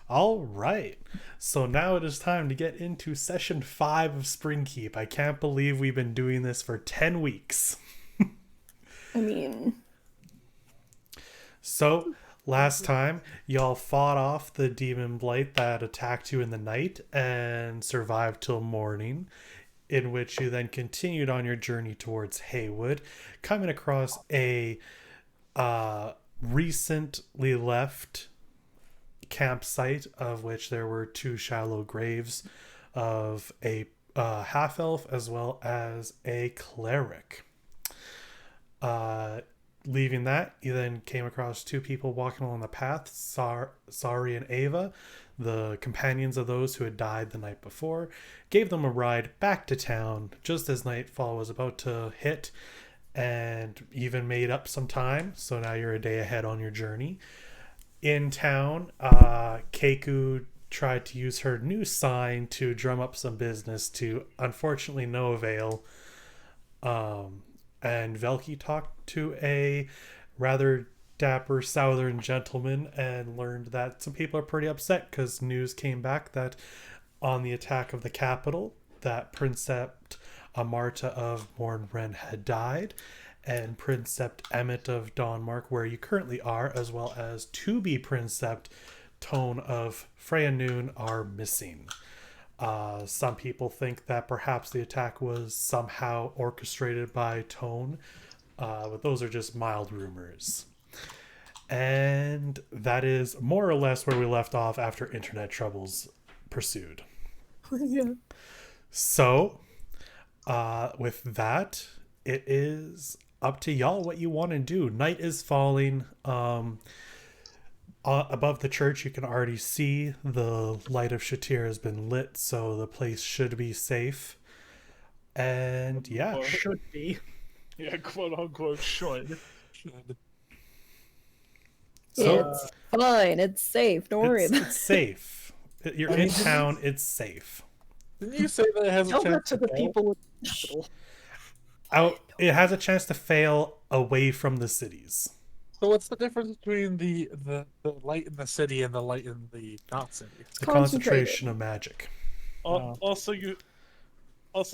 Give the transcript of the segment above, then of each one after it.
All right. So now it is time to get into session 5 of Springkeep. I can't believe we've been doing this for 10 weeks. I mean, So, last time, y'all fought off the demon blight that attacked you in the night and survived till morning, in which you then continued on your journey towards Haywood, coming across a recently left campsite, of which there were two shallow graves of a half elf as well as a cleric. Uh, Leaving that, you then came across two people walking along the path, Sari and Ava, the companions of those who had died the night before, gave them a ride back to town just as nightfall was about to hit, and even made up some time. So now you're a day ahead on your journey. In town, Keiku tried to use her new sign to drum up some business to unfortunately no avail. And Velky talked to a rather dapper southern gentleman and learned that some people are pretty upset because news came back that on the attack of the capital that Princept Amarta of Mornren had died, and Princept Emmet of Dawnmark, where you currently are, as well as to be Princept Tone of Freya Noon, are missing. Some people think that perhaps the attack was somehow orchestrated by Tone, but those are just mild rumors. And that is more or less where we left off after internet troubles pursued. yeah. So, with that, it is up to y'all what you want to do. Night is falling. Above the church, you can already see the light of Shatir has been lit, so the place should be safe. And yeah, Should be. Yeah, quote unquote should. so It's fine. It's safe. Don't worry about it's safe. You're in town. It's safe. Didn't you say that it has a Tell that chance to the fail? people in the capital. It has a chance to fail away from the cities. So what's the difference between the light in the city and the light in the not city? The Concentrated. concentration of magic. Also,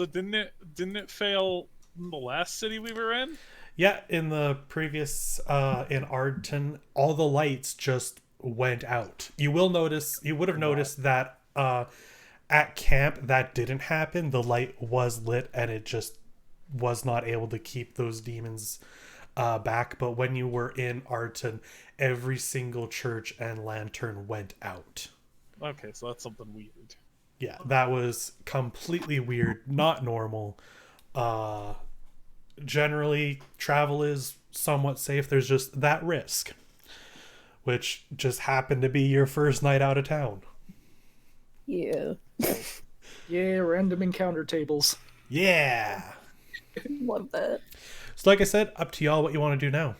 didn't it fail in the last city we were in? Yeah, in the previous in Ardton, all the lights just went out. You would have noticed that at camp that didn't happen. The light was lit and it just was not able to keep those demons back. But when you were in Ardton, every single church and lantern went out. Okay, so that's something weird. Yeah, that was completely weird, not normal. Generally, travel is somewhat safe. There's just that risk, which just happened to be your first night out of town. it. Yeah, random encounter tables. Yeah. Yeah. Love that. So, like I said, up to y'all what you want to do now.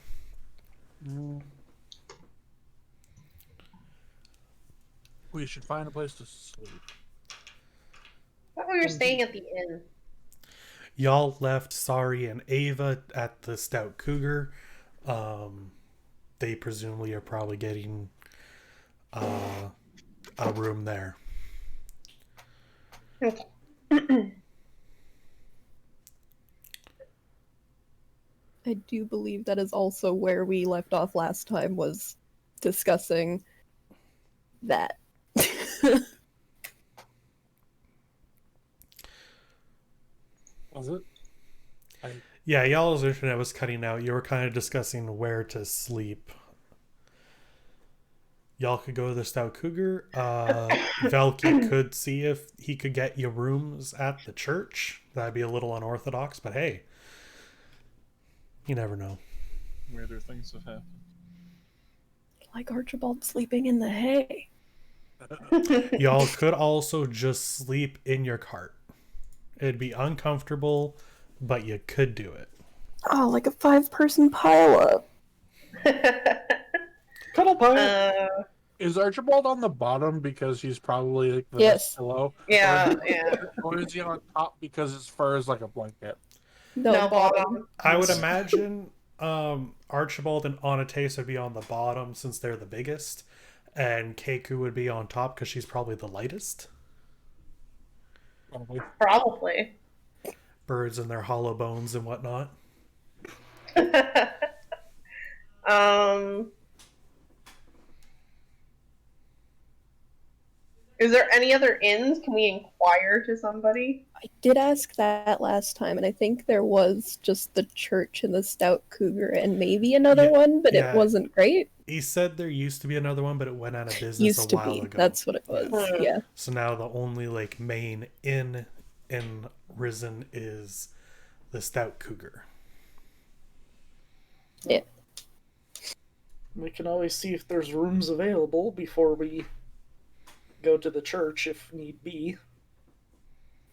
We should find a place to sleep. I thought we were staying at the inn. Y'all left Sari and Ava at the Stout Cougar. They presumably are probably getting a room there. Okay. I do believe that is also where we left off last time, was discussing that. Was it? Yeah, y'all's internet was cutting out. You were kind of discussing where to sleep. Y'all could go to the Stout Cougar. Velky could see if he could get you rooms at the church. That'd be a little unorthodox, but hey, you never know. Weirder things have happened. Like Archibald sleeping in the hay. Y'all could also just sleep in your cart. It'd be uncomfortable, but you could do it. Oh, like a 5-person pileup. Cuddle pie. Is Archibald on the bottom because he's probably like the Yes. pillow? Yeah, yeah. Or is he on top because his fur is like a blanket? No, bottom. I would imagine Archibald and Anatase would be on the bottom since they're the biggest, and Keiku would be on top because she's probably the lightest. Probably. Probably. Birds and their hollow bones and whatnot. um, is there any other inns? Can we inquire to somebody? I did ask that last time, and I think there was just the church and the Stout Cougar and maybe another one, but yeah. it wasn't great. He said there used to be another one, but it went out of business Used a to while be. ago. That's what it was. Yeah. So now the only like main inn in Risen is the Stout Cougar. Yeah. We can always see if there's rooms available before we go to the church if need be.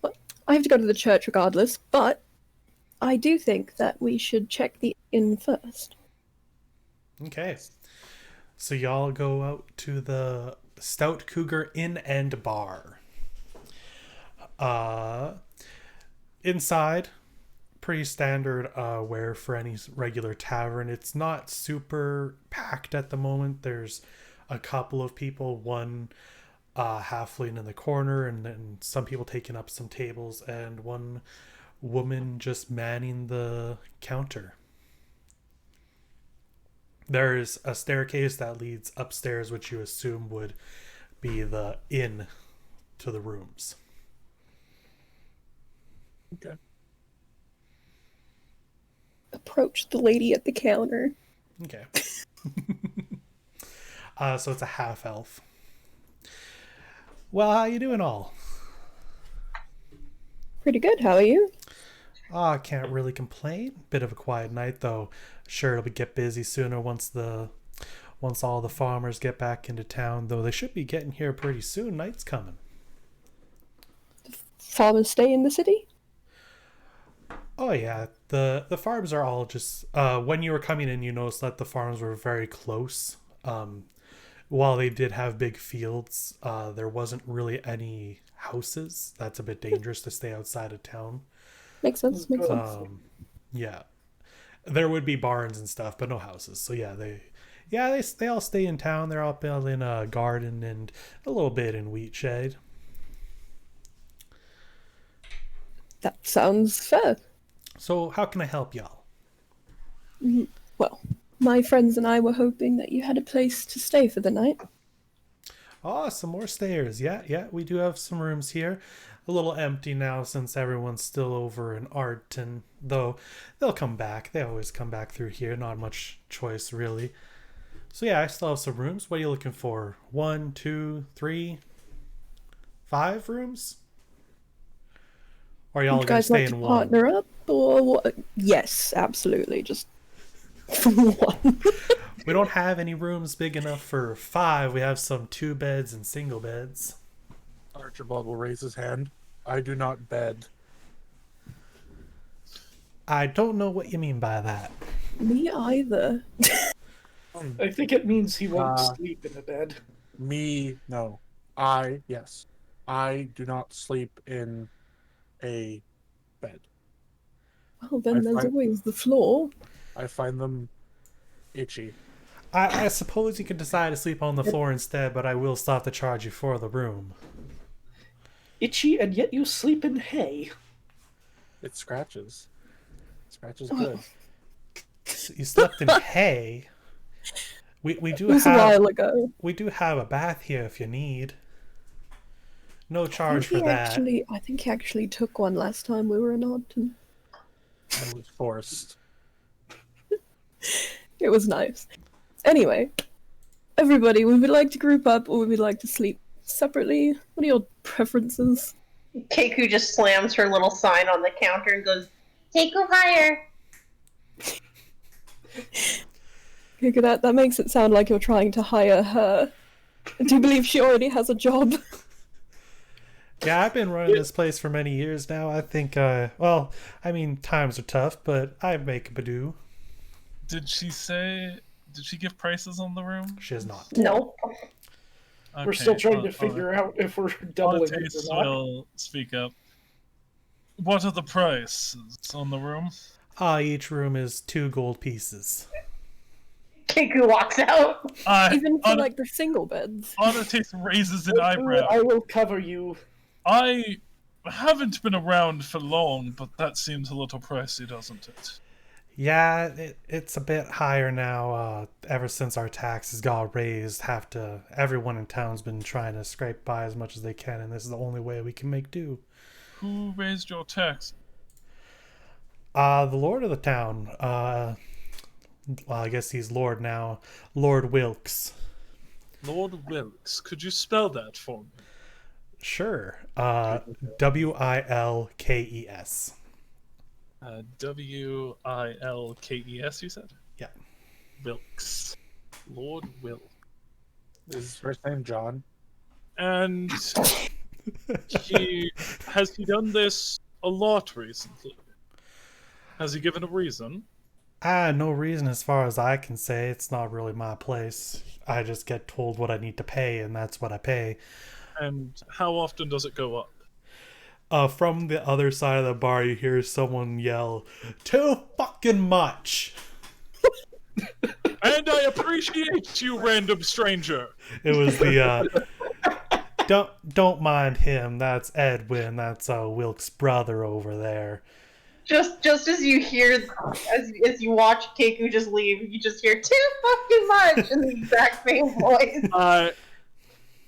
I have to go to the church regardless, but I do think that we should check the inn first. Okay. So y'all go out to the Stout Cougar Inn and Bar. Inside, pretty standard wear for any regular tavern. It's not super packed at the moment. There's a couple of people, one halfling in the corner, and then some people taking up some tables, and one woman just manning the counter. There's a staircase that leads upstairs, which you assume would be the inn to the rooms. Okay. Approach the lady at the counter. Okay. So it's a half elf. Well, how you doing all? Pretty good, how are you? I can't really complain. Bit of a quiet night though. Sure, it'll get busy sooner once all the farmers get back into town, though they should be getting here pretty soon. Night's coming. Farmers stay in the city? Oh yeah, the farms are all just when you were coming in you noticed that the farms were very close. While they did have big fields, there wasn't really any houses. That's a bit dangerous to stay outside of town. Makes sense, makes sense. Yeah. There would be barns and stuff, but no houses. So yeah, they all stay in town. They're all building a garden and a little bit in wheat shade. That sounds fair. So how can I help y'all? Well, my friends and I were hoping that you had a place to stay for the night. Oh, some more stairs. Yeah, we do have some rooms here. A little empty now since everyone's still over in Arton, though they'll come back. They always come back through here. Not much choice, really. So yeah, I still have some rooms. What are you looking for? 1, 2, 3, 5 rooms? Or are y'all Would you gonna guys stay like to in one? partner up, or what? Yes, absolutely. Just one. We don't have any rooms big enough for 5. We have some 2 beds and single beds. Archibald will raise his hand. I do not bed. I don't know what you mean by that. Me either. I think it means he won't Uh, sleep in a bed. No. Yes. I do not sleep in a bed. Well, then there's always the floor. I find them itchy. I suppose you could decide to sleep on the floor instead, but I will still have to charge you for the room. Itchy, and yet you sleep in hay. It scratches. Scratches good. So you slept in hay. We do It was a have while ago. we do have a bath here if you need. No I charge think for that. I think he actually took one last time we were in Ogden. I was forced. It was nice. Anyway, everybody, we would like to group up or we would like to sleep separately. What are your preferences? Keiku just slams her little sign on the counter and goes, "Keiku hire." Okay, that makes it sound like you're trying to hire her. Do you believe she already has a job? Yeah, I've been running this place for many years now. I think well, I mean times are tough, but I make a do. Did she give prices on the room? She is not. Nope. We're still trying to figure out if we're doubling it Anatase or not. will speak up. What are the prices on the room? Each room is 2 gold pieces. Keiko walks out. Even for like the single beds. Anatase raises an eyebrow. I will cover you. I haven't been around for long, but that seems a little pricey, doesn't it? Yeah, it's a bit higher now. Ever since our taxes got raised, everyone in town's been trying to scrape by as much as they can, and this is the only way we can make do. Who raised your tax? The lord of the town. Well, I guess he's lord now. Lord Wilkes. Lord Wilkes. Could you spell that for me? Sure. Wilkes. Wilkes, you said? Yeah. Wilkes. Lord Wilkes. Is his first name John? And has he done this a lot recently? Has he given a reason? No reason as far as I can say. It's not really my place. I just get told what I need to pay, and that's what I pay. And how often does it go up? From the other side of the bar, you hear someone yell, "Too fucking much!" And I appreciate you, random stranger. It was the, don't mind him. That's Edwin. That's Wilkes' brother over there. Just as you hear, as you watch Keiko just leave, you just hear too fucking much in the exact same voice.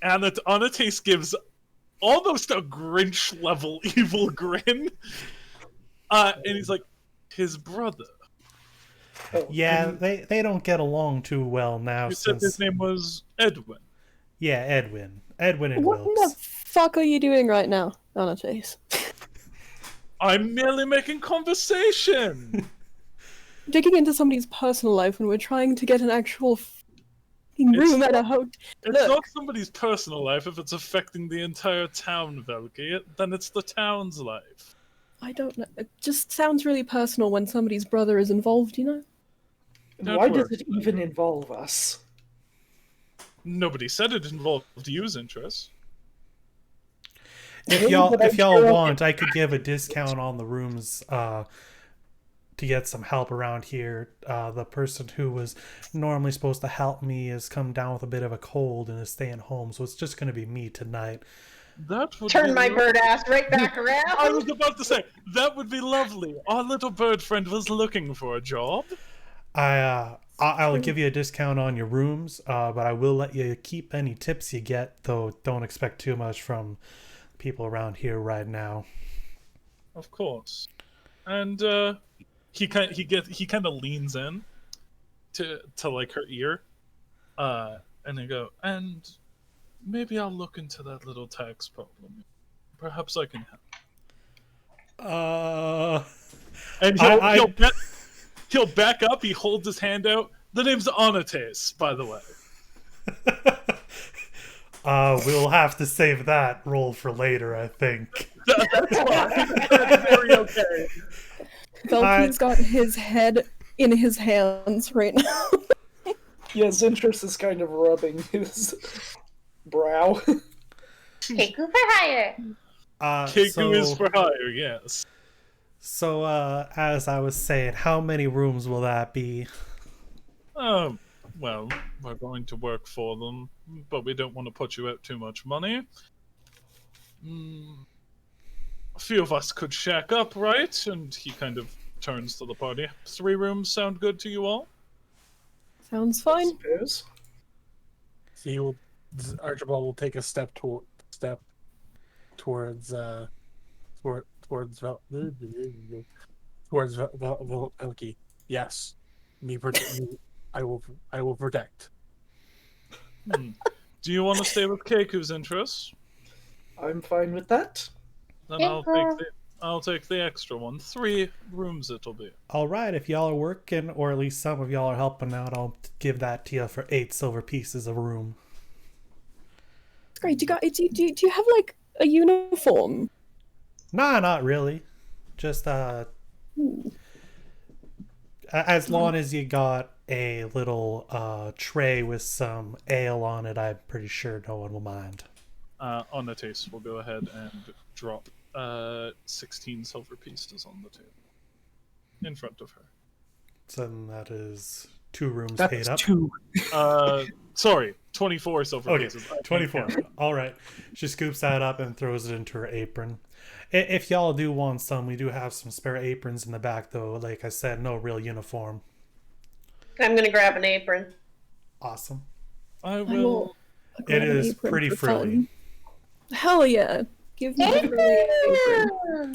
And Anatase gives almost a Grinch level evil grin. And he's like, his brother. Yeah, they don't get along too well now. You said his name was Edwin. Yeah, Edwin and What Wilkes. the fuck are you doing right now, Anatase? I'm merely making conversation. Digging into somebody's personal life when we're trying to get an actual room at a hotel. It's not somebody's personal life. If it's affecting the entire town, Velki, then it's the town's life. I don't know. It just sounds really personal when somebody's brother is involved, you know? Why does it even involve us? Nobody said it involved you's interests. If y'all want, I could give a discount on the rooms to get some help around here. The person who was normally supposed to help me has come down with a bit of a cold and is staying home, so it's just going to be me tonight. That would Turn be my bird ass right back around. I was about to say, that would be lovely. Our little bird friend was looking for a job. I'll give you a discount on your rooms, but I will let you keep any tips you get, though don't expect too much from people around here right now. Of course. And he kind of leans in to like her ear, and they go, and maybe I'll look into that little tax problem. Perhaps I can help. And he'll back up. He holds his hand out. The name's Anatase, by the way. We'll have to save that roll for later, I think. That's fine. That's very okay. Velky's got his head in his hands right now. Yeah, Zintrus is kind of rubbing his brow. Keiko for hire. Keiko is for hire, yes. So, as I was saying, how many rooms will that be? Well, we're going to work for them, but we don't want to put you out too much money. A few of us could shack up, right? And he kind of turns to the party. 3 rooms sound good to you all? Sounds fine. Suppose. Archibald will take a step towards Velky. Yes, I will protect. Do you want to stay with Keiku's interests? I'm fine with that. Then I'll take the extra one. 3 rooms it'll be. All right, if y'all are working, or at least some of y'all are helping out, I'll give that to you for 8 silver pieces a room. Great. Do you have like a uniform? Nah, not really. Just as long as you got a little tray with some ale on it, I'm pretty sure no one will mind. Anatase will go ahead and drop 16 silver pieces on the table in front of her. So that is 2 rooms That's paid up. 2. Sorry, 24 silver Okay, pieces. I can't 24. count. All right. She scoops that up and throws it into her apron. If y'all do want some, we do have some spare aprons in the back, though. Like I said, no real uniform. I'm gonna grab an apron. Awesome. I will will. grab an is apron pretty for frilly. fun. Hell yeah. Give me the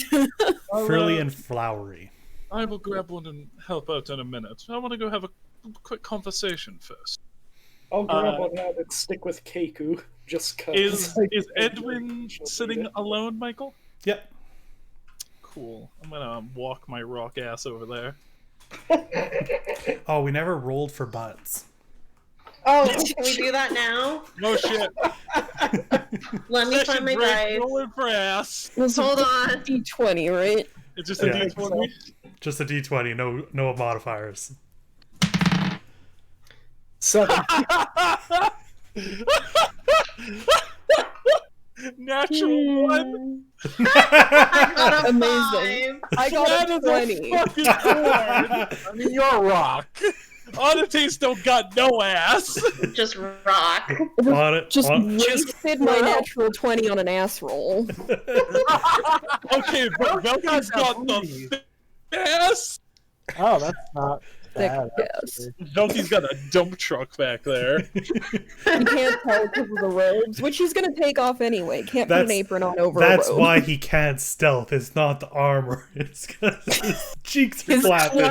frilly apron. Frilly and flowery. I will grab one and help out in a minute. I want to go have a quick conversation first. I'll grab Uh, one out and stick with Keiku. Just cause. Is Edwin sitting alone, Michael? Yep. Cool. I'm gonna walk my rock ass over there. Oh, we never rolled for butts. Oh, can we do that now? No shit. Let me Session find my break, dice. rolling for ass. Hold on. D20, right? It's just a Yeah. D20. Just a D20, no modifiers. 7. Natural one. I got a Amazing. 5. I got That a is 20. fucking hard. I mean, you're a rock. Anatase don't got no ass. Just rock. On it. Just on- wasted my natural 20 on an ass roll. Okay, but Velky's got the ass. Oh, that's not Thick bad. ass. Velky's got a dump truck back there. You can't tell because of the robes, which he's gonna take off anyway. Can't put an That's- apron on over That's a robe. why he can't stealth. It's not the armor. It's because his cheeks are His flapping.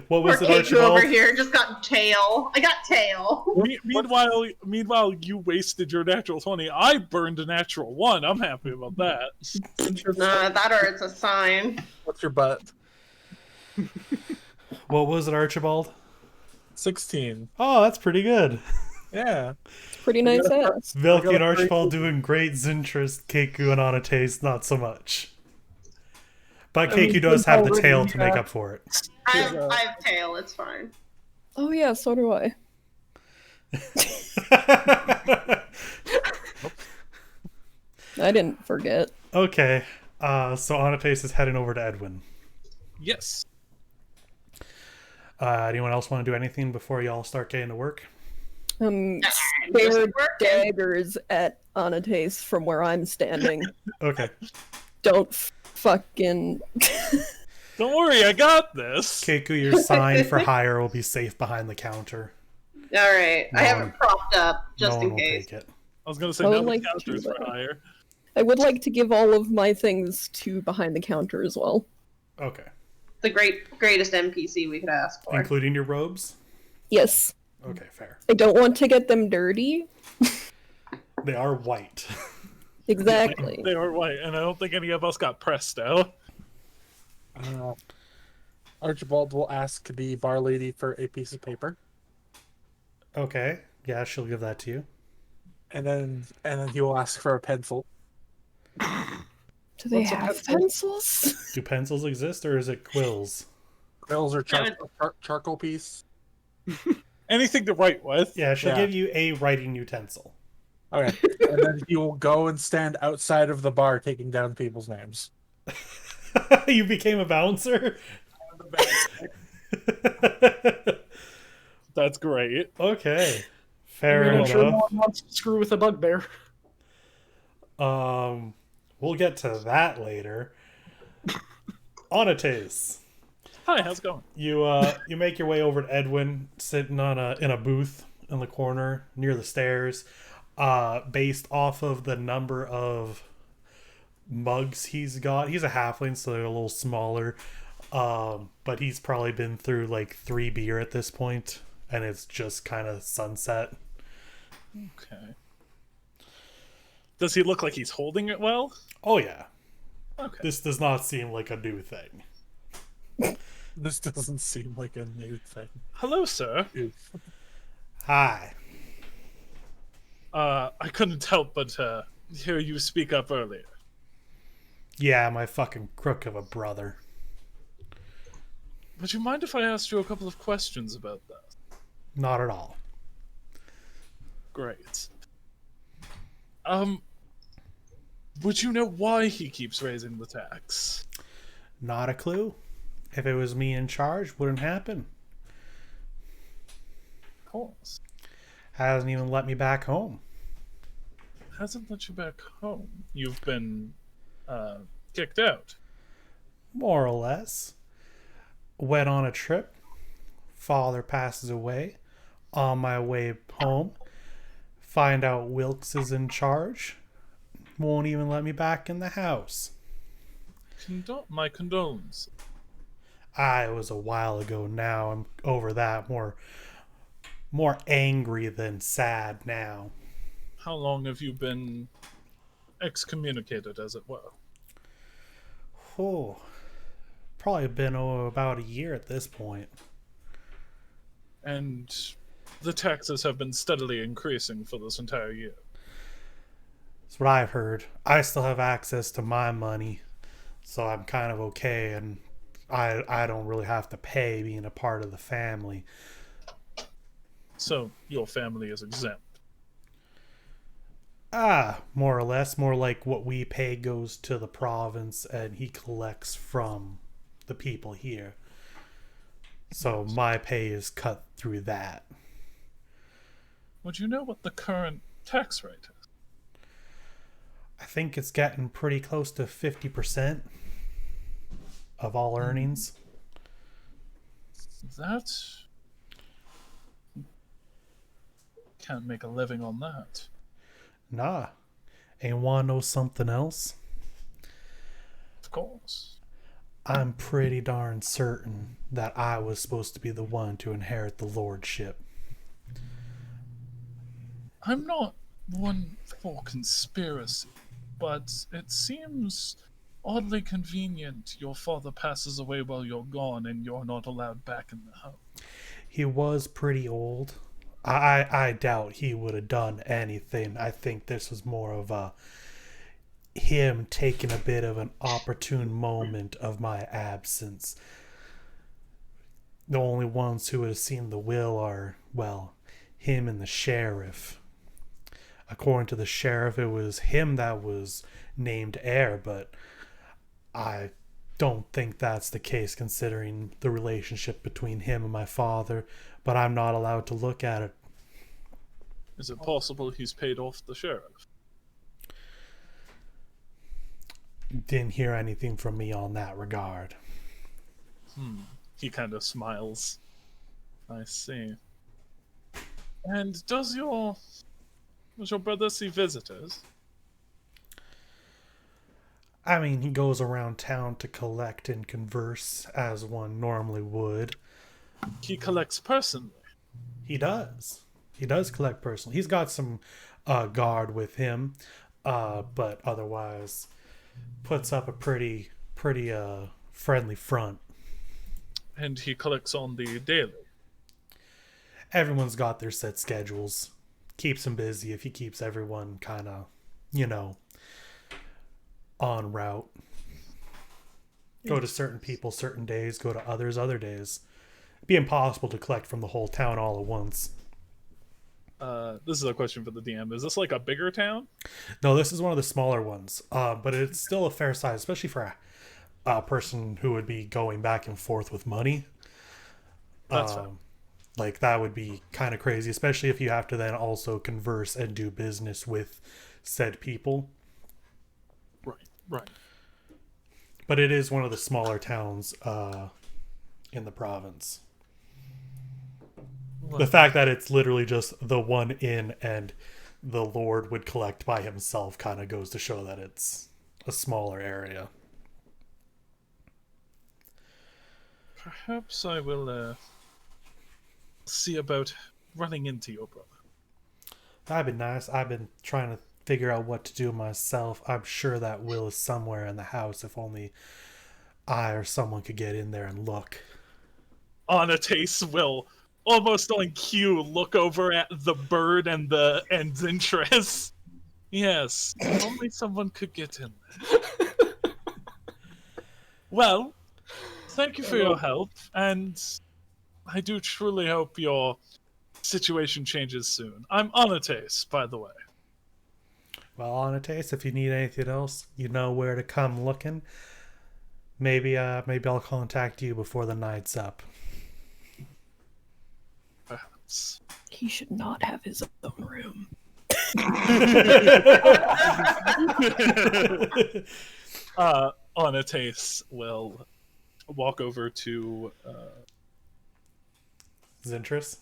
What Poor was it, Keiku Archibald? over here just got tail. I got tail. Meanwhile, you wasted your natural 20. I burned a natural 1. I'm happy about that. That or it's a sign. What's your butt? What was it, Archibald? 16. Oh, that's pretty good. Yeah. Pretty nice ass. Vilky and Archibald doing great. Zintrist, Keiku, and Anatase not so much. But Keiku does have the tail to make up for it. I have tail. It's fine. Oh yeah, so do I. I didn't forget. Okay, so Anatase is heading over to Edwin. Yes. Anyone else want to do anything before y'all start getting to work? Just Spare working. daggers at Anatase from where I'm standing. Okay. Don't fucking. Don't worry, I got this. Keiku, your sign for hire will be safe behind the counter. All right. I have one- it propped up just no in one will case. take it. I was gonna say I would now the like to counters do for that. hire. I would like to give all of my things to behind the counter as well. Okay. The greatest NPC we could ask for. Including your robes? Yes. Okay, fair. I don't want to get them dirty. They are white. Exactly. They are white, and I don't think any of us got presto. Archibald will ask the bar lady for a piece of paper, Okay. Yeah, she'll give that to you. and then he will ask for a pencil. Do they What's a have pencil? pencils? Do pencils exist, or is it quills? Quills or charcoal piece. Anything to write with. Yeah, she'll Yeah. give you a writing utensil. Okay, and then he will go and stand outside of the bar taking down people's names. You became a bouncer? That's great. Okay. Fair I'm sure no enough. one wants to screw with a bugbear. We'll get to that later. Anatase. Hi, how's it going? You make your way over to Edwin, sitting in a booth in the corner near the stairs. Based off of the number of mugs he's got, he's a halfling, so they're a little smaller. But he's probably been through like 3 beer at this point, and it's just kind of sunset. Okay. Does he look like he's holding it well? Oh yeah, Okay. this does not seem like a new thing. This doesn't seem like a new thing. Hello, sir. Hi. I couldn't help but hear you speak up earlier. Yeah, my fucking crook of a brother. Would you mind if I asked you a couple of questions about that? Not at all. Great. Would you know why he keeps raising the tax? Not a clue. If it was me in charge, wouldn't happen. Of course. Hasn't even let me back home. Hasn't let you back home. You've been kicked out. More or less. Went on a trip. Father passes away. On my way home, find out Wilkes is in charge. Won't even let me back in the house. My condolences. It was a while ago now. I'm over that. More angry than sad now. How long have you been excommunicated, as it were? Oh, probably been about a year at this point. And the taxes have been steadily increasing for this entire year. That's what I've heard. I still have access to my money, so I'm kind of okay, and I don't really have to pay being a part of the family. So your family is exempt. More or less. More like what we pay goes to the province, and he collects from the people here. So my pay is cut through that. Would you know what the current tax rate is? I think it's getting pretty close to 50% of all earnings. That... Can't make a living on that. Nah. And wanna know something else? Of course. I'm pretty darn certain that I was supposed to be the one to inherit the lordship. I'm not one for conspiracy, but it seems oddly convenient your father passes away while you're gone and you're not allowed back in the house. He was pretty old. I doubt he would have done anything. I think this was more of him taking a bit of an opportune moment of my absence. The only ones who would have seen the will are, well, him and the sheriff. According to the sheriff, it was him that was named heir, but I don't think that's the case considering the relationship between him and my father, but I'm not allowed to look at it. Is it possible he's paid off the sheriff? Didn't hear anything from me on that regard. He kind of smiles. I see. And does your brother see visitors? I mean, he goes around town to collect and converse as one normally would. He collects personally. He does. He does collect personally. He's got some guard with him, but otherwise puts up a pretty friendly front. And he collects on the daily. Everyone's got their set schedules. Keeps him busy if he keeps everyone kind of, on route. Go to certain people certain days, go to others other days. It'd be impossible to collect from the whole town all at once. This is a question for the DM. Is this like a bigger town? No, this is one of the smaller ones, but it's still a fair size, especially for a person who would be going back and forth with money. That's fine. Like, that would be kind of crazy, especially if you have to then also converse and do business with said people. Right. But it is one of the smaller towns in the province. The fact that it's literally just the one inn and the lord would collect by himself kind of goes to show that it's a smaller area. Perhaps I will see about running into your brother. That'd be nice. I've been trying to figure out what to do myself. I'm sure that Will is somewhere in the house. If only I or someone could get in there and look. Anatase will, almost on cue, look over at the bird and Zintress. Yes, if only someone could get in there. Well, thank you for your help, and I do truly hope your situation changes soon. I'm Anatase, by the way. Well, Anatase, if you need anything else, you know where to come looking. Maybe I'll contact you before the night's up. Perhaps. He should not have his own room. Anatase will walk over to Zintris?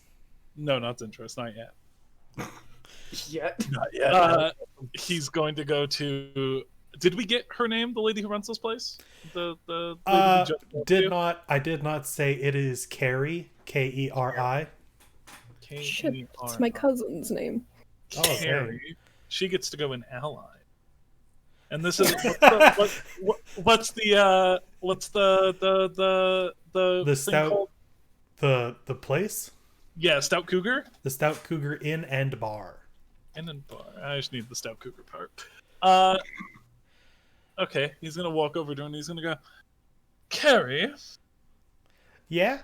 no, not Zintrus, not yet. Yet. Not yet. He's going to go to. Did we get her name? The lady who runs this place. The lady we just went to? I did not say it is Carrie, Keri. Shit, it's my cousin's name. Oh, okay. Carrie. She gets to go an ally. And this is what's the thing stout called? the place? Yeah, Stout Cougar. The Stout Cougar Inn and Bar. And then bar. I just need the Stout Cougar part. Okay, he's gonna walk over to her and he's gonna go, Carrie. Yeah?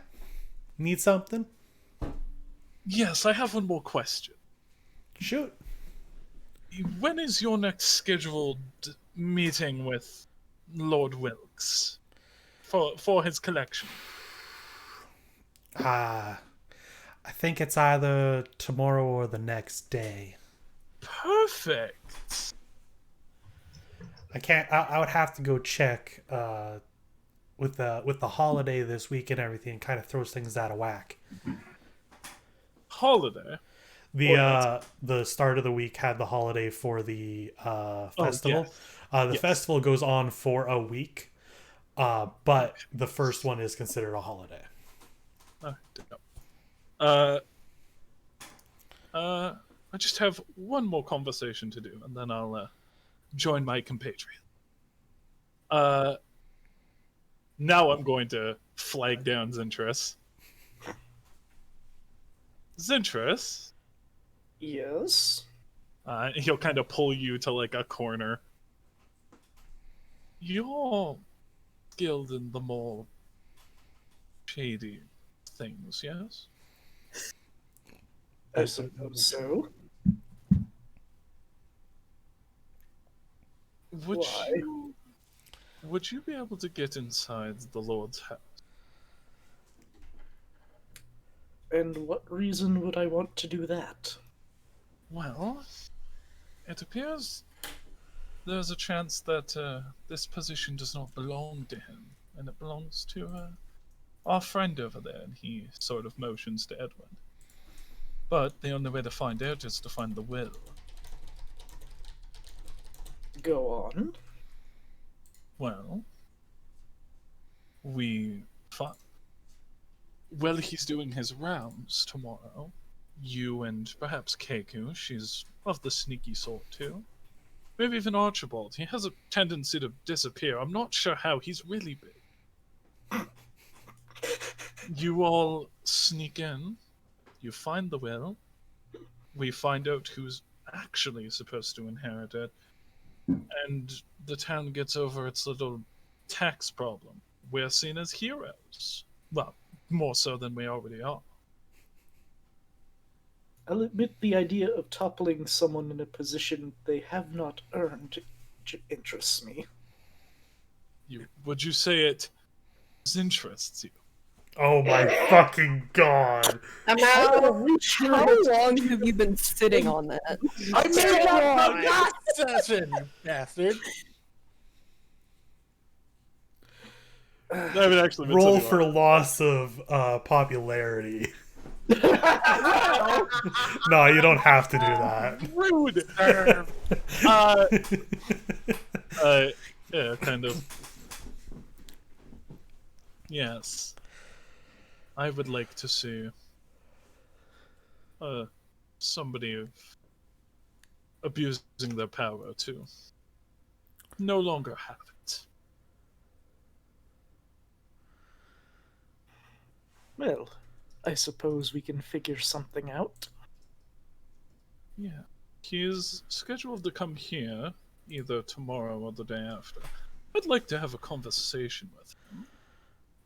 Need something? Yes, I have one more question. Shoot. When is your next scheduled meeting with Lord Wilkes for his collection? I think it's either tomorrow or the next day. Perfect. I would have to go check with the holiday this week and everything. Kind of throws things out of whack. Holiday. The start of the week had the holiday for the festival. yes. The festival goes on for a week, but the first one is considered a holiday. I just have one more conversation to do, and then I'll join my compatriot. Now I'm going to flag down Zintris. Zintris? Yes. He'll kind of pull you to like a corner. You're skilled in the more shady things, yes? I suppose so. Why? Would you be able to get inside the Lord's house? And what reason would I want to do that? Well, it appears there's a chance that this position does not belong to him, and it belongs to our friend over there, and he sort of motions to Edwin. But the only way to find out is to find the will. Go on. Well, well, he's doing his rounds tomorrow. You and perhaps Keiko, she's of the sneaky sort too. Maybe even Archibald. He has a tendency to disappear. I'm not sure how. He's really big. You all sneak in. You find the will. We find out who's actually supposed to inherit it. And the town gets over its little tax problem. We're seen as heroes. Well, more so than we already are. I'll admit the idea of toppling someone in a position they have not earned interests me. Would you say it interests you? Oh my fucking god! I'm out. How long have you been sitting on that? I made it up for last session, you bastard. That would actually been Roll something for like- loss of popularity. No, you don't have to do that. Rude. Yeah, kind of. Yes. I would like to see somebody abusing their power to no longer have it. Well, I suppose we can figure something out. Yeah. He is scheduled to come here either tomorrow or the day after. I'd like to have a conversation with him.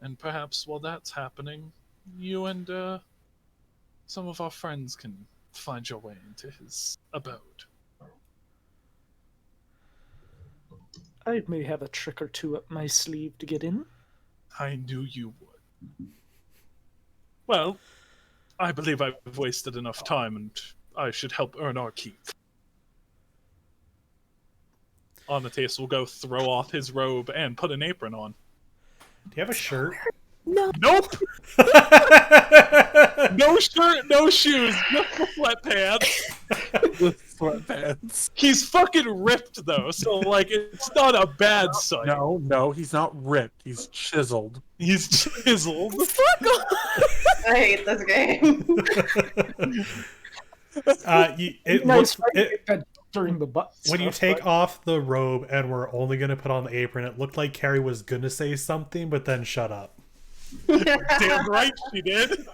And perhaps while that's happening, you and some of our friends can find your way into his abode. I may have a trick or two up my sleeve to get in. I knew you would. Well, I believe I've wasted enough time, and I should help earn our keep. Anatase will go throw off his robe and put an apron on. Do you have a shirt? No. Nope! No shirt, no shoes, just the sweatpants. With sweatpants. He's fucking ripped though, so like it's not a bad sight. No, he's not ripped. He's chiseled. He's chiseled. Fuck off. I hate this game. Nice fight during the butt. When you stuff, take but- off the robe and we're only going to put on the apron, it looked like Carrie was going to say something, but then shut up. Damn right she did.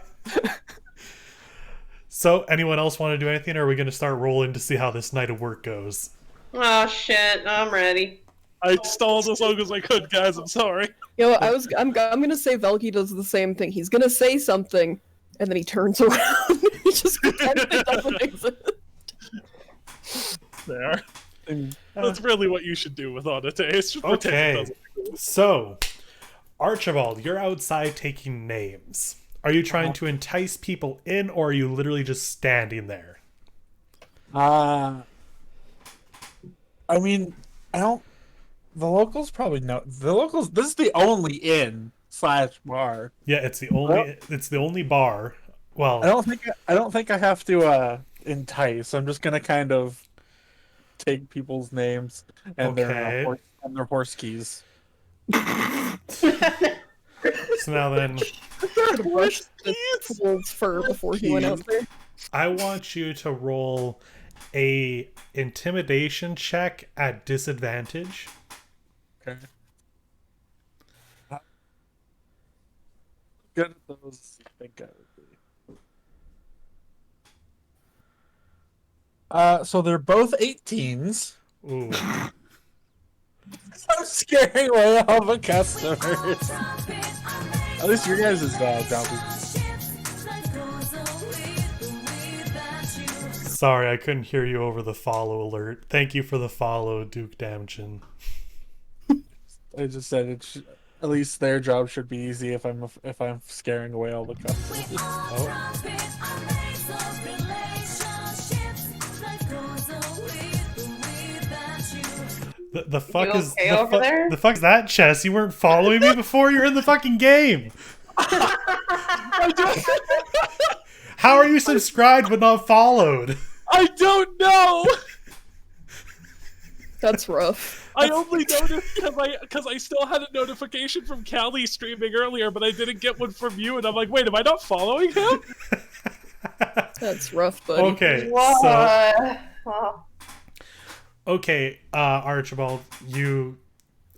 So, anyone else want to do anything, or are we going to start rolling to see how this night of work goes? Oh shit, I'm ready. I stalled as long as I could, guys. I'm sorry. Yo, I'm gonna say Velky does the same thing. He's gonna say something, and then he turns around. He just pretends it doesn't exist. There. And, That's really what you should do with Anatase. Just pretend it Okay. doesn't exist. So, Archibald, you're outside taking names. Are you trying to entice people in, or are you literally just standing there? I mean, I don't. The locals probably know. The locals. This is the only inn / bar. Yeah, it's the only bar. Well, I don't think I have to entice. I'm just gonna kind of take people's names and Okay. their horse keys. so now then, Brushed the fool's fur before he went out there. I want you to roll a intimidation check at disadvantage. Okay. Good at those. I think I would be. So they're both 18s. Ooh. I'm scaring away all the customers. At least your guys' job is. Sorry, I couldn't hear you over the follow alert. Thank you for the follow, Duke Damchin. I just said at least their job should be easy if I'm scaring away all the customers. Oh. The fuck You is okay the, over there? the fuck's that, Chess? You weren't following me before. You're in the fucking game. How are you subscribed but not followed? I don't know. That's rough. I only noticed because I still had a notification from Callie streaming earlier, but I didn't get one from you, and I'm like, wait, am I not following him? That's rough, buddy. Okay, so What? Oh. okay, Archibald, you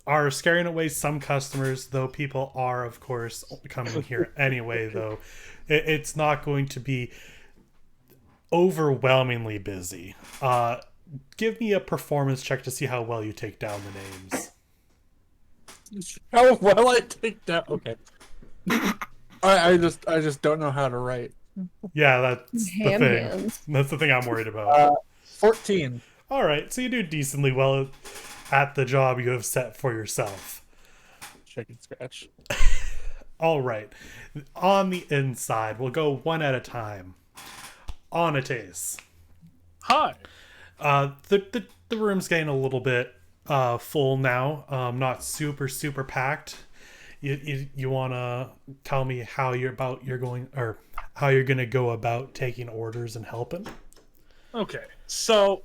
are scaring away some customers, though people are, of course, coming here anyway. Though it's not going to be overwhelmingly busy. Give me a performance check to see how well you take down the names. How well I take that? Okay. I just don't know how to write. Yeah, that's the Ham thing. hands. That's the thing I'm worried about. 14. All right, so you do decently well at the job you have set for yourself. Chicken scratch. All right, on the inside, we'll go one at a time. Anatase. Hi. The room's getting a little bit full now. Not super packed. You want to tell me how you're gonna go about taking orders and helping? Okay, so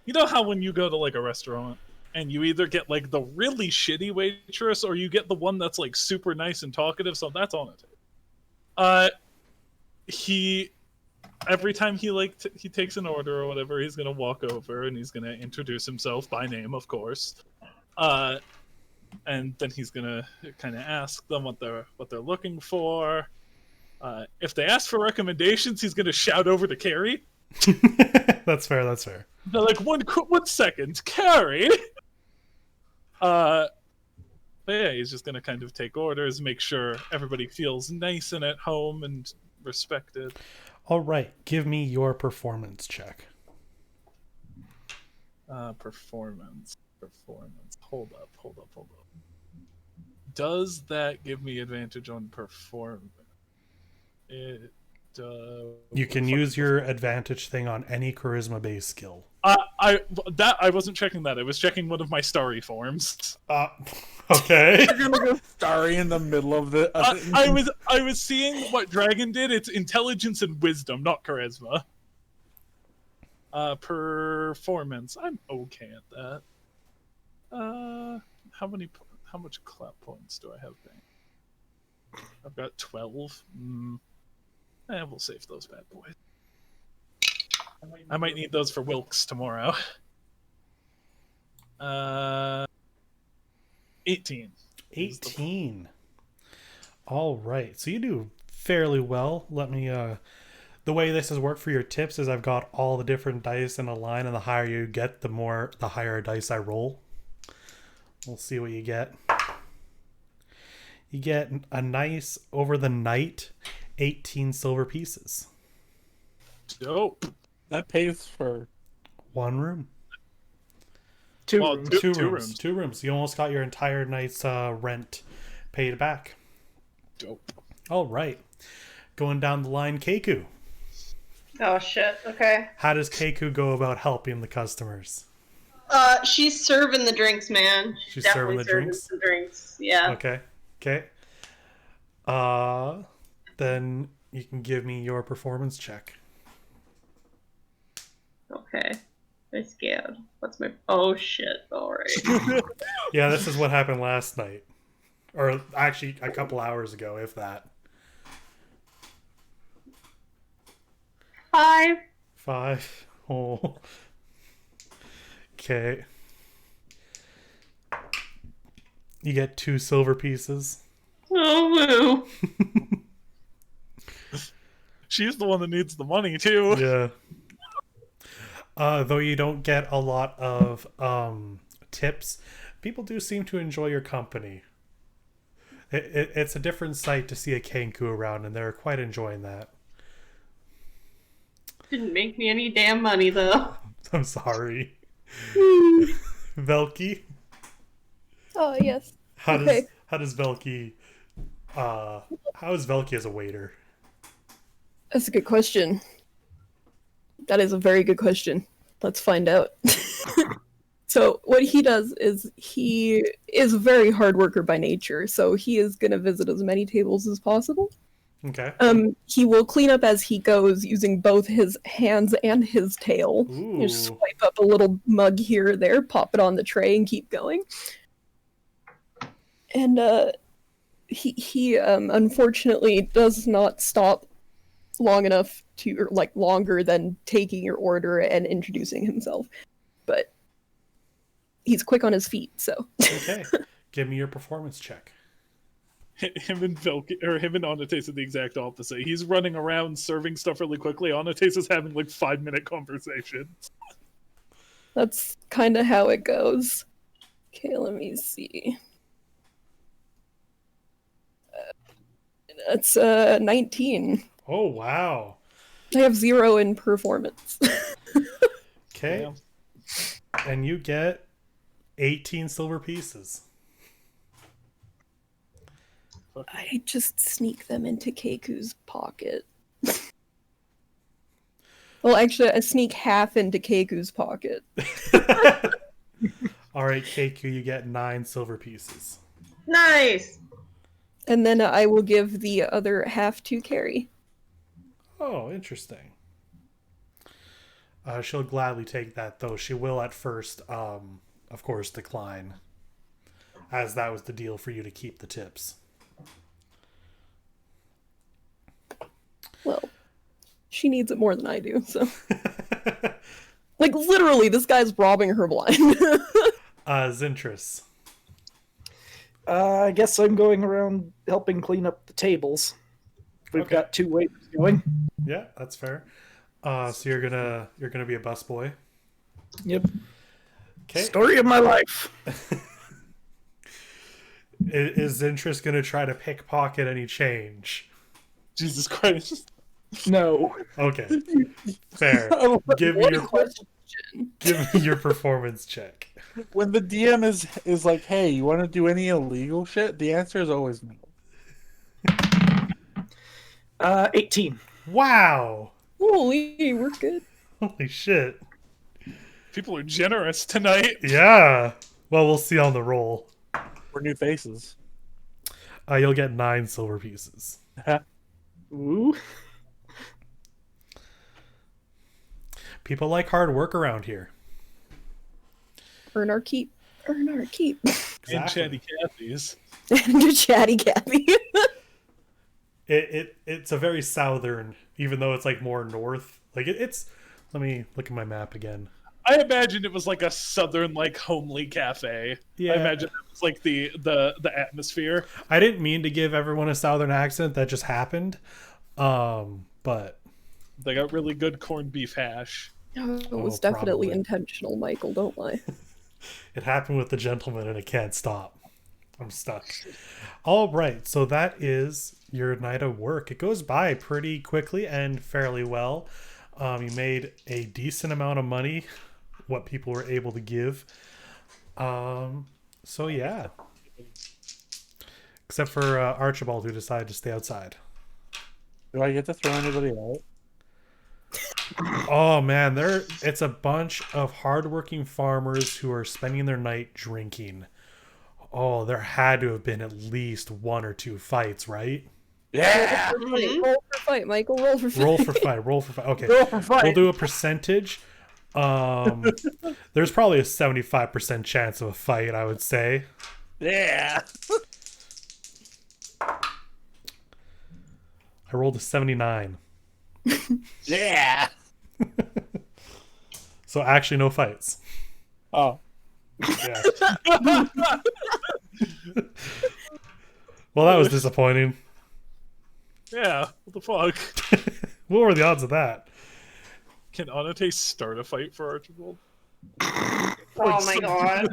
you know how when you go to like a restaurant and you either get like the really shitty waitress or you get the one that's like super nice and talkative, so that's on it. He every time he takes an order or whatever, he's gonna walk over and he's gonna introduce himself by name, of course. And then he's gonna kind of ask them what they're looking for. If they ask for recommendations, he's gonna shout over to Carrie. That's fair. That's fair. They're like, one second, Carrie. But yeah, he's just gonna kind of take orders, make sure everybody feels nice and at home and respected. All right, give me your performance check. Performance. Performance. Hold up. Does that give me advantage on performance? It You can use your advantage thing on any charisma-based skill. I wasn't checking that. I was checking one of my starry forms. Okay. You're gonna go starry in the middle of the. I was seeing what dragon did. It's intelligence and wisdom, not charisma. Performance. I'm okay at that. How much clap points do I have? I've got 12. We'll save those bad boys. I might need those for Wilkes tomorrow. 18. 18. All right. So you do fairly well. Let me the way this has worked for your tips is I've got all the different dice in a line, and the higher you get, the higher dice I roll. We'll see what you get. You get a nice, over the night, 18 silver pieces. Dope. That pays for One room. Two Well, rooms. two Two rooms. rooms. You almost got your entire night's rent paid back. Dope. All right. Going down the line, Keiku. Oh shit. Okay. How does Keiku go about helping the customers? She's serving the drinks, man. She's Definitely serving the drinks? the drinks. Yeah. Okay. Then you can give me your performance check. Okay. I'm scared. What's my? Oh shit! All right. Yeah, this is what happened last night. Or actually a couple hours ago, if that. 5. 5. Oh. Okay. You get 2 silver pieces. Oh woo. She's the one that needs the money too. Yeah. Though you don't get a lot of tips, people do seem to enjoy your company. It's a different sight to see a Kenku around, and they're quite enjoying that. Didn't make me any damn money though. I'm sorry. Velky? Oh, yes. How Okay. does Velky how is Velky as a waiter? That's a good question. That is a very good question. Let's find out. So what he does is he is a very hard worker by nature, so he is going to visit as many tables as possible. Okay. He will clean up as he goes using both his hands and his tail. Ooh. You just swipe up a little mug here or there, pop it on the tray, and keep going. And he unfortunately does not stop long enough to, or like longer than taking your order and introducing himself. But he's quick on his feet, so. Okay. Give me your performance check. Him and Anatase are the exact opposite. He's running around serving stuff really quickly. Anatase is having like 5-minute conversations. That's kind of how it goes. Okay, let me see. That's 19. Oh, wow. I have 0 in performance. Okay. Yeah. And you get 18 silver pieces. I just sneak them into Keiku's pocket. Well, actually, I sneak half into Keiku's pocket. All right, Keiku, you get 9 silver pieces. Nice. And then I will give the other half to Carrie. Oh, interesting. She'll gladly take that, though she will at first, of course, decline, as that was the deal for you to keep the tips. Well, she needs it more than I do, so. Like, literally, this guy's robbing her blind. Zintris. I guess I'm going around helping clean up the tables. We've Okay. got 2 waiters going. Yeah, that's fair. So you're gonna be a busboy. Yep. Okay. Story of my life. Is Zintris gonna try to pickpocket any change? Jesus Christ. No. Okay, fair. Give me What a your question. give me your performance check. when the DM is like, "Hey, you want to do any illegal shit?" The answer is always no. 18. Wow. Holy, we're good. Holy shit. People are generous tonight. Yeah. Well, we'll see on the roll. We're new faces. You'll get 9 silver pieces. Ooh. People like hard work around here. Earn our keep. Earn our keep. And Exactly. Chatty Cathy's. And a chatty Cappy. It's a very southern, even though it's like more north. Like it's. Let me look at my map again. I imagine it was like a southern, like homely cafe. Yeah. I imagine it was like the atmosphere. I didn't mean to give everyone a southern accent. That just happened. But They got really good corned beef hash. It was definitely probably. intentional, Michael. Don't lie. it happened with the gentleman, and it can't stop. I'm stuck. All right, so that is your night of work. It goes by pretty quickly and fairly well. You made a decent amount of money, what people were able to give. So yeah. Except for Archibald, who decided to stay outside. Do I get to throw anybody out? Oh man, it's a bunch of hardworking farmers who are spending their night drinking. Oh, there had to have been at least 1 or 2 fights, right? Yeah. Roll for fight, Michael. Roll for fight. Roll for fight. Roll for fight. Okay, Go for fight. we'll do a percentage. There's probably a 75% chance of a fight, I would say. Yeah. I rolled a 79. Yeah. So actually no fights. Oh. Yeah. Well, that was disappointing. Yeah, what the fuck? What were the odds of that? Can Anatase start a fight for Archibald? Oh my god.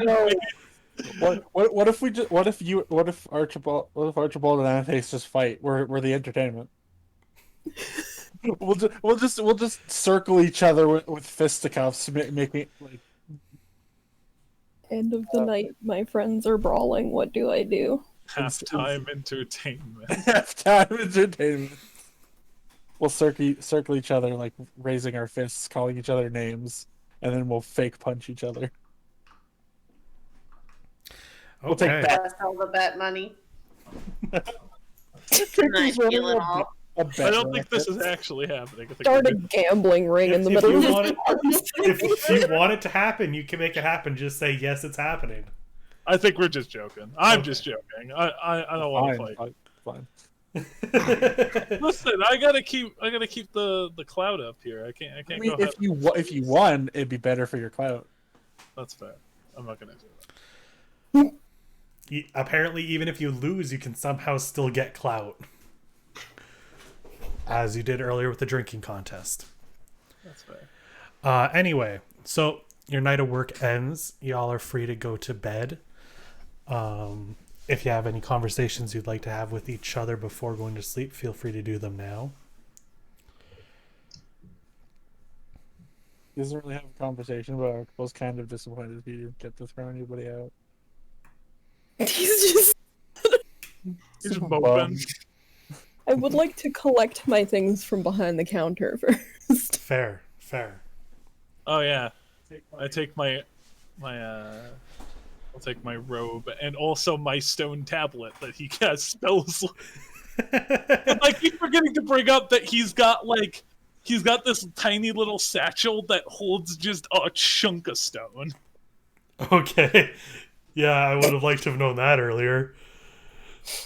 What if we just what if Archibald and Anatase just fight? We're the entertainment. We'll just circle each other with fisticuffs, making like End of the night, my friends are brawling. What do I do? Halftime entertainment. halftime entertainment. We'll circle each other, like raising our fists, calling each other names, and then we'll fake punch each other. We'll take Okay. that. That's all the bet money. Nice feeling all. I don't think this is actually happening. I think Start we're a good. gambling ring in the If middle you of want it, the if you want it to happen, you can make it happen. Just say yes, it's happening. I think we're just joking. I'm Okay. just joking. I don't want to fight. Fine. Listen, I gotta keep the cloud up here. I can't I go. mean, if you won, it'd be better for your clout. That's fair. I'm not gonna do that. Apparently, even if you lose, you can somehow still get clout. As you did earlier with the drinking contest. That's fair. Anyway, so your night of work ends. Y'all are free to go to bed. If you have any conversations you'd like to have with each other before going to sleep, feel free to do them now. He doesn't really have a conversation, but I was kind of disappointed he didn't get to throw anybody out. He's just. He's just Bum. moping. I would like to collect my things from behind the counter first. Fair. Oh yeah, I take I'll take my robe and also my stone tablet that he has spells. And I keep forgetting to bring up that he's got this tiny little satchel that holds just a chunk of stone. Okay. Yeah, I would have liked to have known that earlier.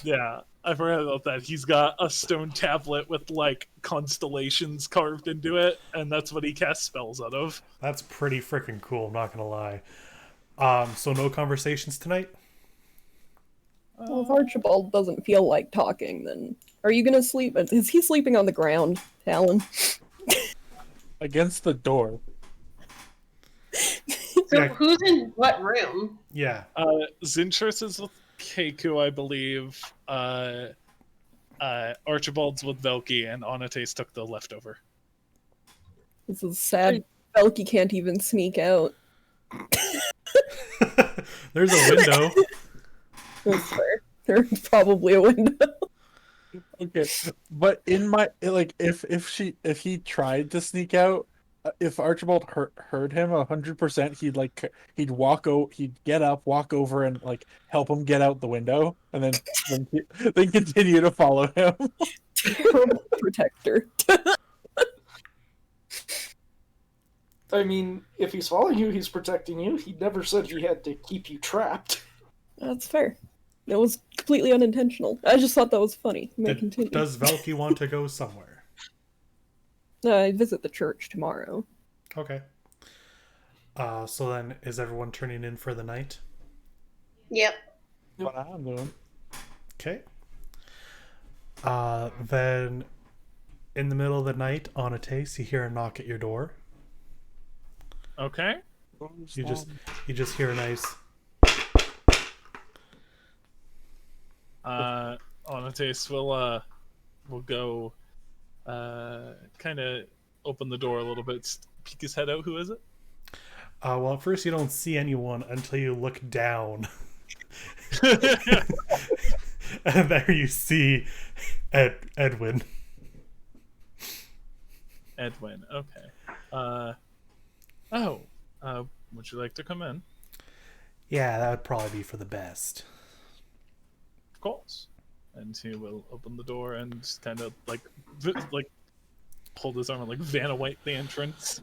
Yeah, I forgot about that. He's got a stone tablet with like constellations carved into it, and that's what he casts spells out of. That's pretty freaking cool, I'm not gonna lie. So no conversations tonight? Well, if Archibald doesn't feel like talking, then are you gonna sleep? Is he sleeping on the ground, Talon? Against the door. So Yeah. who's in what room? Yeah. Zintrus is with Keiku, I believe. Archibald's with Velki, and Anatase took the leftover. This is sad. Velky can't even sneak out. There's a window. That's fair. There's probably a window. Okay, but in my like, if he tried to sneak out, if Archibald heard him 100%, he'd he'd get up, walk over, and like help him get out the window, and then continue to follow him. Terrible protector. I mean, if he's following you, he's protecting you. He never said he had to keep you trapped. That's fair. It was completely unintentional. I just thought that was funny. May continue. Does Velky want to go somewhere? I visit the church tomorrow. Okay. So then, is everyone turning in for the night? Yep. What I'm doing. Okay. Then, in the middle of the night, on Anatase, you hear a knock at your door. Okay. You just hear a nice. Anatase will go kind of open the door a little bit, peek his head out. Who is it? Well, at first you don't see anyone until you look down. And there you see Edwin. Edwin, okay. Would you like to come in? Yeah, that would probably be for the best. Of course. And he will open the door and kind of like hold his arm and like Vanna White the entrance.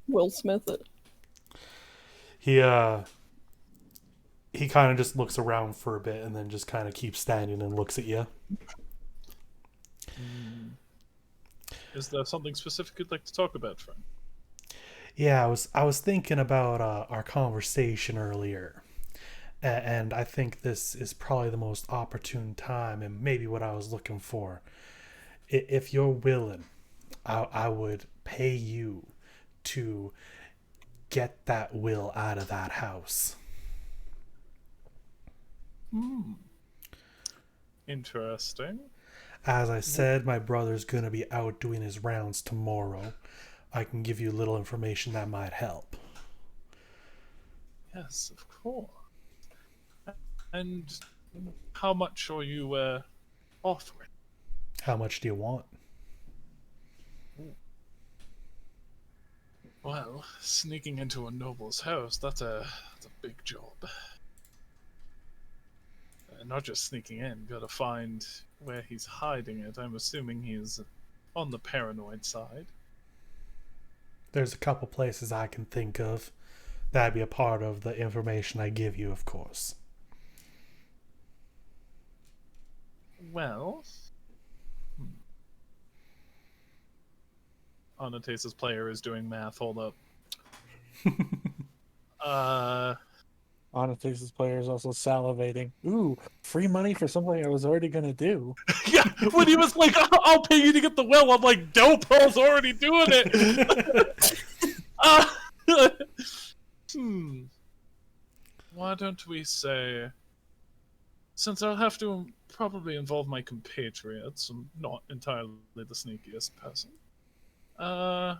Will Smith it. He kind of just looks around for a bit and then just kind of keeps standing and looks at you. Is there something specific you'd like to talk about, friend? Yeah, I was thinking about our conversation earlier, and I think this is probably the most opportune time and maybe what I was looking for. If you're willing, I would pay you to get that will out of that house. Interesting. As I said, my brother's gonna be out doing his rounds tomorrow. I can give you a little information that might help. Yes, of course. And how much are you offering? How much do you want? Well, sneaking into a noble's house, that's a big job. Not just sneaking in, gotta find where he's hiding it. I'm assuming he's on the paranoid side. There's a couple places I can think of. That'd be a part of the information I give you, of course. Well... Anatase's player is doing math, hold up. Anatase's player is also salivating. Ooh, free money for something I was already gonna do. Yeah, when he was like, I'll pay you to get the will, I'm like, dope, I was already doing it! Why don't we say, since I'll have to probably involve my compatriots, I'm not entirely the sneakiest person. How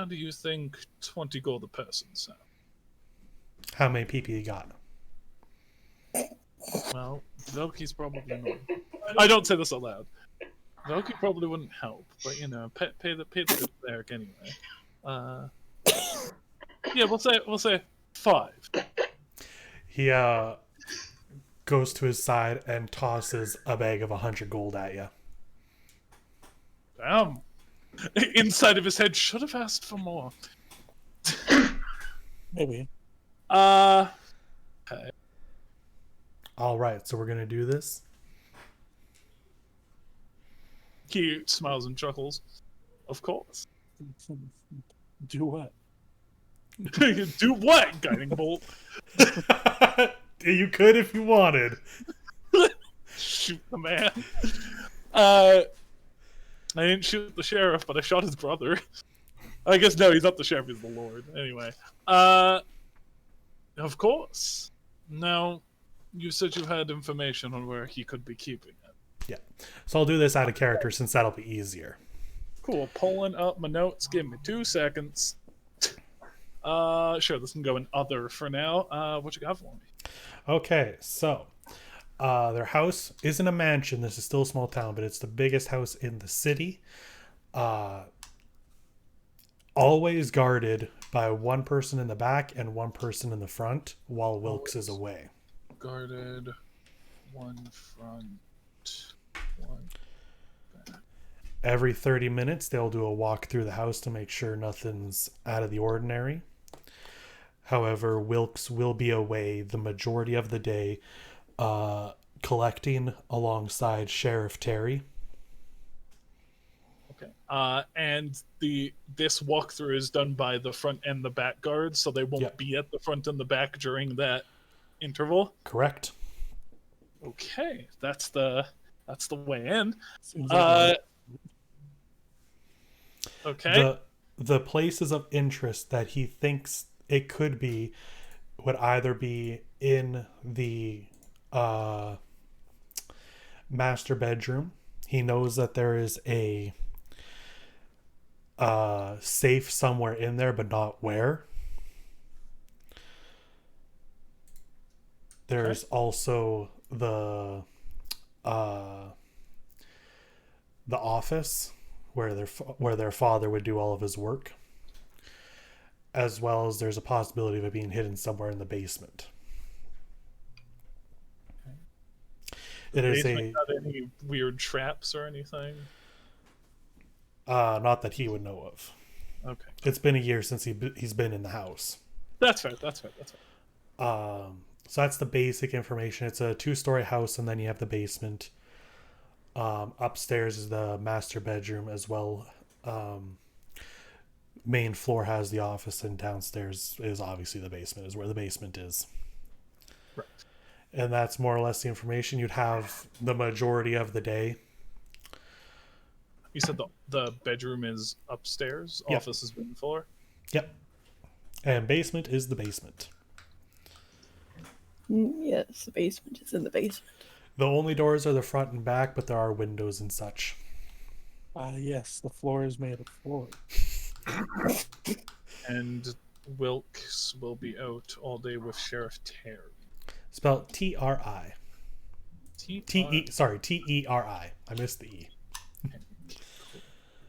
do you think 20 gold a person sound? How many people you got? Well, Velky's probably not. I don't say this out loud. Velky probably wouldn't help, but you know, pay the good cleric anyway. Yeah, we'll say 5. He goes to his side and tosses a bag of 100 gold at you. Damn. Inside of his head, should have asked for more. Maybe. Okay. All right, so we're gonna do this. He smiles and chuckles. Of course. Do what? Do what, Guiding Bolt? You could if you wanted. Shoot the man. I didn't shoot the sheriff, but I shot his brother. I guess no, he's not the sheriff, he's the lord. Anyway. Of course. Now, you said you had information on where he could be keeping it. Yeah. So I'll do this out of character since that'll be easier. Cool. Pulling up my notes. Give me 2 seconds. Sure, this can go in other for now. What you got for me? Okay, so their house isn't a mansion. This is still a small town, but it's the biggest house in the city. Always guarded by one person in the back and one person in the front while Wilkes is away. Guarded, one front, one back. Every 30 minutes, they'll do a walk through the house to make sure nothing's out of the ordinary. However, Wilkes will be away the majority of the day, collecting alongside Sheriff Terry. Okay. And this walkthrough is done by the front and the back guards, so they won't Yep. be at the front and the back during that interval. Correct. Okay, that's the way in. Seems like Okay. The places of interest that he thinks it could be would either be in the master bedroom. He knows that there is a safe somewhere in there, but not where. There's also the office where their father would do all of his work, as well as there's a possibility of it being hidden somewhere in the basement. It is Basement got any weird traps or anything? not that he would know of. Okay, It's been a year since he's been in the house. that's fair. That's fair. So that's the basic information. It's a 2-story house, and then you have the basement. Upstairs is the master bedroom as well. Main floor has the office, and downstairs is obviously the basement, is where the basement is. Right. And that's more or less the information you'd have the majority of the day. You said the bedroom is upstairs. Yep. Office is main floor. Yep. And basement is the basement. Yes, the basement is in the basement. The only doors are the front and back, but there are windows and such. yes, the floor is made of floor. And Wilkes will be out all day with Sheriff Terry. Spelled T-R-I. T-E. T-E-R-I. I missed the E.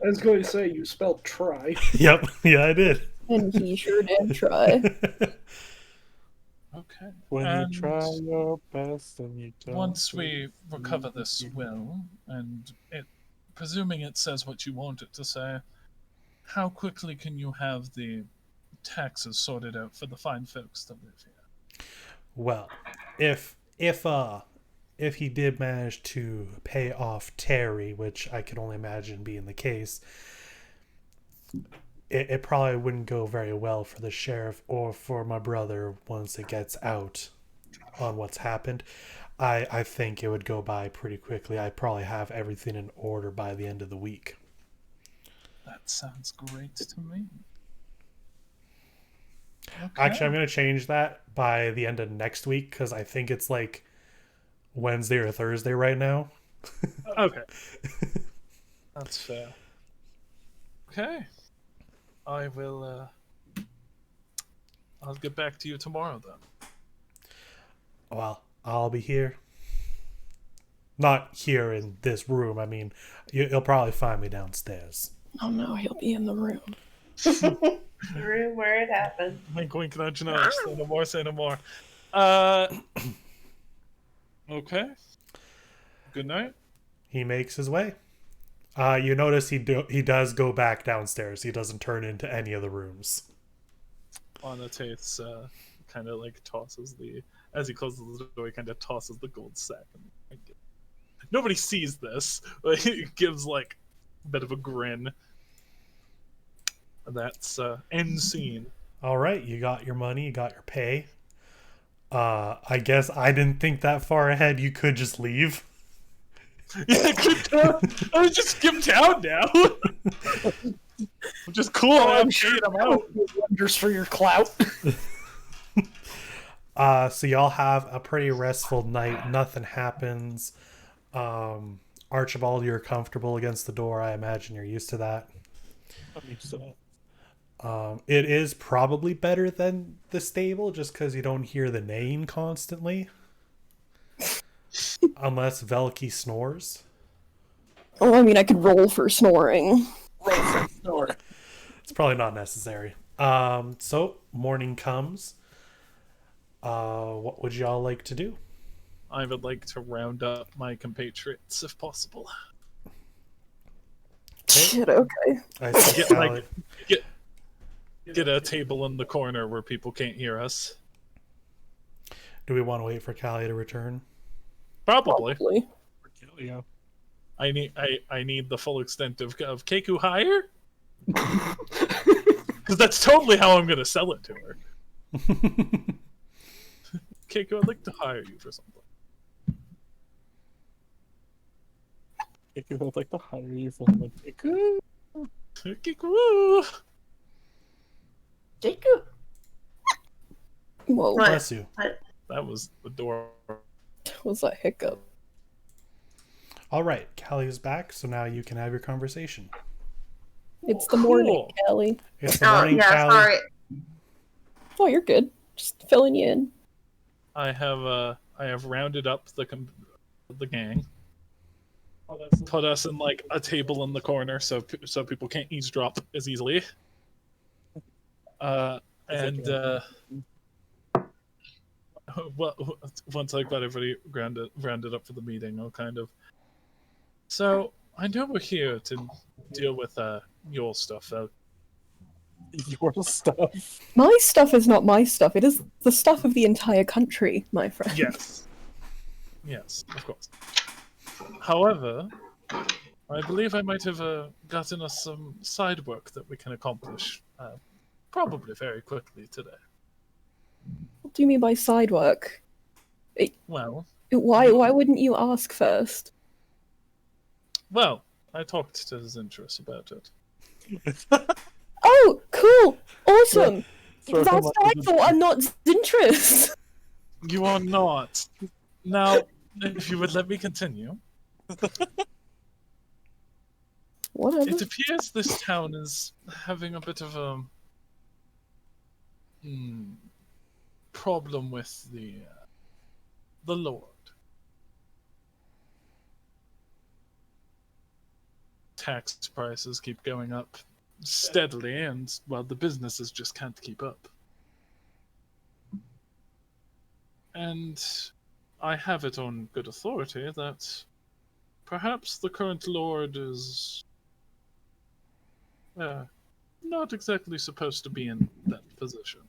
I was going to say you spelled try. Yep. Yeah, I did. And he sure did try. Okay. When And you try your best and you don't. once we recover this will, and presuming it says what you want it to say, how quickly can you have the taxes sorted out for the fine folks that live here? Well, if he did manage to pay off Terry, which I can only imagine being the case, it probably wouldn't go very well for the sheriff or for my brother once it gets out on what's happened. I think it would go by pretty quickly. I'd probably have everything in order by the end of the week. That sounds great to me. Okay. Actually, I'm going to change that by the end of next week because I think it's like Wednesday or Thursday right now. Okay. That's fair. Okay. I will, I'll get back to you tomorrow then. Well, I'll be here. Not here in this room. I mean, you'll probably find me downstairs. Oh no, he'll be in the room. The room where it happened. Wink, wink, nudge, nudge. Say no more, say no more. Okay. Good night. He makes his way. You notice he does go back downstairs. He doesn't turn into any of the rooms. Anatase kind of like tosses as he closes the door, he kind of tosses the gold sack. And nobody sees this, but he gives like a bit of a grin. That's end scene. All right, you got your money, you got your pay. I guess I didn't think that far ahead. You could just leave. Yeah, I was just skip town now. Which is cool. I'm sure I'm out. Wonders for your clout. So y'all have a pretty restful night. Nothing happens. Archibald, you're comfortable against the door. I imagine you're used to that. I'm used to that. It is probably better than the stable just because you don't hear the neighing constantly. Unless Velky snores. Oh, I mean, I could roll for snoring. Snore. It's probably not necessary. So morning comes. What would y'all like to do? I would like to round up my compatriots if possible. Shit, okay. I see Get Callie. like get a table in the corner where people can't hear us. Do we want to wait for Callie to return? Probably. Probably. Yeah. I need the full extent of Keiko hire. Because that's totally how I'm gonna sell it to her. Keiko, I'd like to hire you for something. If you would like to hire you for like Keiko. Jacob. Whoa, What? Bless you. That was adorable. was that hiccup? All right, Callie is back, so now you can have your conversation. It's the morning, Cool. Kelly. It's the Oh morning, yeah, Callie. sorry. Oh, you're good. Just filling you in. I have rounded up the gang. Put us in like a table in the corner so people can't eavesdrop as easily. And well, once I got everybody rounded up for the meeting, I'll kind of. So I know we're here to deal with your stuff. your stuff. My stuff is not my stuff. It is the stuff of the entire country, my friend. Yes, of course. However, I believe I might have gotten us some side work that we can accomplish probably very quickly today. What do you mean by side work? Well, Why wouldn't you ask first? I talked to his interest about it. Oh, cool! Awesome! Throw him That's up what I in the- thought. I'm not Zintrus. You are not. Now, if you would let me continue. Whatever. It appears this town is having a bit of a problem with the Lord. Tax prices keep going up steadily, and well, the businesses just can't keep up. And I have it on good authority that perhaps the current Lord is not exactly supposed to be in that position.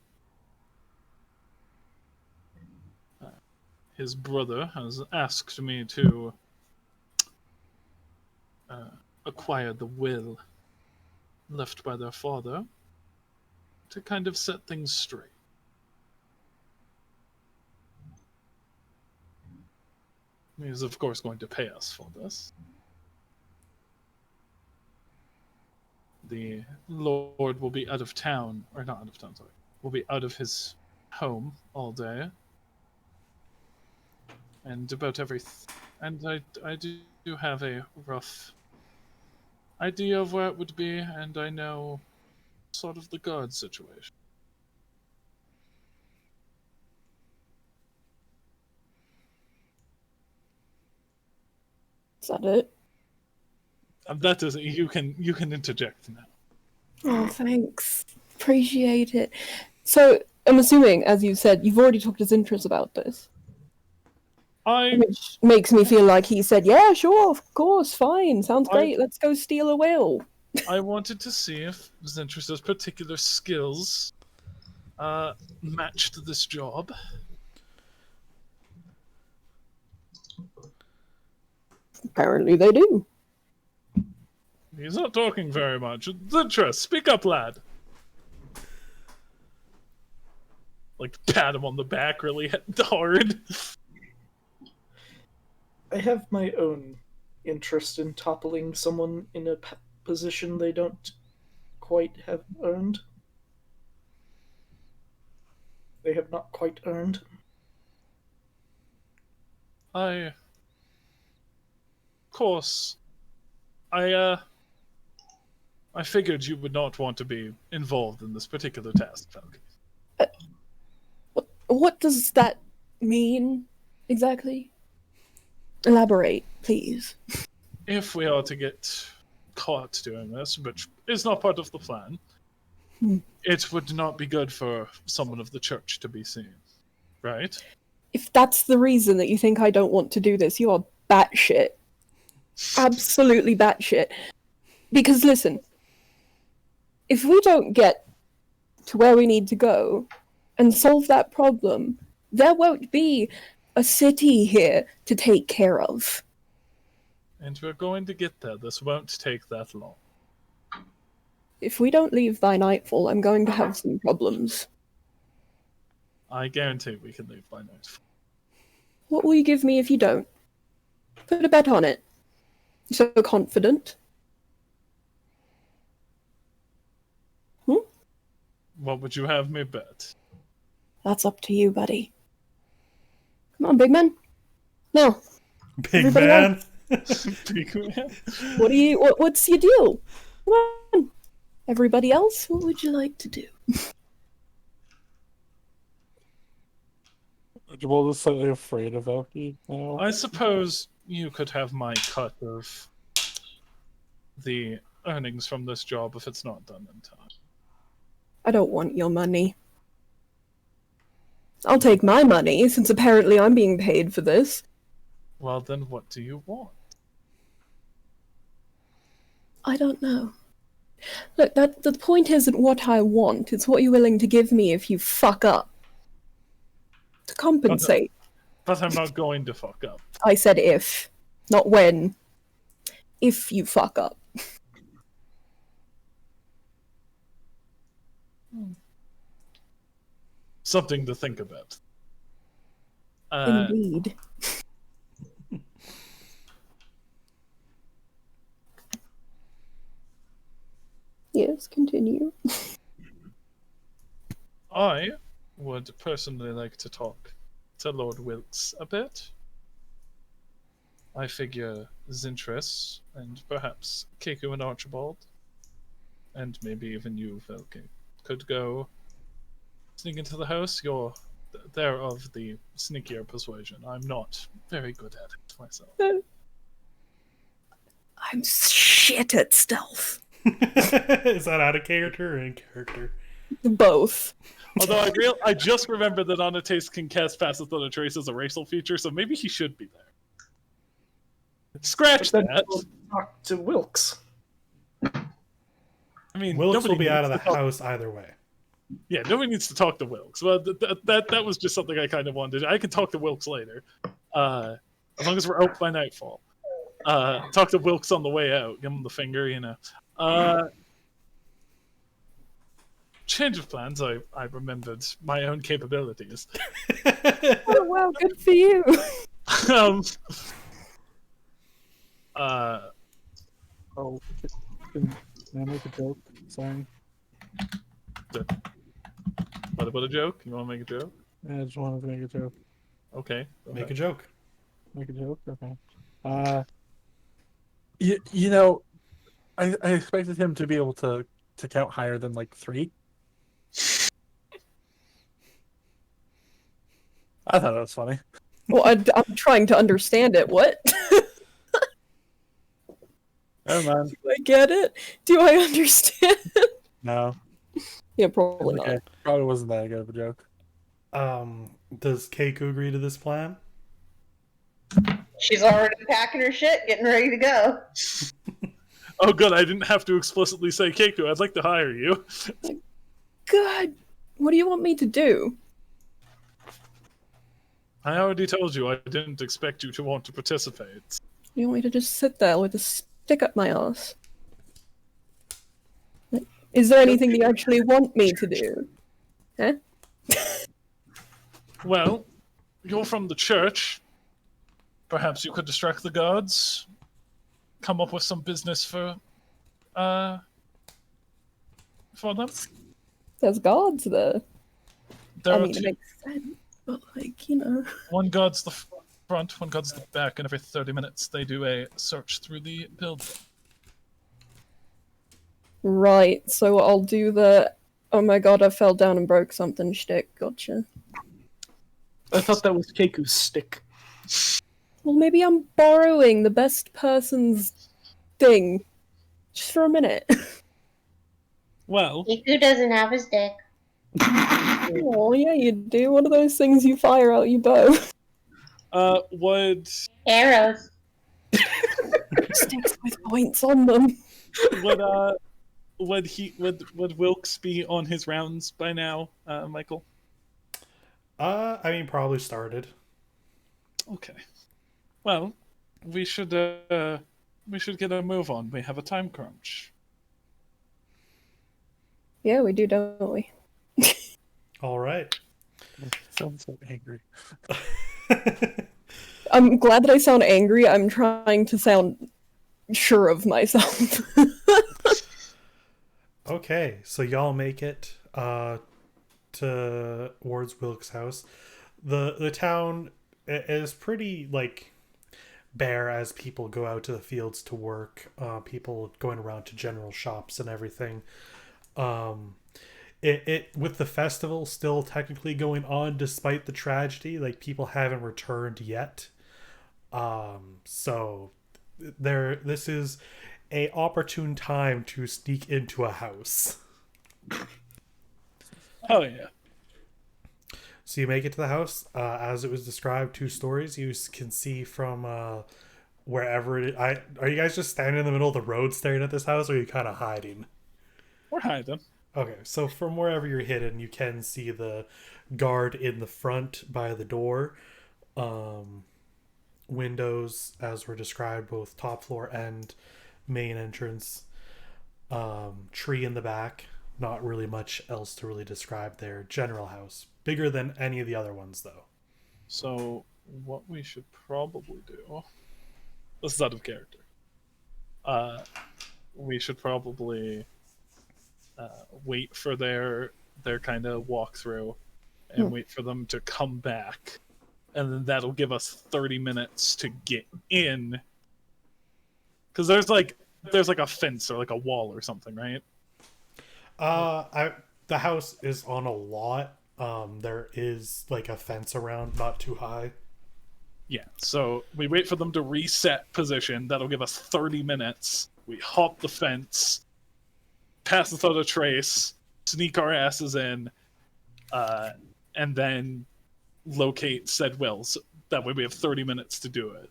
His brother has asked me to acquire the will left by their father to kind of set things straight. He is, of course, going to pay us for this. The Lord will be out of town, or not out of town, sorry. Will be out of his home all day. And about and I do have a rough idea of where it would be, and I know sort of the guard situation. Is that it? That is, you can interject now. Oh, thanks. Appreciate it. So, I'm assuming, as you said, you've already talked to Zintrus about this. Which makes me feel like he said, yeah, sure, of course, fine, sounds great, let's go steal a will. I wanted to see if Zintrus's particular skills matched this job. Apparently they do. He's not talking very much. Zintrus, speak up, lad. Like, pat him on the back really hard. I have my own interest in toppling someone in a position they don't quite have earned. They have not quite earned. Of course, I I figured you would not want to be involved in this particular task, Falcon. What does that mean exactly? Elaborate, please. If we are to get caught doing this, which is not part of the plan, it would not be good for someone of the church to be seen, right? If that's the reason that you think I don't want to do this, you are batshit. Absolutely batshit. Because listen, if we don't get to where we need to go and solve that problem, there won't be a city here to take care of. And we're going to get there. This won't take that long. If we don't leave by nightfall, I'm going to have some problems. I guarantee we can leave by nightfall. What will you give me if you don't? Put a bet on it. You're so confident. What would you have me bet? That's up to you, buddy. Come on, big man. Now, Big everybody man. what's your deal? Come on. Everybody else, what would you like to do? Archibald is slightly afraid of Elkie now. I suppose you could have my cut of the earnings from this job if it's not done in time. I don't want your money. I'll take my money, since apparently I'm being paid for this. Well, then what do you want? I don't know. Look, the point isn't what I want, it's what you're willing to give me if you fuck up. To compensate. But I'm not going to fuck up. I said if, not when. If you fuck up. Something to think about. Indeed. Yes, continue. I would personally like to talk to Lord Wilkes a bit. I figure Zintris and perhaps Keiko and Archibald, and maybe even you, Velke, could go sneak into the house. You're there of the sneakier persuasion. I'm not very good at it myself. I'm shit at stealth. Is that out of character or in character? Both. Although I just remembered that Anatase can cast Pass Without a Trace as a racial feature, so maybe he should be there. Scratch Then that. we'll talk to Wilkes. I mean, Wilkes nobody will be out of the needs to talk- house either way. Yeah, nobody needs to talk to Wilkes. Well, that was just something I kind of wanted. I can talk to Wilkes later, as long as we're out by nightfall. Talk to Wilkes on the way out. Give him the finger, you know. Change of plans. I remembered my own capabilities. Oh, wow, good for you. um. Oh, can I make a joke? Sorry. What about a joke? You want to make a joke? I just wanted to make a joke. Okay. go Make a ahead. joke. Make a joke? Okay. You know, I expected him to be able to count higher than like 3. I thought it was funny. Well, I'm trying to understand it. What? Oh man. Do I get it? Do I understand it? No. Yeah, probably Okay. not. Probably wasn't that good of a joke. Does Keiko agree to this plan? She's already packing her shit, getting ready to go. Oh, good. I didn't have to explicitly say, Keiko, I'd like to hire you. God, what do you want me to do? I already told you I didn't expect you to want to participate. You want me to just sit there with a stick up my ass? Is there anything you actually want me to do? Huh? Well, you're from the church. Perhaps you could distract the guards. Come up with some business for them. There's guards there. There I are mean, it two. makes sense. But, like, you know. One guard's the front, one guard's the back, and every 30 minutes they do a search through the building. Right, so I'll do the oh my god, I fell down and broke something shtick. Gotcha. I thought that was Keiku's stick. Well, maybe I'm borrowing the best person's thing. Just for a minute. Well, Kiku doesn't have a stick. Oh, yeah, you do. One of those things you fire out your bow. would Arrows. Sticks with points on them. would Wilkes be on his rounds by now, Michael? I mean, probably started. Okay. Well, we should get a move on. We have a time crunch. Yeah, we do, don't we? All right. Sounds so angry. I'm glad that I sound angry. I'm trying to sound sure of myself. Okay, so y'all make it towards Wilkes' house. The town is pretty like bare as people go out to the fields to work. People going around to general shops and everything. It with the festival still technically going on despite the tragedy, like people haven't returned yet. So this is a opportune time to sneak into a house. Oh yeah. So you make it to the house. As it was described, 2 stories. You can see from wherever it. Are you guys just standing in the middle of the road staring at this house, or are you kind of hiding? We're hiding. Okay, so from wherever you're hidden, you can see the guard in the front by the door. Windows, as were described, both top floor and main entrance. Tree in the back. Not really much else to really describe there. General house. Bigger than any of the other ones, though. So what we should probably do. This is out of character. We should probably wait for their kind of walkthrough and wait for them to come back, and then that'll give us 30 minutes to get in. Because there's like a fence or like a wall or something, right? The house is on a lot. There is like a fence around, not too high. Yeah. So we wait for them to reset position. That'll give us 30 minutes. We hop the fence, pass without a trace, sneak our asses in, and then locate said wills. That way we have 30 minutes to do it.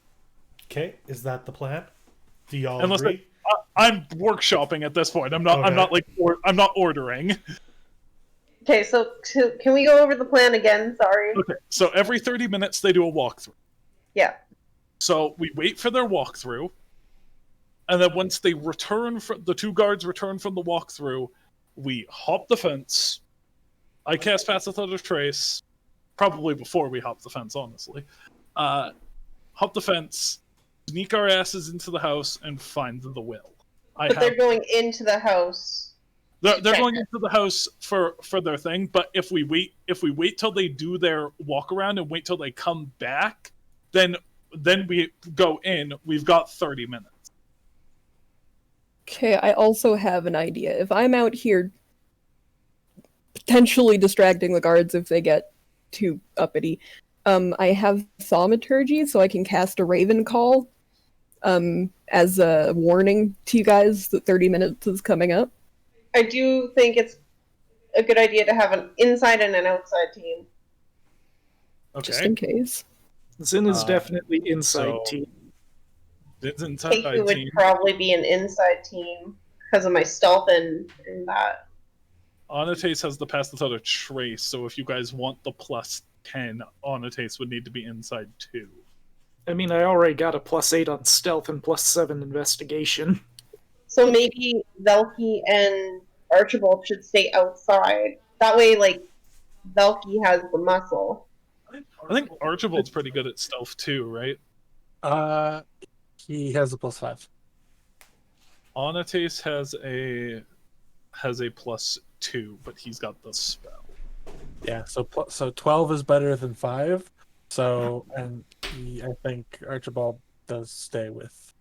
Okay, is that the plan? Do y'all Unless agree? I'm workshopping at this point. I'm not. Okay. I'm not ordering. Okay, so can we go over the plan again? Sorry. Okay. So every 30 minutes they do a walkthrough. Yeah. So we wait for their walkthrough, and then once they return, the 2 guards return from the walkthrough, we hop the fence. I cast Pass Without a Trace, probably before we hop the fence, honestly. Hop the fence, sneak our asses into the house, and find the will. But they're going into the house. They're going into the house for their thing, but if we wait till they do their walk around and wait till they come back, then we go in. We've got 30 minutes. Okay, I also have an idea. If I'm out here potentially distracting the guards if they get too uppity, I have thaumaturgy, so I can cast a raven call as a warning to you guys that 30 minutes is coming up. I do think it's a good idea to have an inside and an outside team. Okay. Just in case. Zin is definitely inside so- team. It's inside Keiku would team. probably be an inside team because of my stealth and that. Anatase has the Pass Without a Trace, so if you guys want the plus 10, Anatase would need to be inside too. I mean, I already got a +8 on stealth and +7 investigation. So maybe Velky and Archibald should stay outside. That way, like, Velky has the muscle. I think Archibald's pretty good at stealth too, right? He has a +5. Anatase has a +2, but he's got the spell. Yeah, so 12 is better than 5. So, and I think Archibald does stay with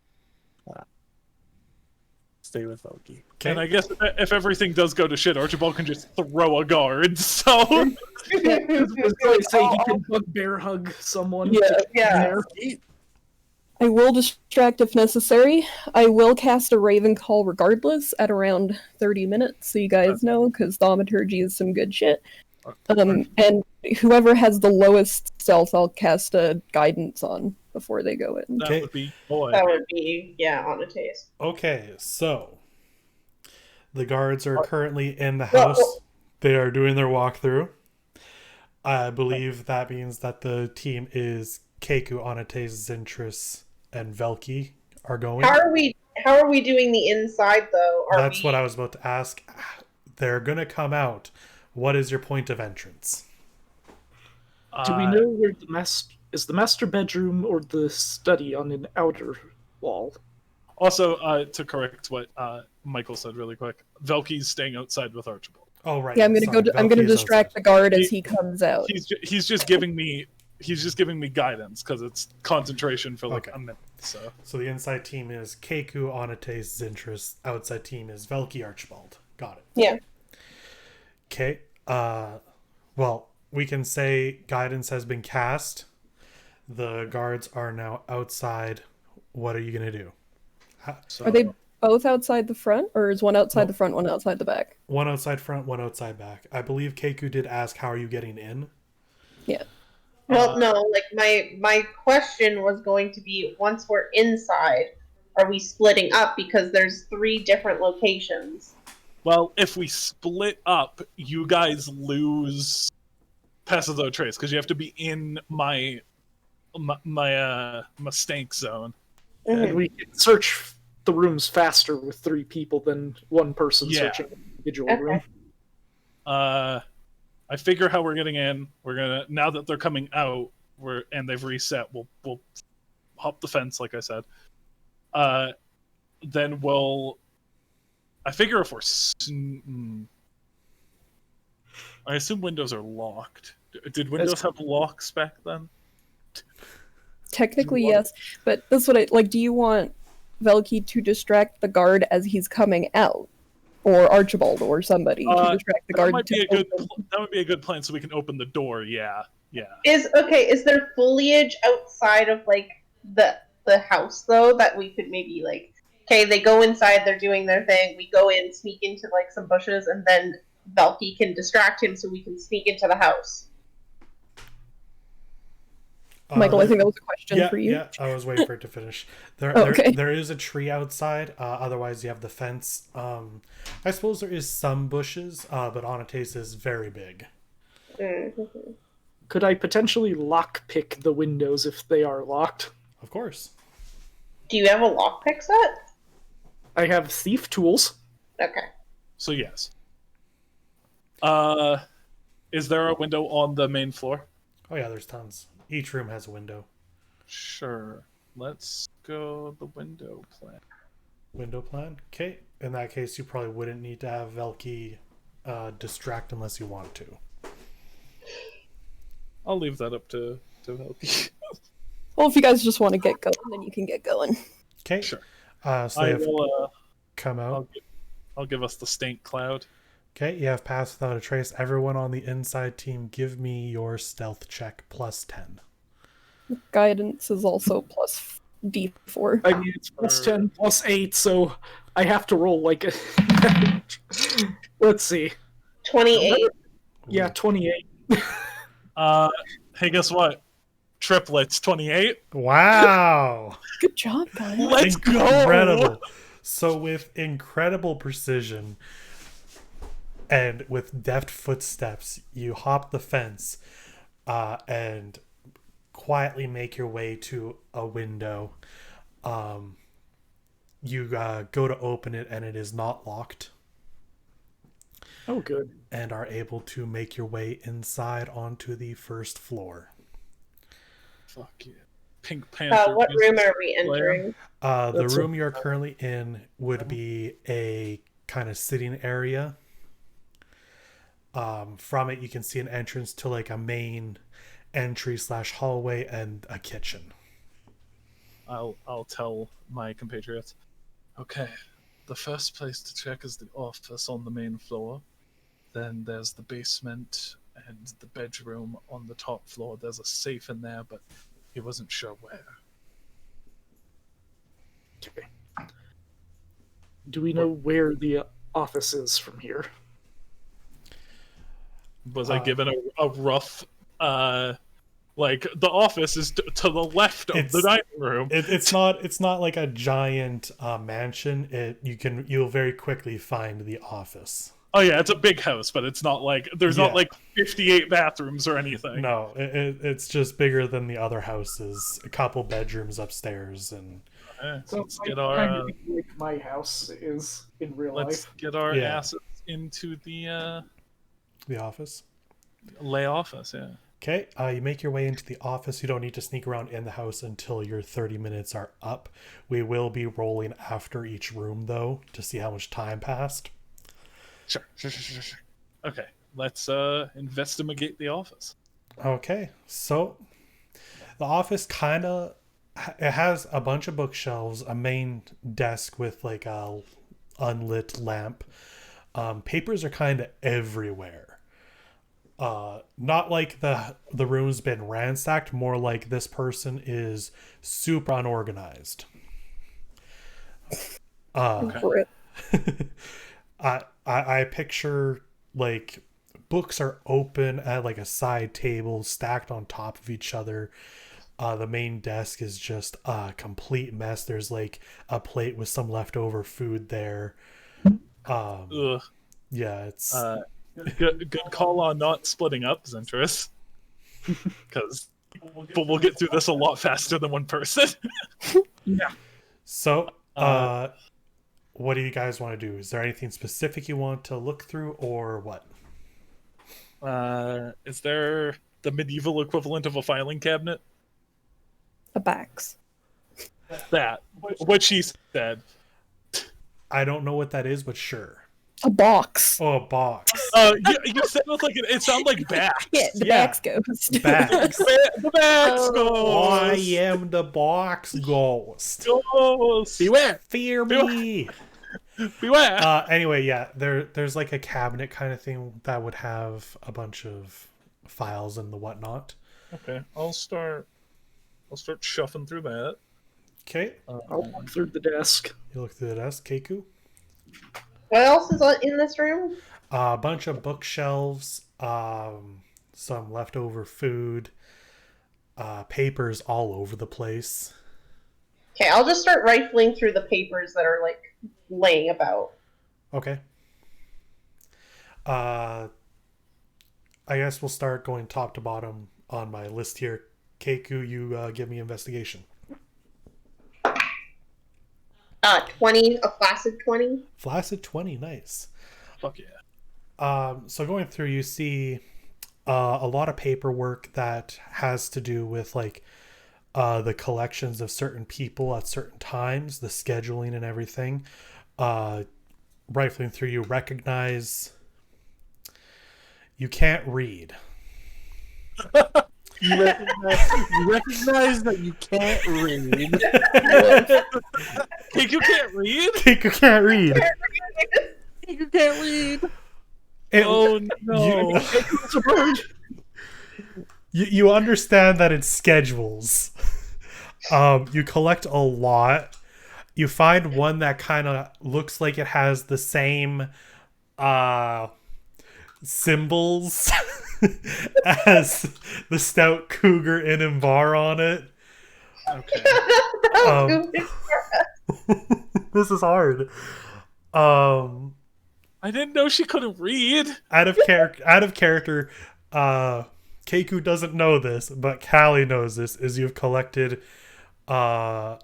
stay with Loki. Okay. And I guess if everything does go to shit, Archibald can just throw a guard. So I was going to say he can bugbear hug someone. Yeah. Yeah. I will distract if necessary. I will cast a Raven Call regardless at around 30 minutes, so you guys know, because thaumaturgy is some good shit. And whoever has the lowest stealth, I'll cast a guidance on before they go in. that Okay. would be boy. That would be, yeah, Anatase. Okay, so the guards are currently in the house. They are doing their walkthrough. I believe that means that the team is Keku, Anatase, Zintris, and Velki are going. How are we doing the inside though? That's what I was about to ask. They're gonna come out. What is your point of entrance? Do we know where is the master bedroom or the study on an outer wall? Also, to correct what Michael said really quick, Velky's staying outside with Archibald. Oh right. Yeah, I'm gonna sorry, I'm gonna Velki is distract outside. the guard as he comes out. He's just giving me guidance because it's concentration for like Okay. a minute. So So the inside team is Keku, Anatase, Zintris. Outside team is Velki, Archibald. Got it. Yeah. Okay. Well, we can say guidance has been cast. The guards are now outside. What are you gonna do? Are they both outside the front, or is one outside the front, one outside the back? One outside front, one outside back. I believe Keku did ask, "How are you getting in?" Yeah. Well, no, like my question was going to be, once we're inside, are we splitting up because there's 3 different locations? well, if we split up, you guys lose passes without trace because you have to be in my stank zone. And we can search the rooms faster with 3 people than one person Yeah. searching an individual Okay. room. I figure how we're getting in. We're gonna, now that they're coming out, and they've reset. We'll hop the fence, like I said. Then I figure if we're. I assume windows are locked. Did Windows have locks back then? Technically, yes, but that's what I like. Do you want Velki to distract the guard as he's coming out, or Archibald or somebody to distract the That guard? might To be a good. open? That would be a good plan, so we can open the door. Yeah. Is there foliage outside of like the house though that we could maybe like, okay, they go inside, they're doing their thing, we go in, sneak into like some bushes, and then Velki can distract him so we can sneak into the house. Michael, I think that was a question for you. Yeah, I was waiting for it to finish. Okay. There is a tree outside. Otherwise, you have the fence. I suppose there is some bushes, but Anatase is very big. Mm-hmm. Could I potentially lockpick the windows if they are locked? Of course. Do you have a lockpick set? I have thief tools. Okay. So yes. Is there a window on the main floor? Oh yeah, there's tons. Each room has a window. Sure. Let's go the window plan. Window plan. Okay. In that case, you probably wouldn't need to have Velki distract unless you want to. I'll leave that up to Velky. Well, if you guys just want to get going, then you can get going. Okay. Sure. So they I have will. come out. I'll give us the stink cloud. Okay, you have passed without a trace. Everyone on the inside team, give me your stealth check plus 10. Guidance is also plus D4. I mean, it's plus 10, plus 8, so I have to roll like a... Let's see. 28. Yeah, 28. Hey, guess what? Triplets, 28. Wow! Good job, guys. Let's Incredible. go. So with incredible precision and with deft footsteps, you hop the fence and quietly make your way to a window. You go to open it and it is not locked, Oh, good. and are able to make your way inside onto the first floor. Fuck yeah. Pink Panther. What room music are we player. entering? The That's room you're currently in would be a kind of sitting area. From it, you can see an entrance to like a main entry / hallway and a kitchen. I'll tell my compatriots. Okay, the first place to check is the office on the main floor. Then there's the basement and the bedroom on the top floor. There's a safe in there, but he wasn't sure where. Okay. Do we know where the office is from here? Was I given a rough, like the office is to the left of the dining room? It's not like a giant mansion. You'll very quickly find the office. Oh yeah, it's a big house, but it's not like there's not like 58 bathrooms or anything. No, it's just bigger than the other houses. A couple bedrooms upstairs, and So let's get kind our of like my house is in real let's life. get our Yeah. asses into the office. lay office. Yeah. Okay, you make your way into the office. You don't need to sneak around in the house until your 30 minutes are up. We will be rolling after each room, though, to see how much time passed. Sure. Okay, let's investigate the office. Okay, so the office it has a bunch of bookshelves, a main desk with like a unlit lamp. Papers are kind of everywhere. Not like the room's been ransacked, more like this person is super unorganized. For it. I picture like books are open at like a side table stacked on top of each other. The main desk is just a complete mess. There's like a plate with some leftover food there. Ugh. Yeah, it's Good call on not splitting up, Zentress. Because we'll get through this a lot faster than one person. Yeah. so. What do you guys want to do? Is there anything specific you want to look through, or what? Is there the medieval equivalent of a filing cabinet? A box. That. What she said. I don't know what that is, but sure. A box. Oh, a box. You said it sounded like back. Yeah, the Yeah. box ghost. Bax. The back's I ghost. am the box ghost. Ghost. Beware! Fear me. Beware. Anyway, yeah, there's like a cabinet kind of thing that would have a bunch of files and the whatnot. Okay, I'll start shuffling through that. Okay, I'll walk through the desk. you look through the desk, Keiku. What else is in this room? A bunch of bookshelves, some leftover food, papers all over the place. Okay, I'll just start rifling through the papers that are like laying about. Okay. I guess we'll start going top to bottom on my list here. Keiku, you give me investigation. 20, a flaccid 20. Flaccid 20, nice. Fuck yeah. So going through, you see a lot of paperwork that has to do with like the collections of certain people at certain times, the scheduling and everything. Rifling through, you recognize you can't read. You recognize that you can't read. You can't read? Keiku can't read. You can't read. Oh no. You understand that it's schedules. You collect a lot. You find one that kind of looks like it has the same symbols as the stout cougar in and bar on it. Okay. This is hard. I didn't know she couldn't read. Out of character, Keiku doesn't know this, but Callie knows this, is you've collected the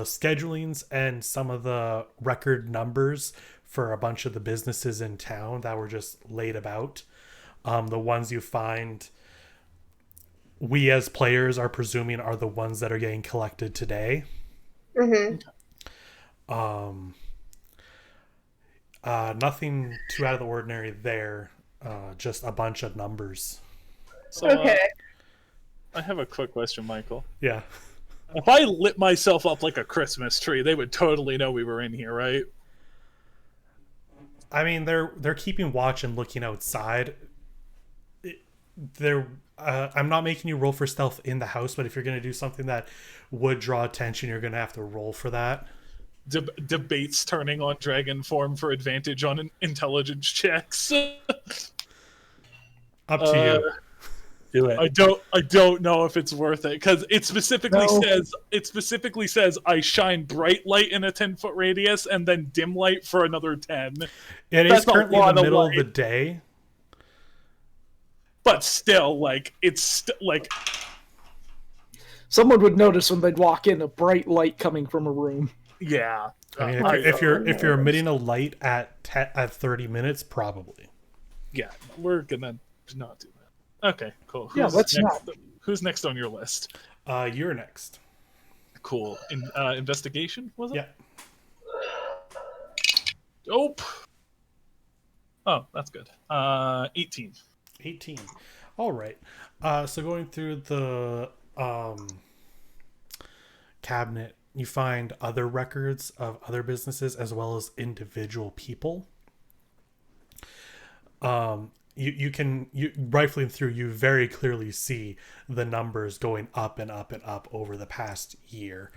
schedulings and some of the record numbers for a bunch of the businesses in town that were just laid about. The ones you find, we as players are presuming are the ones that are getting collected today. Mm-hmm. Nothing too out of the ordinary there. Just a bunch of numbers. So, Okay. I have a quick question, Michael. Yeah. If I lit myself up like a Christmas tree, they would totally know we were in here, right? I mean, they're keeping watch and looking outside. I'm not making you roll for stealth in the house, but if you're going to do something that would draw attention, you're going to have to roll for that. Debates turning on dragon form for advantage on intelligence checks. Up to you. Do it. I don't know if it's worth it because it specifically says I shine bright light in a 10-foot radius and then dim light for another 10. It That's is currently in a lot the of middle of light. the day. But still, like like Someone would notice when they'd walk in a bright light coming from a room. yeah. I mean, if you're emitting a light at 30 minutes, probably. Yeah, we're gonna not do that. Okay, cool. Yeah, let's next? Who's next on your list? You're next. Cool. Investigation, was it? Yeah. Dope. Oh, that's good. 18. 18. All right. So going through the cabinet, you find other records of other businesses as well as individual people. You rifling through, you very clearly see the numbers going up and up and up over the past year.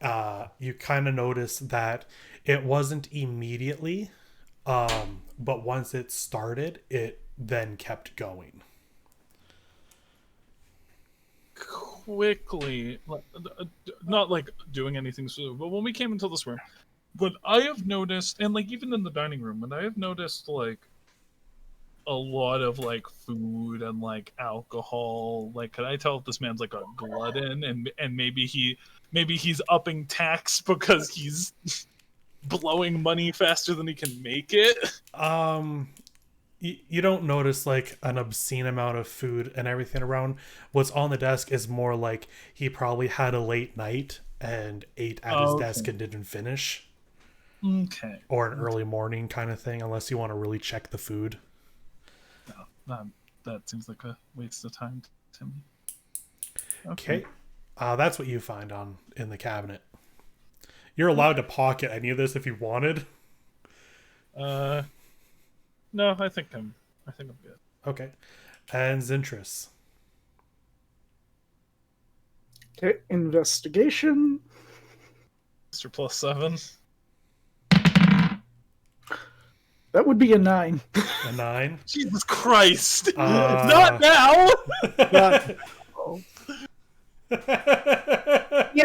You kind of notice that it wasn't immediately, but once it started, it then kept going. Quickly, not like doing anything, but when we came into this room, what I have noticed, and like even in the dining room, when I have noticed like a lot of like food and like alcohol, like can I tell if this man's like a glutton and maybe he's upping tax because he's blowing money faster than he can make it? You don't notice like an obscene amount of food and everything around. What's on the desk is more like he probably had a late night and ate at his desk and didn't finish. Okay. Or an early morning kind of thing, unless you want to really check the food. No, that seems like a waste of time to me. Okay. That's what you find in the cabinet. You're allowed to pocket any of this if you wanted. No, I think I'm good. Okay. And Zintris. Okay, investigation. Mr. +7. That would be a 9. A 9. Jesus Christ! Not now! Yeah,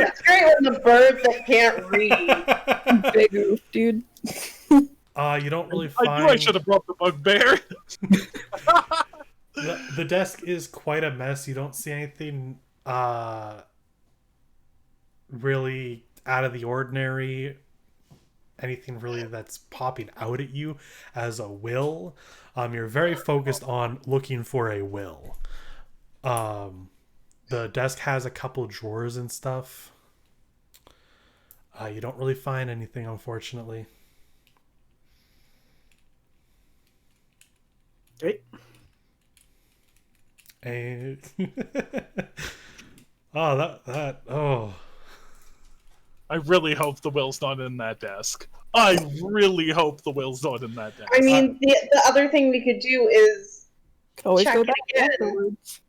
it's great when the bird that can't read. Big oof, dude. You don't really find... I knew I should have brought the bugbear. The desk is quite a mess. You don't see anything really out of the ordinary. Anything really that's popping out at you as a will. You're very focused on looking for a will. The desk has a couple drawers and stuff. You don't really find anything, unfortunately. Okay. And oh. I really hope the will's not in that desk. I really hope the will's not in that desk. I mean, the other thing we could do is Always check go it back again. afterwards.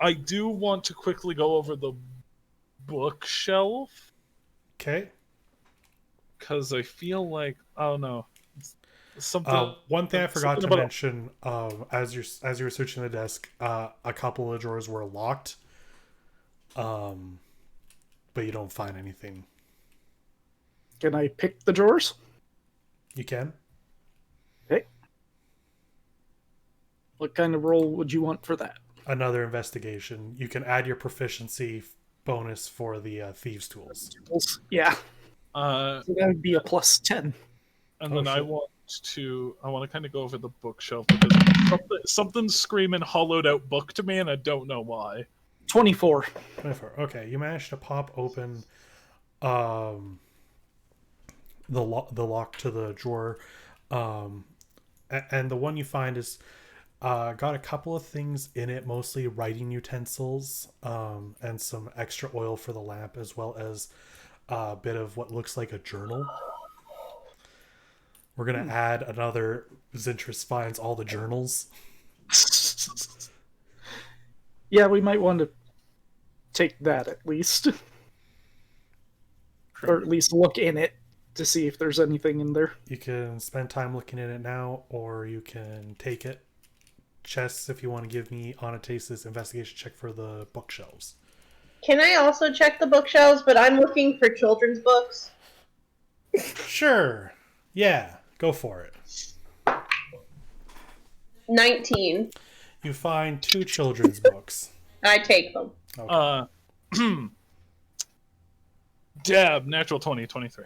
I do want to quickly go over the bookshelf. Okay. Because I feel like, I don't know. Something. One thing I forgot to something about- mention, as you were searching the desk, a couple of drawers were locked. But you don't find anything. Can I pick the drawers? You can. Okay. What kind of roll would you want for that? Another investigation. You can add your proficiency bonus for the thieves' tools. Yeah. Uh, So that would be a +10. and then I shit. want to kind of go over the bookshelf because something's screaming hollowed out book to me, and I don't know why. 24. 24. Okay, you managed to pop open the lock to the drawer, and the one you find is got a couple of things in it, mostly writing utensils, and some extra oil for the lamp, as well as a bit of what looks like a journal. We're gonna add another Zintrus finds all the journals. Yeah, we might want to take that at least. Or at least look in it to see if there's anything in there. You can spend time looking in it now, or you can take it. Chess, if you want to give me Anatase's investigation check for the bookshelves. Can I also check the bookshelves? But I'm looking for children's books. Sure. Yeah, go for it. 19. You find 2 children's books. I take them. Dab, natural 20, 23.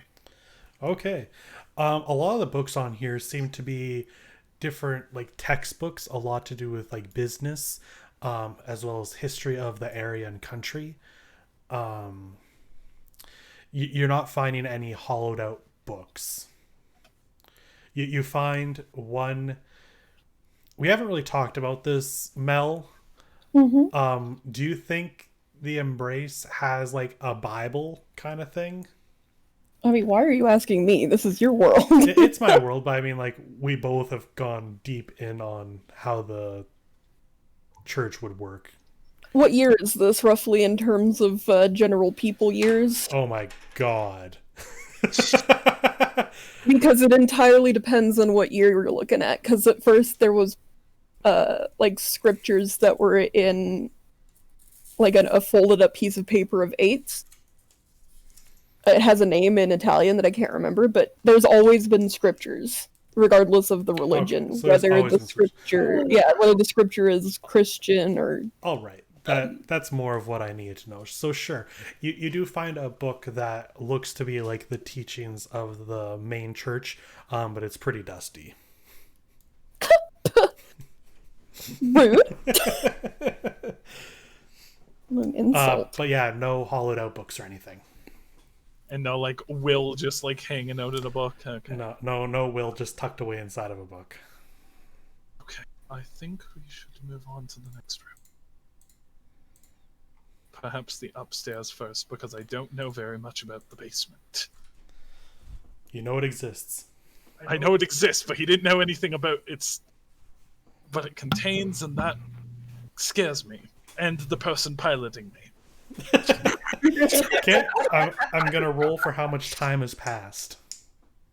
Okay. A lot of the books on here seem to be different, like textbooks, a lot to do with like business, as well as history of the area and country. You're not finding any hollowed out books. You find one. We haven't really talked about this, Mel. Mm-hmm. Do you think the Embrace has like a Bible kind of thing? I mean, why are you asking me? This is your world. It's my world, but I mean, like, we both have gone deep in on how the church would work. What year is this, roughly, in terms of general people years? Oh my god. Because it entirely depends on what year you're looking at. Because at first there was, like, scriptures that were in, like, a folded-up piece of paper of 8s. It has a name in Italian that I can't remember, but there's always been scriptures, regardless of the religion, Okay, so there's whether always the been scriptures. whether the scripture is Christian or. All right. That's more of what I need to know. So sure, you do find a book that looks to be like the teachings of the main church, but it's pretty dusty. Rude. An insult. But yeah, no hollowed out books or anything. And no, like, will just, like, hanging out in a book. Okay. No will just tucked away inside of a book. Okay. I think we should move on to the next room. Perhaps the upstairs first, because I don't know very much about the basement. You know it exists. I know it exists, but he didn't know anything about what it contains, and that scares me. And the person piloting me. Okay, I'm gonna roll for how much time has passed.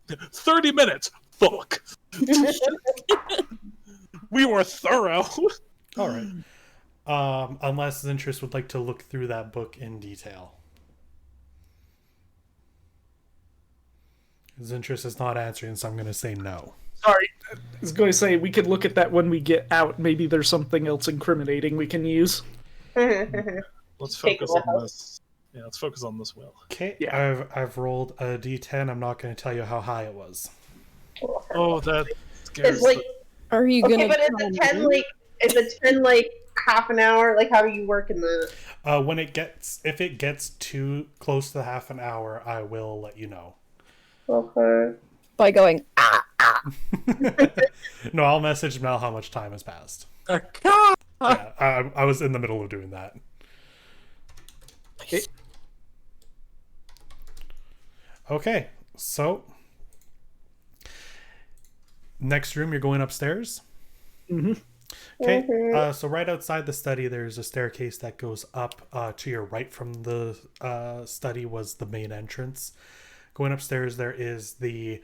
30 minutes! Fuck! We were thorough! All right. Unless Zintrus would like to look through that book in detail. Zintrus is not answering, so I'm going to say no. Sorry, I was going to say we could look at that when we get out. Maybe there's something else incriminating we can use. Let's focus on this. Yeah, let's focus on this will. Okay, Yeah. I've rolled a d10. I'm not going to tell you how high it was. Oh, that scares It's like, Are you okay, gonna? but is a 10 like half an hour? Like, how do you work in the? If it gets too close to half an hour, I will let you know. Okay. By going. No, I'll message Mel how much time has passed. Yeah, I was in the middle of doing that. Okay, so next room, you're going upstairs. Mm-hmm. Okay, so right outside the study, there's a staircase that goes up. To your right from the study was the main entrance. Going upstairs, there is the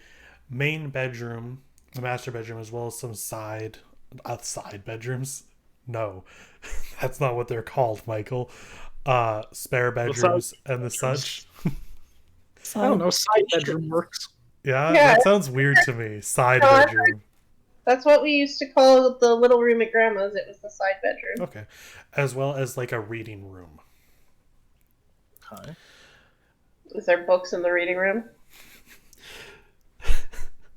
main bedroom, the master bedroom, as well as some side bedrooms. No, that's not what they're called, Michael. Spare bedrooms and the such. I don't know, side bedroom works. Yeah, Yeah. that sounds weird to me. Side No, I bedroom. That's what we used to call the little room at Grandma's. It was the side bedroom. Okay. As well as like a reading room. Okay. Is there books in the reading room?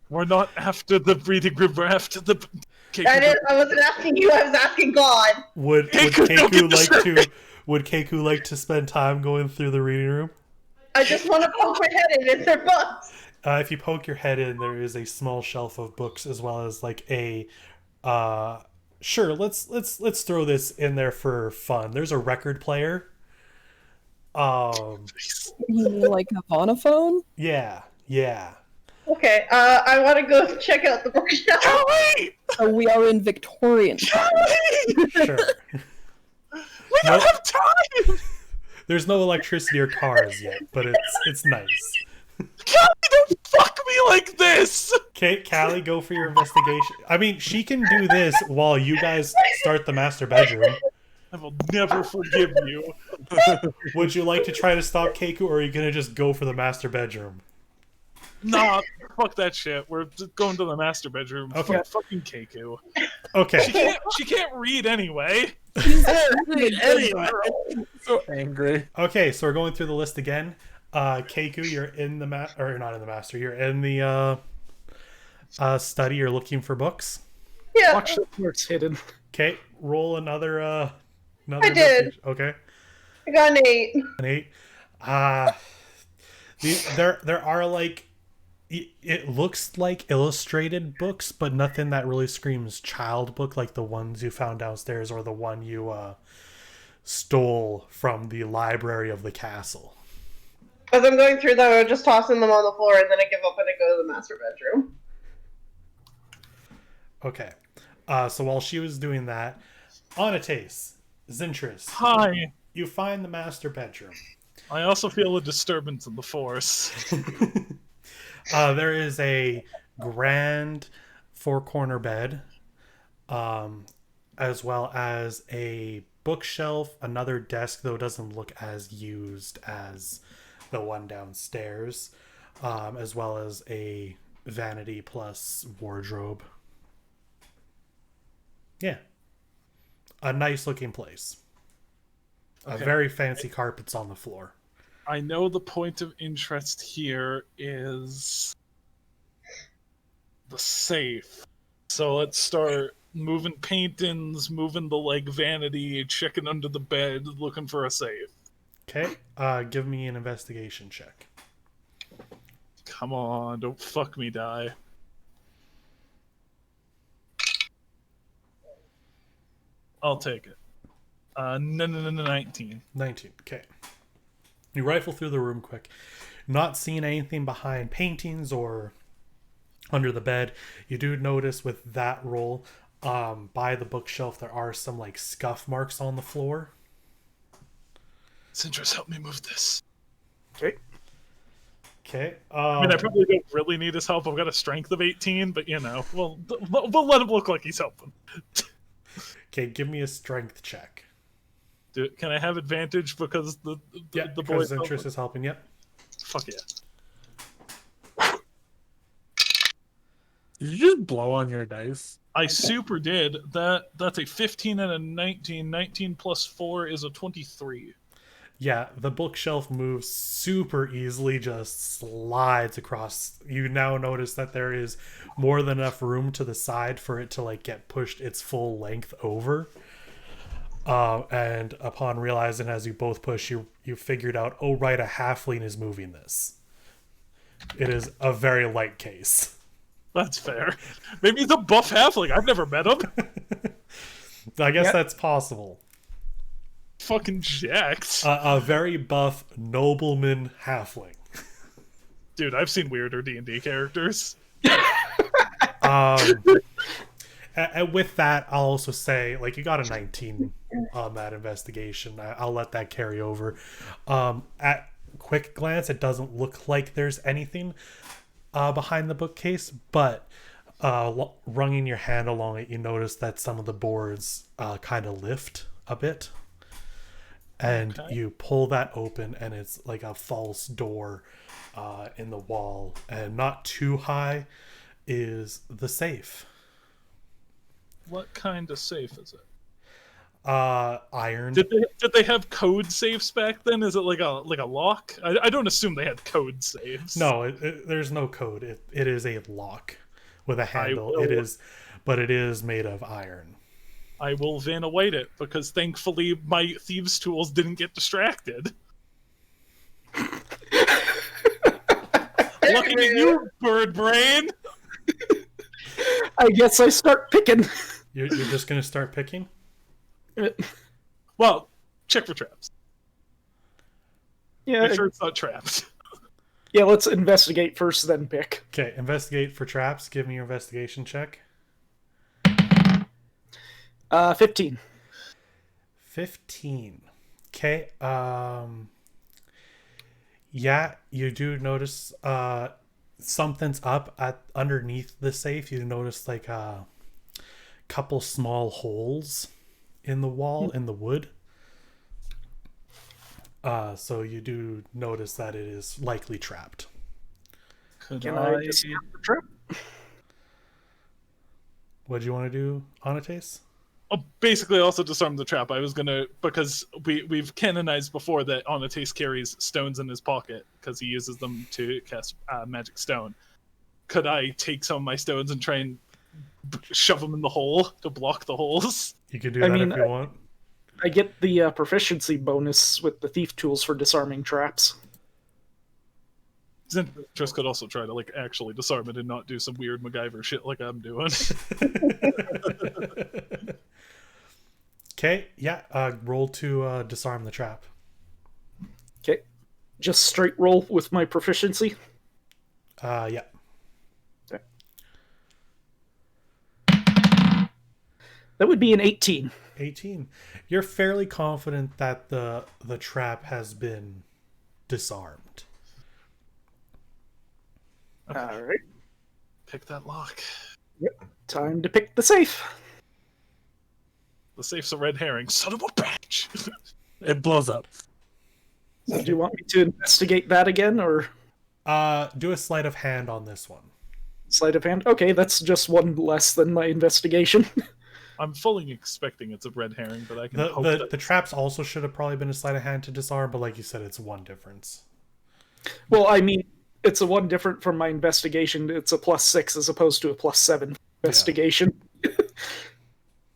We're not after the breeding room, we're after the... I wasn't asking you. I was asking God. Would Keiko like to spend time going through the reading room? I just want to poke my head in. Is there books? If you poke your head in, there is a small shelf of books, as well as like a sure, let's throw this in there for fun. There's a record player. You mean like a phonophone? Yeah. Okay, Okay, I want to go check out the bookshelf. Kelly! So we are in Victorian times. Sure. We don't have time! There's no electricity or cars yet, but it's nice. Kelly, don't fuck me like this! Okay, Callie, go for your investigation. I mean, she can do this while you guys start the master bedroom. I will never forgive you. Would you like to try to stop Keiku, or are you gonna just go for the master bedroom? Nah, fuck that shit. We're just going to the master bedroom. Okay. Fuck fucking Keiku. Okay. She can't read anyway. Anyway, I'm so angry. Okay, so we're going through the list again. Keiku, you're in the or not in the master. You're in the study. You're looking for books. Yeah, Watch the parts hidden. Okay, roll another. I did. Okay, I got an 8. an 8. There are like it looks like illustrated books, but nothing that really screams child book like the ones you found downstairs or the one you stole from the library of the castle. As I'm going through them, I'm just tossing them on the floor, and then I give up and I go to the master bedroom. Okay, so while she was doing that, Anatase, Zintris, Hi. you find the master bedroom. I also feel a disturbance in the force. There is a grand four-corner bed, as well as a bookshelf, another desk, though it doesn't look as used as the one downstairs, as well as a vanity plus wardrobe. Yeah. A nice-looking place. Okay. Very fancy carpets on the floor. I know the point of interest here is the safe. So let's start moving paintings, moving the like vanity, checking under the bed, looking for a safe. Okay, give me an investigation check. Come on, don't fuck me, die. I'll take it. 19. 19. Okay. You rifle through the room quick. Not seeing anything behind paintings or under the bed. You do notice with that roll, by the bookshelf, there are some like scuff marks on the floor. Citrus, help me move this. Okay. Okay. I mean, I probably don't really need his help. I've got a strength of 18, but you know, we'll let him look like he's helping. Okay, give me a strength check. Can I have advantage because the because boy's interest is helping. Yep. Fuck yeah. Did you just blow on your dice? I super did. That's a 15 and a 19. 19 plus 4 is a 23. Yeah, the bookshelf moves super easily, just slides across. You now notice that there is more than enough room to the side for it to like get pushed its full length over. And upon realizing as you both push, you figured out, oh right, a halfling is moving this. It is a very light case. That's fair. Maybe he's a buff halfling. I've never met him. I guess that's possible. Fucking jacked. A very buff nobleman halfling. Dude, I've seen weirder D&D characters. And with that, I'll also say, like, you got a 19 on that investigation. I'll let that carry over. At quick glance, it doesn't look like there's anything behind the bookcase, but running your hand along it, you notice that some of the boards kind of lift a bit. And you pull that open, and it's like a false door in the wall. And not too high is the safe. What kind of safe is it? Iron. Did they have code safes back then? Is it like a lock? I don't assume they had code safes. No, there's no code. It is a lock with a handle. will- But it is made of iron. I will Vanna White it, because thankfully my thieves' tools didn't get distracted. Looking at you, bird brain! I guess I start picking. You're just gonna start picking? Well, check for traps. Yeah, Make sure it's not trapped. Yeah, let's investigate first, then pick. Okay, investigate for traps. Give me your investigation check. 15. 15. Okay. Yeah, you do notice something's up at underneath the safe. You notice like a couple small holes in the wall in the wood. So you do notice that it is likely trapped. Can I discount the trap? What do you want to do, Anatase? Oh, basically, also disarm the trap. I was gonna, because we've canonized before that Anatase carries stones in his pocket because he uses them to cast magic stone. Could I take some of my stones and try and shove them in the hole to block the holes? You can do that if you want. I get the proficiency bonus with the thief tools for disarming traps. Just could also try to like actually disarm it and not do some weird MacGyver shit like I'm doing. Okay, yeah. Roll to disarm the trap. Okay. Just straight roll with my proficiency. Yeah. Okay. That would be an 18. 18. You're fairly confident that the trap has been disarmed. Okay. All right. Pick that lock. Yep. Time to pick the safe. The safe's a red herring. Son of a bitch! It blows up. So do you want me to investigate that again, or Do a sleight of hand on this one. sleight of hand? Okay, that's just one less than my investigation. I'm fully expecting it's a red herring, but I can hope that... The traps also should have probably been a sleight of hand to disarm, but like you said, it's one difference. Well, I mean, it's a one different from my investigation. It's a +6 as opposed to a +7 investigation. Yeah.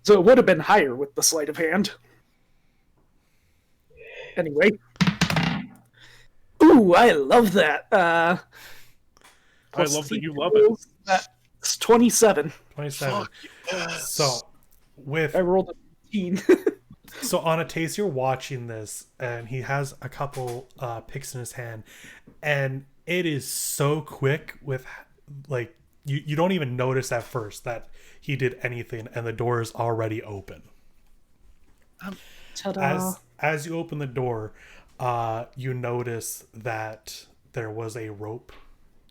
So it would have been higher with the sleight of hand. Anyway. Ooh, I love that. I love that you love it. That's 27. 27. Fuck yes. So, with... I rolled a 15. So Anatase, you're watching this, and he has a couple picks in his hand, and it is so quick with, like, you don't even notice at first that he did anything, and the door is already open. Ta-da. As you open the door, you notice that there was a rope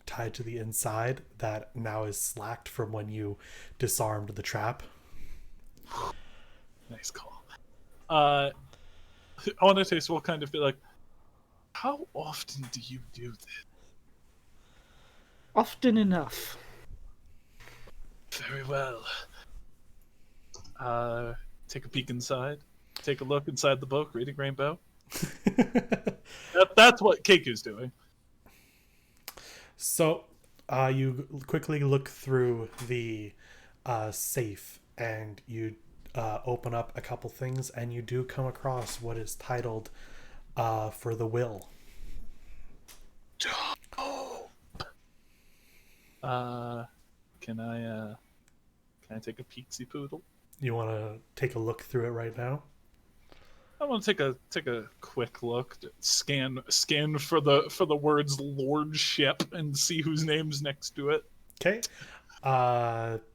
tied to the inside that now is slacked from when you disarmed the trap. Nice call. Anatase will kind of be like, how often do you do this? Often enough. Very well. Take a peek inside. Take a look inside the book, reading Rainbow. That's what Keiku's doing. So, you quickly look through the safe, and you open up a couple things, and you do come across what is titled "For the Will." Can I take a peeksy poodle? You want to take a look through it right now? I want to take a quick look, scan for the words lordship and see whose name's next to it. Okay.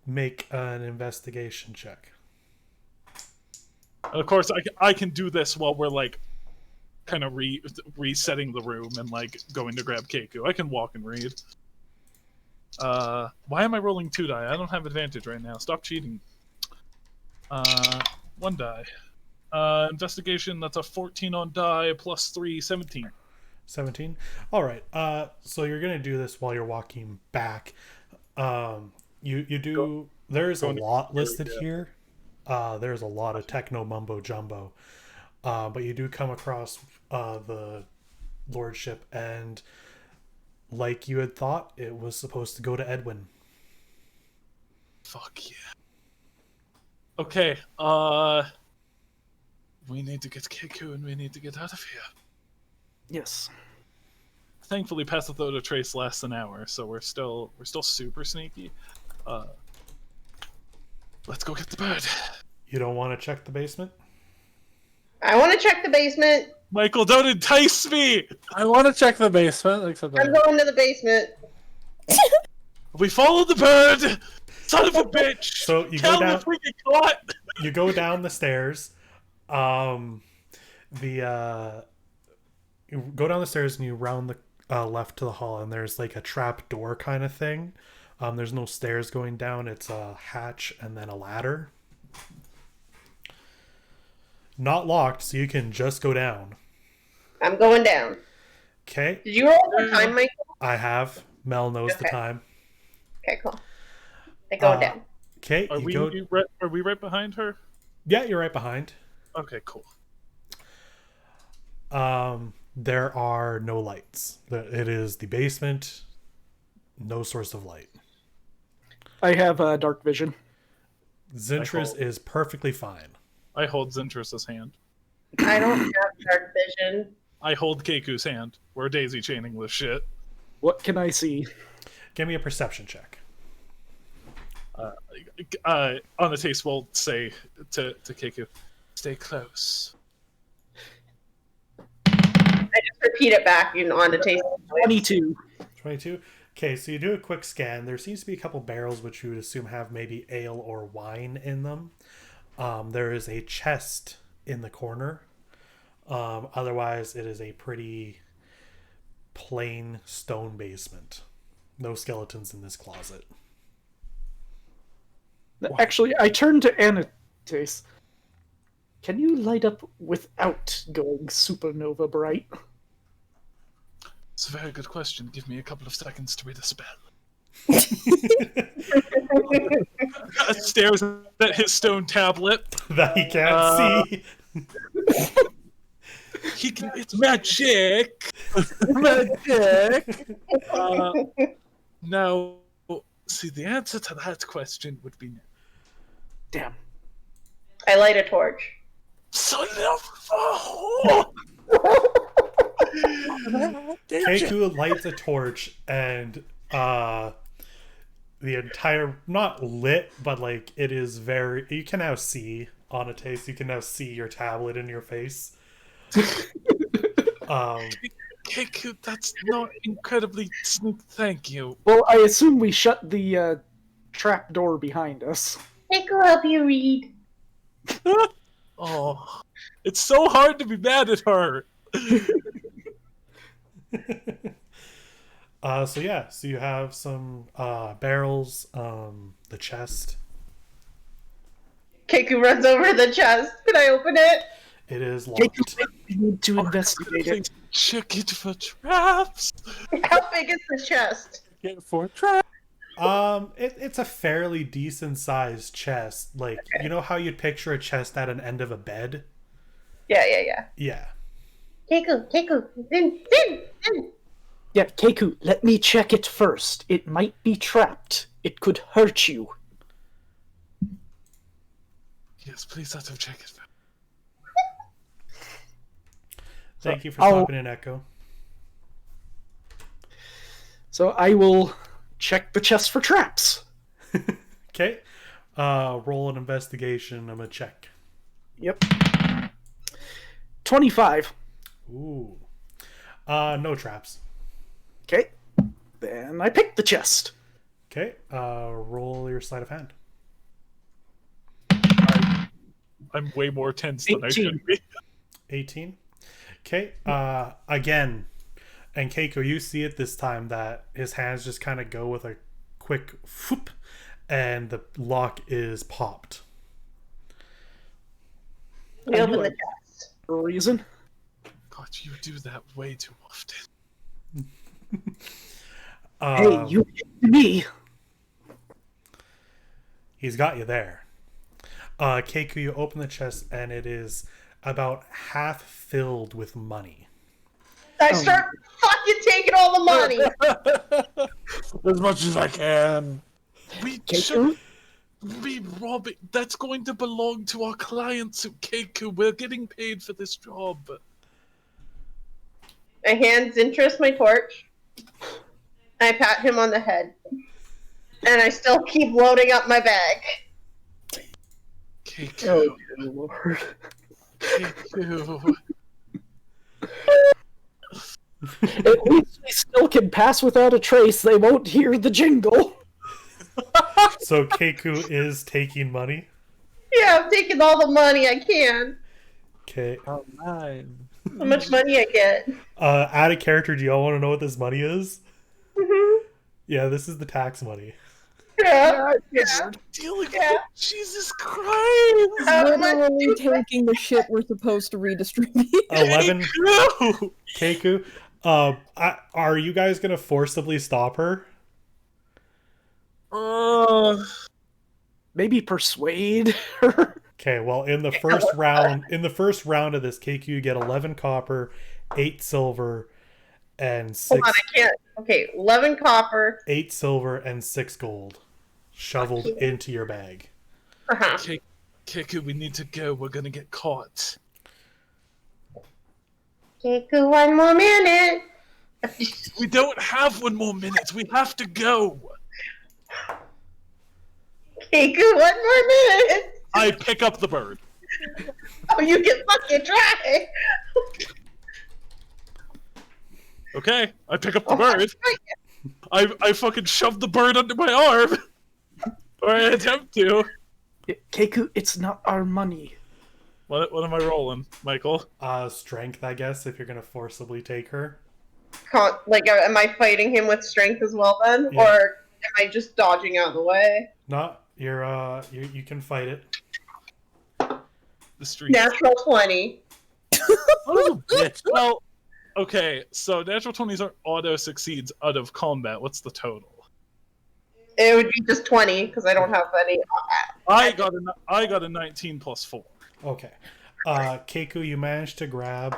Make an investigation check. Of course, I can do this while we're like kind of resetting the room and like going to grab Keiku. I can walk and read. Why am I rolling 2 die? I don't have advantage right now. Stop cheating. 1 die. Investigation, that's a 14 on die, plus 3, 17. 17? Alright, so you're going to do this while you're walking back. You do... There's a lot listed here. There's a lot of techno mumbo jumbo. But you do come across the lordship, and like you had thought, it was supposed to go to Edwin. Fuck yeah. Okay, we need to get Keiku and we need to get out of here. Yes. Thankfully, Path Without a Trace lasts an hour, so we're still super sneaky. Let's go get the bird. You don't want to check the basement? I want to check the basement. Michael, don't entice me! I want to check the basement. Except I'm going to the basement. We follow the bird! Son of a bitch! So you Tell go him down. if we get caught! You go down the stairs. You go down the stairs and you round the left to the hall, and there's like a trap door kind of thing. There's no stairs going down. It's a hatch and then a ladder. Not locked, so you can just go down. I'm going down. Okay, Did you roll for time, Michael? I have. Mel knows the Okay. time. Okay, cool. I go down. Okay, Are you we, go. are we right behind her? Yeah, you're right behind. Okay, cool. There are no lights. It is the basement. No source of light. I have dark vision. Zintris hold. is perfectly fine. I hold Zentrus's hand. I don't have dark vision. I hold Keiku's hand. We're daisy chaining this shit. What can I see? Give me a perception check. Anatase will say to Keiku, stay close. I just repeat it back in Anatase. 22. 22. Okay, so you do a quick scan. There seems to be a couple barrels which you would assume have maybe ale or wine in them. There is a chest in the corner. Otherwise, it is a pretty plain stone basement. No skeletons in this closet. Actually, I turned to Anatase. Can you light up without going supernova bright? It's a very good question. Give me a couple of seconds to read a spell. Stares at his stone tablet. That he can't see. He can. It's magic. Magic. Now, see, the answer to that question would be no. Damn. I light a torch. Son of a Keiku lights a torch, and the entire, not lit, but like it is very, you can now see Anatase, you can now see your tablet in your face. Keiku, that's not incredibly sneak. Thank you. Well, I assume we shut the trap door behind us. It will help you read. Oh, it's so hard to be mad at her. So yeah, so you have some barrels, the chest. Keiku runs over to the chest. Can I open it? It is locked. We need to investigate it. Check it for traps. How big is the chest? Get for trap. It's a fairly decent sized chest. Like, you know how you'd picture a chest at an end of a bed? Yeah. Yeah. Keiku, in. Yeah, Keiku, let me check it first. It might be trapped. It could hurt you. Yes, please let him check it. Thank you for I'll- stopping in, Echo. So I will check the chest for traps. Okay. Roll an investigation. I'm gonna check. Yep. 25. Ooh. No traps. Okay. Then I pick the chest. Okay. Roll your sleight of hand. I'm way more tense than I 18. should be. 18. Okay. Again, and Keiko, you see it this time that his hands just kind of go with a quick whoop, and the lock is popped. We I open knew the it. chest. For a reason. God, you do that way too often. Hey, you me. He's got you there. Keiko, you open the chest, and it is about half filled with money. I start fucking taking all the money. As much as I can. We Keiku? should be robbing. That's going to belong to our clients, Keiku. We're getting paid for this job. I hand Zintris my torch. I pat him on the head. And I still keep loading up my bag. Keiku. Oh, dear Lord. Keiko. At least we still can pass without a trace. They won't hear the jingle. So Keiku is taking money. Yeah, I'm taking all the money I can. Okay. Oh, nine. How much money I get? Out of character, do y'all want to know what this money is? Mm-hmm. Yeah, this is the tax money. Yeah. Dealing Yeah. with Jesus Christ! How much Literally do- taking the shit we're supposed to redistribute. 11. No! Keiku. Are you guys gonna forcibly stop her? Maybe persuade her. Okay, well, in the first round of this, Keiku, you get 11 copper, 8 silver, and Hold 6 on, I can't. Okay, 11 copper. 8 silver and 6 gold shoveled Okay. into your bag. Uh-huh. Keiko, we need to go. We're gonna get caught. Keiko, one more minute. We don't have 1 more minute. We have to go. Keiko, one more minute. I pick up the bird. Oh, you can fucking try. Okay, I pick up the bird. I fucking shove the bird under my arm. Or I attempt to. Keiku, it's not our money. What am I rolling, Michael? Strength, I guess, if you're gonna forcibly take her. Like, am I fighting him with strength as well then? Yeah. Or am I just dodging out of the way? Not you can fight it. The street. Natural 20. Oh, bitch. Well, okay, so natural 20s are auto succeeds out of combat. What's the total? It would be just 20 because I don't have any. I got a 19 plus 4. Okay. Keiku, you managed to grab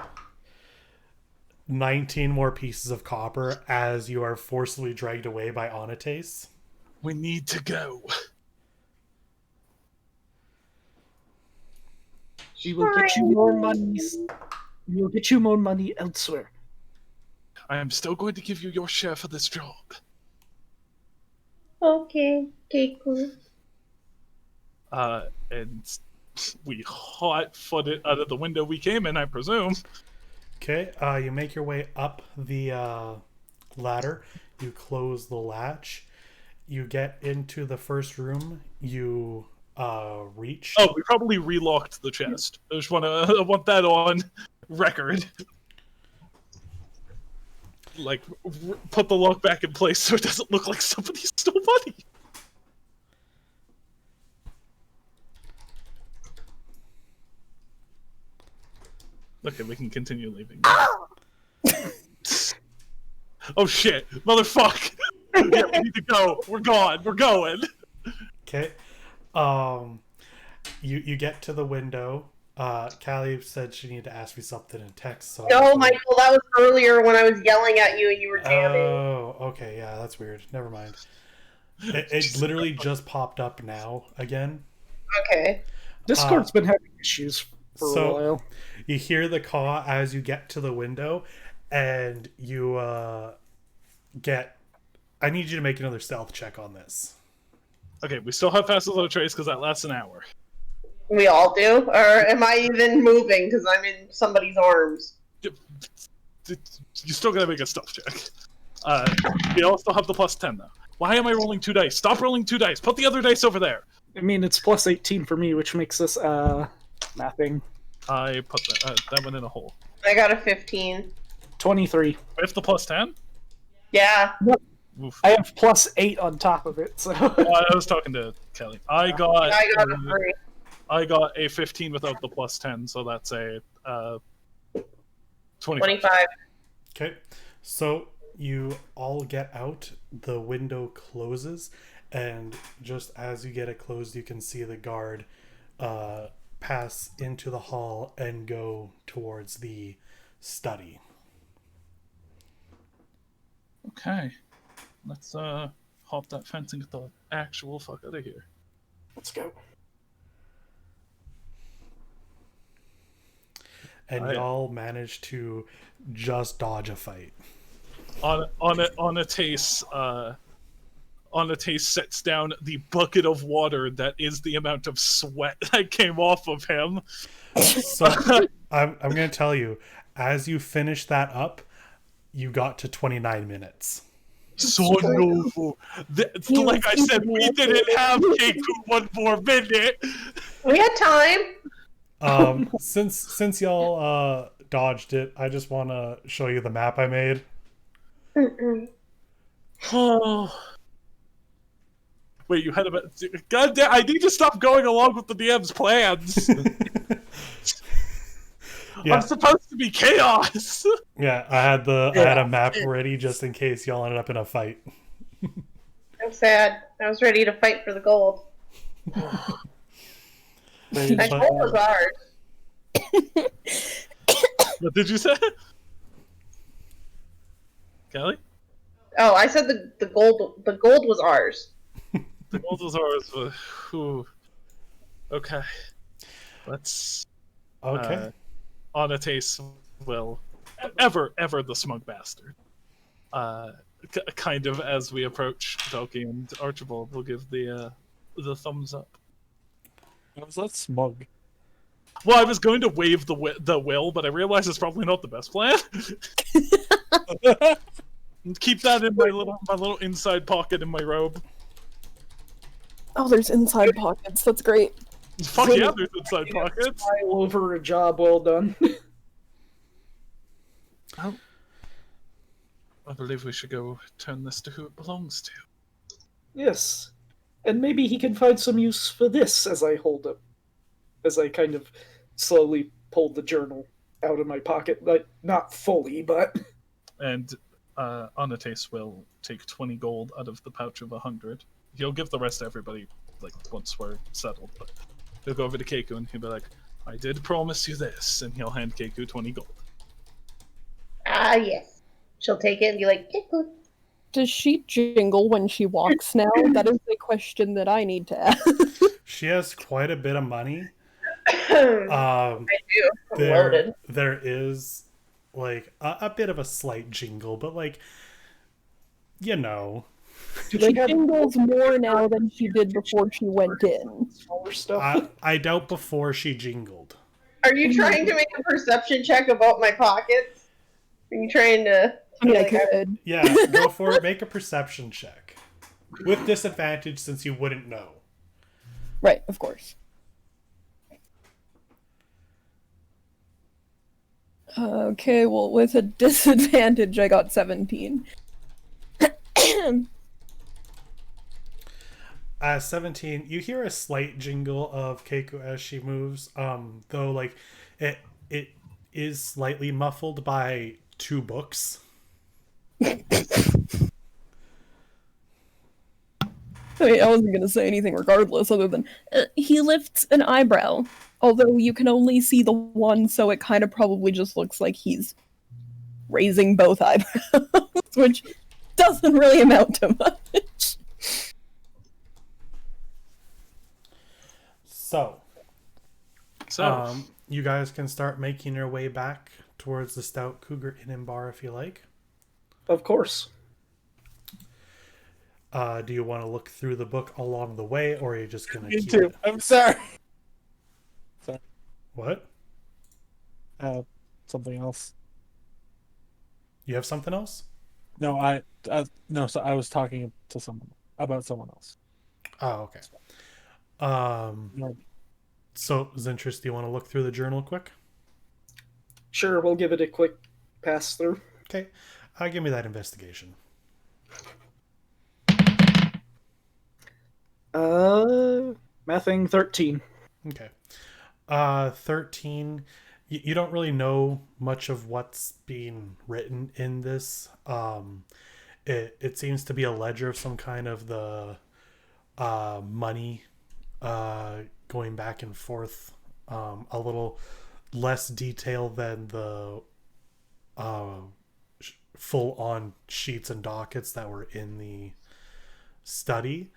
19 more pieces of copper as you are forcibly dragged away by Anatase. We need to go. We will get you more money. We will get you more money elsewhere. I am still going to give you your share for this job. Okay, Keiko. And we hot-footed out of the window we came in, I presume. Okay, you make your way up the ladder. You close the latch. You get into the first room. You reach. Oh, we probably relocked the chest. I want that on record. Like, put the lock back in place so it doesn't look like somebody stole money. Okay, we can continue leaving. Oh shit, motherfuck! Yeah, we need to go. We're gone. We're going. Okay. You get to the window. Callie said she needed to ask me something in text. So No, Michael, that was earlier when I was yelling at you and you were jamming. Oh, okay, yeah, that's weird. Never mind. It literally just popped up now again. Okay. Discord's been having issues for a while. You hear the caw as you get to the window, and you get. I need you to make another stealth check on this. Okay, we still have fast as trace because that lasts an hour. We all do? Or am I even moving because I'm in somebody's arms? You still gotta make a stealth check. We all still have the plus 10 though. Why am I rolling 2 dice? Stop rolling 2 dice. Put the other dice over there. I mean, it's plus 18 for me, which makes this mapping. I put that one in a hole. I got a 15. 23. With the plus 10? Yeah. Oof. I have plus 8 on top of it, so. I was talking to Kelly. I got I got a 3. I got a 15 without the plus 10, so that's a 25. 25. Okay, so you all get out. The window closes, and just as you get it closed, you can see the guard pass into the hall and go towards the study. Okay. Let's hop that fence and get the actual fuck out of here. Let's go. And y'all managed to just dodge a fight. On a taste Anatase sets down the bucket of water that is the amount of sweat that came off of him. So I'm going to tell you, as you finish that up, you got to 29 minutes. So no. Like I said, we didn't have Keiko one more minute. We had time. Since y'all dodged it, I just want to show you the map I made. Oh. Wait, you had a... God damn, I need to stop going along with the DM's plans. Yeah. I'm supposed to be chaos. Yeah, I had a map ready just in case y'all ended up in a fight. I'm sad. I was ready to fight for the gold. That gold was ours. What did you say? Kelly? Oh, I said the gold was ours. The gold was ours. Whew. Okay. Let's... Okay. Anatase will... Ever the smug bastard. Kind of as we approach Belky and Archibald will give the thumbs up. Was that smug? Well, I was going to wave the will, but I realized it's probably not the best plan. Keep that in my little inside pocket in my robe. Oh, there's inside pockets. That's great. Fuck yeah, there's inside pockets. All over a job well done. Oh. I believe we should go turn this to who it belongs to. Yes. And maybe he can find some use for this as I hold up. As I kind of slowly pull the journal out of my pocket. Like, not fully, but... And Anatase will take 20 gold out of the pouch of 100. He'll give the rest to everybody, like, once we're settled. But he'll go over to Keiko and he'll be like, I did promise you this. And he'll hand Keiko 20 gold. Ah, yes. She'll take it and be like, get good. Does she jingle when she walks now? That is a question that I need to ask. She has quite a bit of money. I do. I'm loaded. There is like a bit of a slight jingle, but like, you know. She jingles more now than she did before she went in. Smaller stuff. I doubt before she jingled. Are you trying to make a perception check about my pockets? Are you trying to... I mean, I could. Yeah, go for it. Make a perception check. With disadvantage since you wouldn't know. Right, of course. Okay, well, with a disadvantage, I got 17. 17, you hear a slight jingle of Keiko as she moves, though like it is slightly muffled by 2 books. I mean, I wasn't gonna say anything regardless, other than he lifts an eyebrow. Although you can only see the one, so it kind of probably just looks like he's raising both eyebrows, which doesn't really amount to much. So, you guys can start making your way back towards the Stout Cougar Inn and Bar if you like. Of course. Do you want to look through the book along the way, or are you just going to Me keep too. it? I'm sorry. What? Something else. You have something else? No, no. So I was talking to someone about someone else. Oh, okay. No. So, Zintrus, do you want to look through the journal quick? Sure, we'll give it a quick pass through. Okay. Give me that investigation. Mathing 13. Okay. 13. You don't really know much of what's being written in this. It seems to be a ledger of some kind of the money going back and forth. A little less detail than the full-on sheets and dockets that were in the study.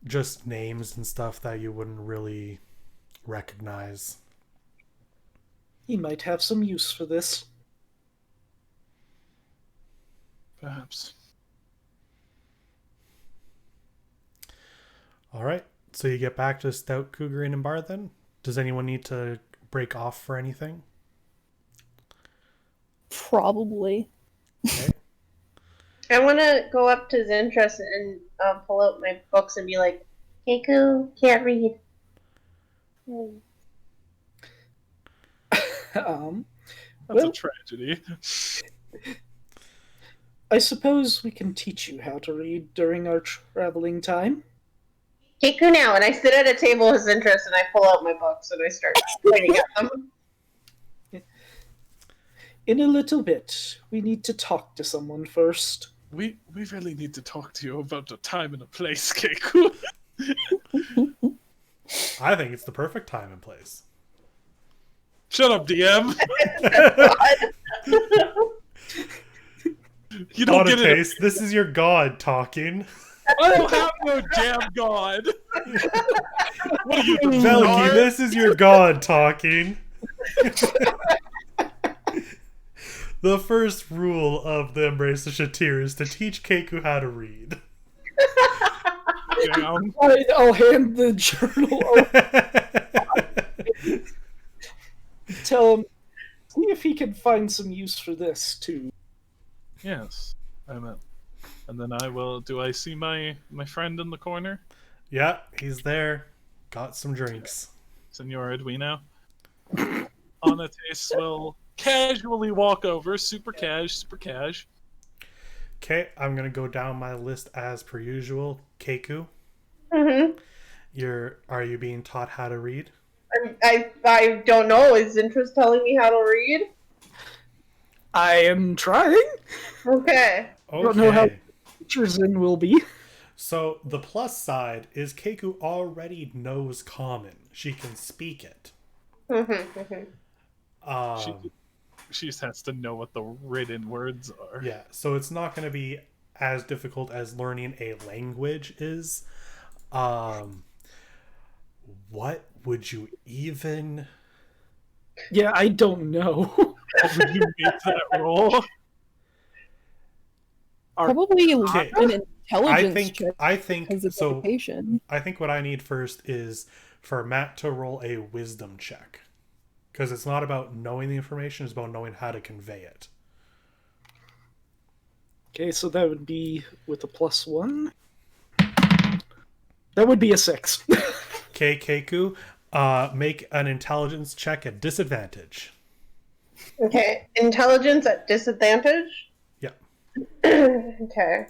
Just names and stuff that you wouldn't really recognize. He might have some use for this. Perhaps. All right. So you get back to Stout, Cougar, and Bar then? Does anyone need to break off for anything? Probably. Okay. I want to go up to Zentress and pull out my books and be like, Keiko, can't read. Um, That's Well- a tragedy. I suppose we can teach you how to read during our traveling time. Keiko now. And I sit at a table with Zentress and I pull out my books and I start pointing at them. In a little bit, we need to talk to someone first. We really need to talk to you about the time and the place, Keiku. I think it's the perfect time and place. Shut up, DM. You don't get it. Anatase, this is your god talking. I don't have no damn god. What are you, the Velky, Lord? this is your god talking. The first rule of the Embrace of Shatir is to teach Keiku how to read. Damn. I'll hand the journal over. Tell him, see if he can find some use for this, too. Yes, I meant. And then I will. Do I see my friend in the corner, Yeah, he's there. Got some drinks. Senor Edwino? Anatase will casually walk over, super cash. Okay, I'm gonna go down my list as per usual. Keiku, Mm-hmm. are you being taught how to read? I don't know. Is Zentress telling me how to read? I am trying. Okay. Okay. don't know how- Teachers in will be. So the plus side is Keiku already knows Common. She can speak it. She just has to know what the written words are. Yeah, so it's not going to be as difficult as learning a language is. What would you even... Yeah, I don't know. How would you make that roll? Probably Okay. an intelligence check I think because it's so. education. I think what I need first is for Matt to roll a wisdom check, because it's not about knowing the information; it's about knowing how to convey it. Okay, so that would be with a +1. That would be a 6. Okay, Keiku, make an intelligence check at disadvantage. Okay. Intelligence at disadvantage? Yeah. Okay.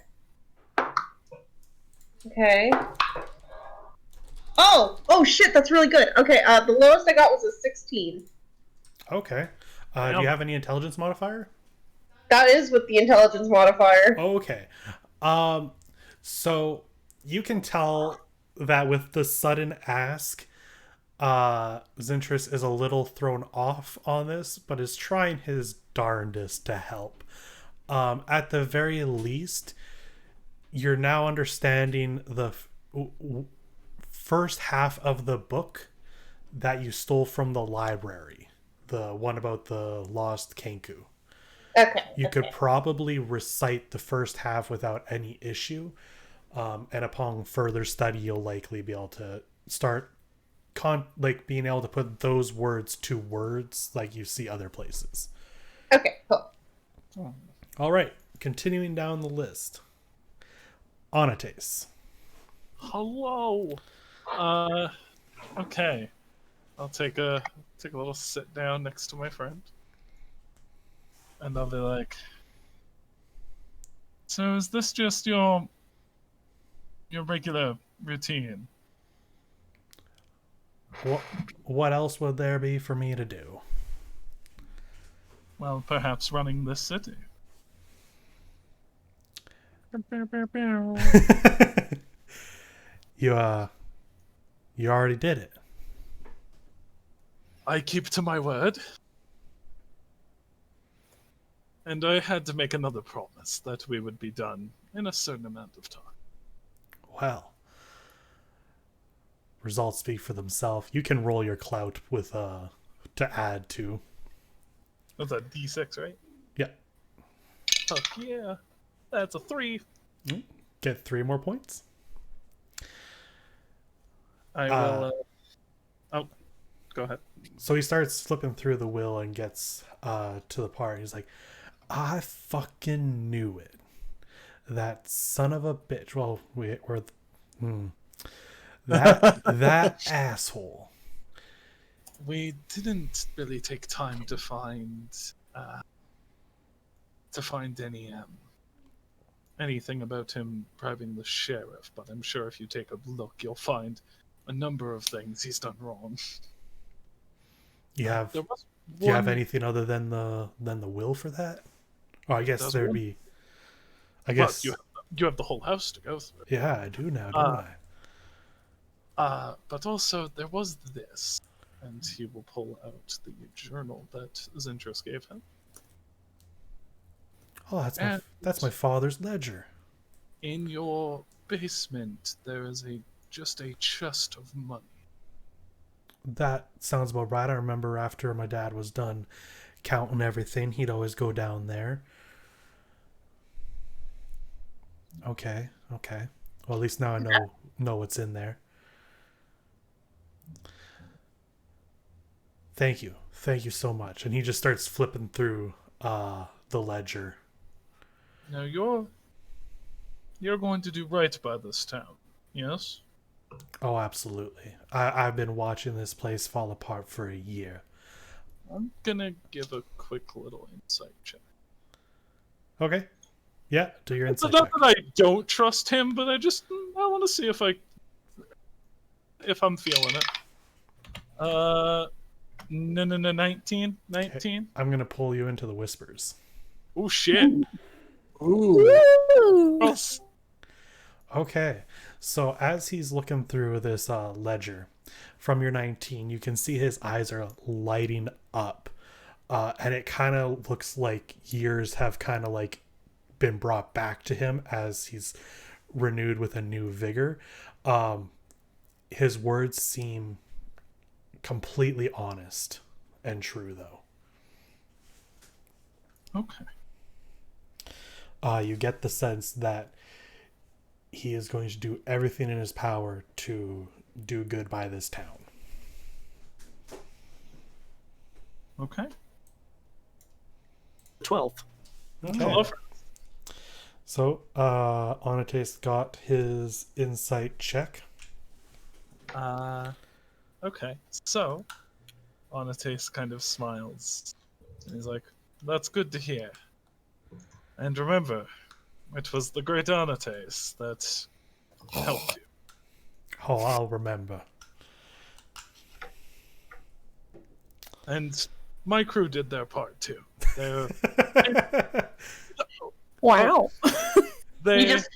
Okay. Oh shit, that's really good. Okay, the lowest I got was a 16. Okay. Do you have any intelligence modifier? That is with the intelligence modifier. Okay. So you can tell that with the sudden ask, Zentress is a little thrown off on this, but is trying his darndest to help. At the very least, you're now understanding the first half of the book that you stole from the library, the one about the lost Kenku. Okay. You could probably recite the first half without any issue, and upon further study, you'll likely be able to start being able to put those words to words like you see other places. Okay, cool. All right, continuing down the list. Anatase. Hello. Okay. I'll take a little sit down next to my friend. And I'll be like, so is this just your regular routine? What else would there be for me to do? Well, perhaps running this city. You already did it. I keep to my word. And I had to make another promise that we would be done in a certain amount of time. Well, results speak for themselves. You can roll your clout with to add to. That's a D6, right? Yeah. Fuck yeah. That's a 3. Get 3 more points. I will. Oh, go ahead. So he starts flipping through the will and gets to the part. He's like, I fucking knew it. That son of a bitch. Well, that asshole. We didn't really take time to find anything about him bribing the sheriff, but I'm sure if you take a look, you'll find a number of things he's done wrong. Do you have anything other than the will for that? Oh, I guess there'd be. I guess you have the whole house to go through. Yeah, I do now, don't I? But also there was this, and he will pull out the journal that Zintros gave him. Oh, that's my father's ledger. In your basement, there is just a chest of money. That sounds about right. I remember after my dad was done counting everything, he'd always go down there. Okay. Well, at least now I know what's in there. Thank you so much. And he just starts flipping through the ledger. Now you're going to do right by this town, yes? Oh, absolutely. I've been watching this place fall apart for a year. I'm gonna give a quick little insight check. Okay. Yeah, do your It's insight not check. that I don't trust him, but I want to see if I'm feeling it. No, 19. Okay. I'm gonna pull you into the whispers. Oh shit! Woo! Gross. Okay, so as he's looking through this ledger, from your 19, you can see his eyes are lighting up, and it kind of looks like years have kind of like been brought back to him as he's renewed with a new vigor. His words seem completely honest and true, though. Okay. You get the sense that he is going to do everything in his power to do good by this town. Okay. 12. Okay. Hello. So, Anatase got his insight check. Okay. So, Anatase kind of smiles. And he's like, that's good to hear. And remember, it was the Great Anatase that helped you. Oh, I'll remember. And my crew did their part too. They Wow. they You just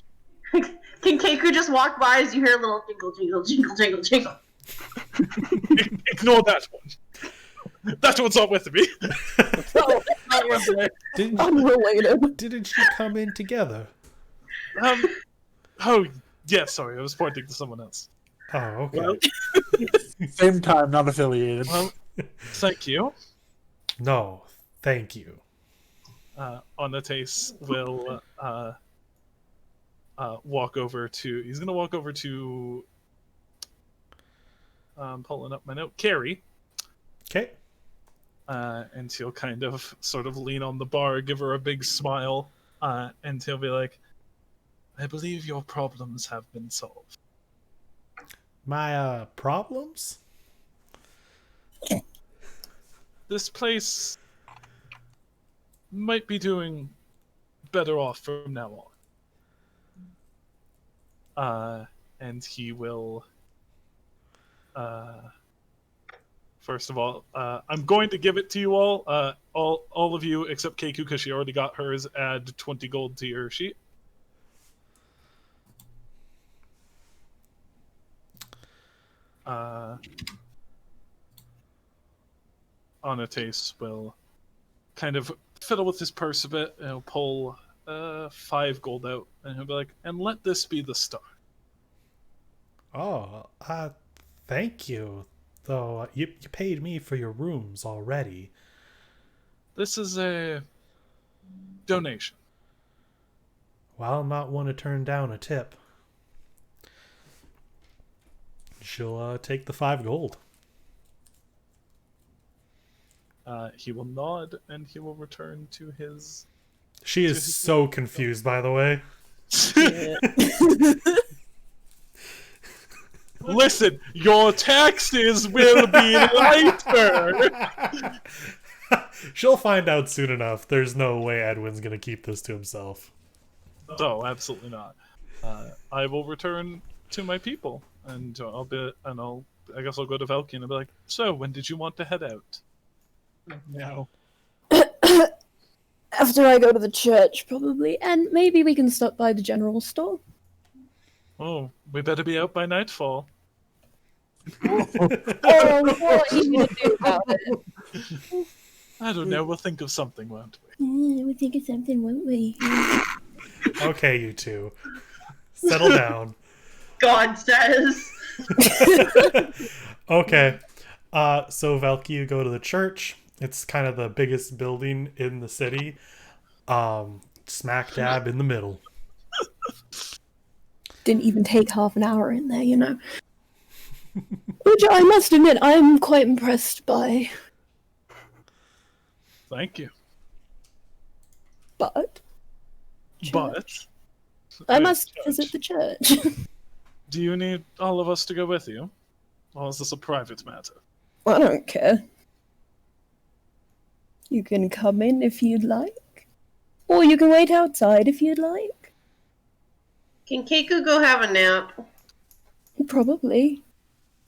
can Keiko just walk by as you hear a little jingle, jingle, jingle, jingle, jingle. ignore that one. That one's not with me. Unrelated. Didn't you come in together? Oh, yeah, sorry, I was pointing to someone else. Oh, okay. Well, Same time, not affiliated. well, thank you. No, thank you. Anatase will walk over to. He's gonna walk over to. Pulling up my note, Carrie. Okay. And he'll kind of sort of lean on the bar, give her a big smile, and he'll be like, I believe your problems have been solved. My problems? This place might be doing better off from now on. And he will... first of all, I'm going to give it to you all. All of you except Keiku, because she already got hers, add 20 gold to your sheet. Anatase will kind of fiddle with his purse a bit, and he'll pull 5 gold out, and he'll be like, and let this be the start. Oh, thank you. Though you paid me for your rooms already. This is a donation. While not one to turn down a tip, she'll take the 5 gold. He will nod and he will return to his. She is so confused, by the way. Listen, your taxes will be lighter. She'll find out soon enough. There's no way Edwin's gonna keep this to himself. Oh, absolutely not. I will return to my people, and I guess I'll go to Velky and I'll be like, so when did you want to head out? No. After I go to the church, probably, and maybe we can stop by the general store. Oh, we better be out by nightfall. Oh, what are you gonna do about it? I don't know, we'll think of something, won't we? We'll think of something, won't we? Okay, you two. Settle down. God says. Okay. So Velky, you go to the church. It's kind of the biggest building in the city. Smack dab in the middle. Didn't even take half an hour in there, you know. Which I must admit, I'm quite impressed by. Thank you. But But I must Church. visit the church. Do you need all of us to go with you? Or is this a private matter? I don't care. You can come in if you'd like. Or you can wait outside if you'd like. Can Keiko go have a nap? Probably.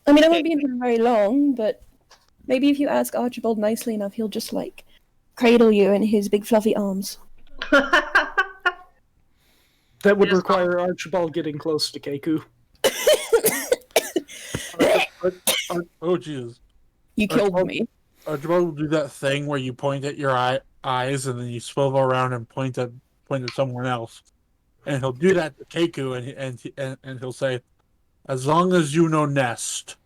I mean, I won't be in here very long, but maybe if you ask Archibald nicely enough, he'll just, like, cradle you in his big fluffy arms. That would Yes. require Archibald getting close to Keiko. Oh, Jesus. You killed me. Archibald will do that thing where you point at your eyes and then you swivel around and point at someone else. And he'll do that to Keiko and he'll say, as long as you know Nest.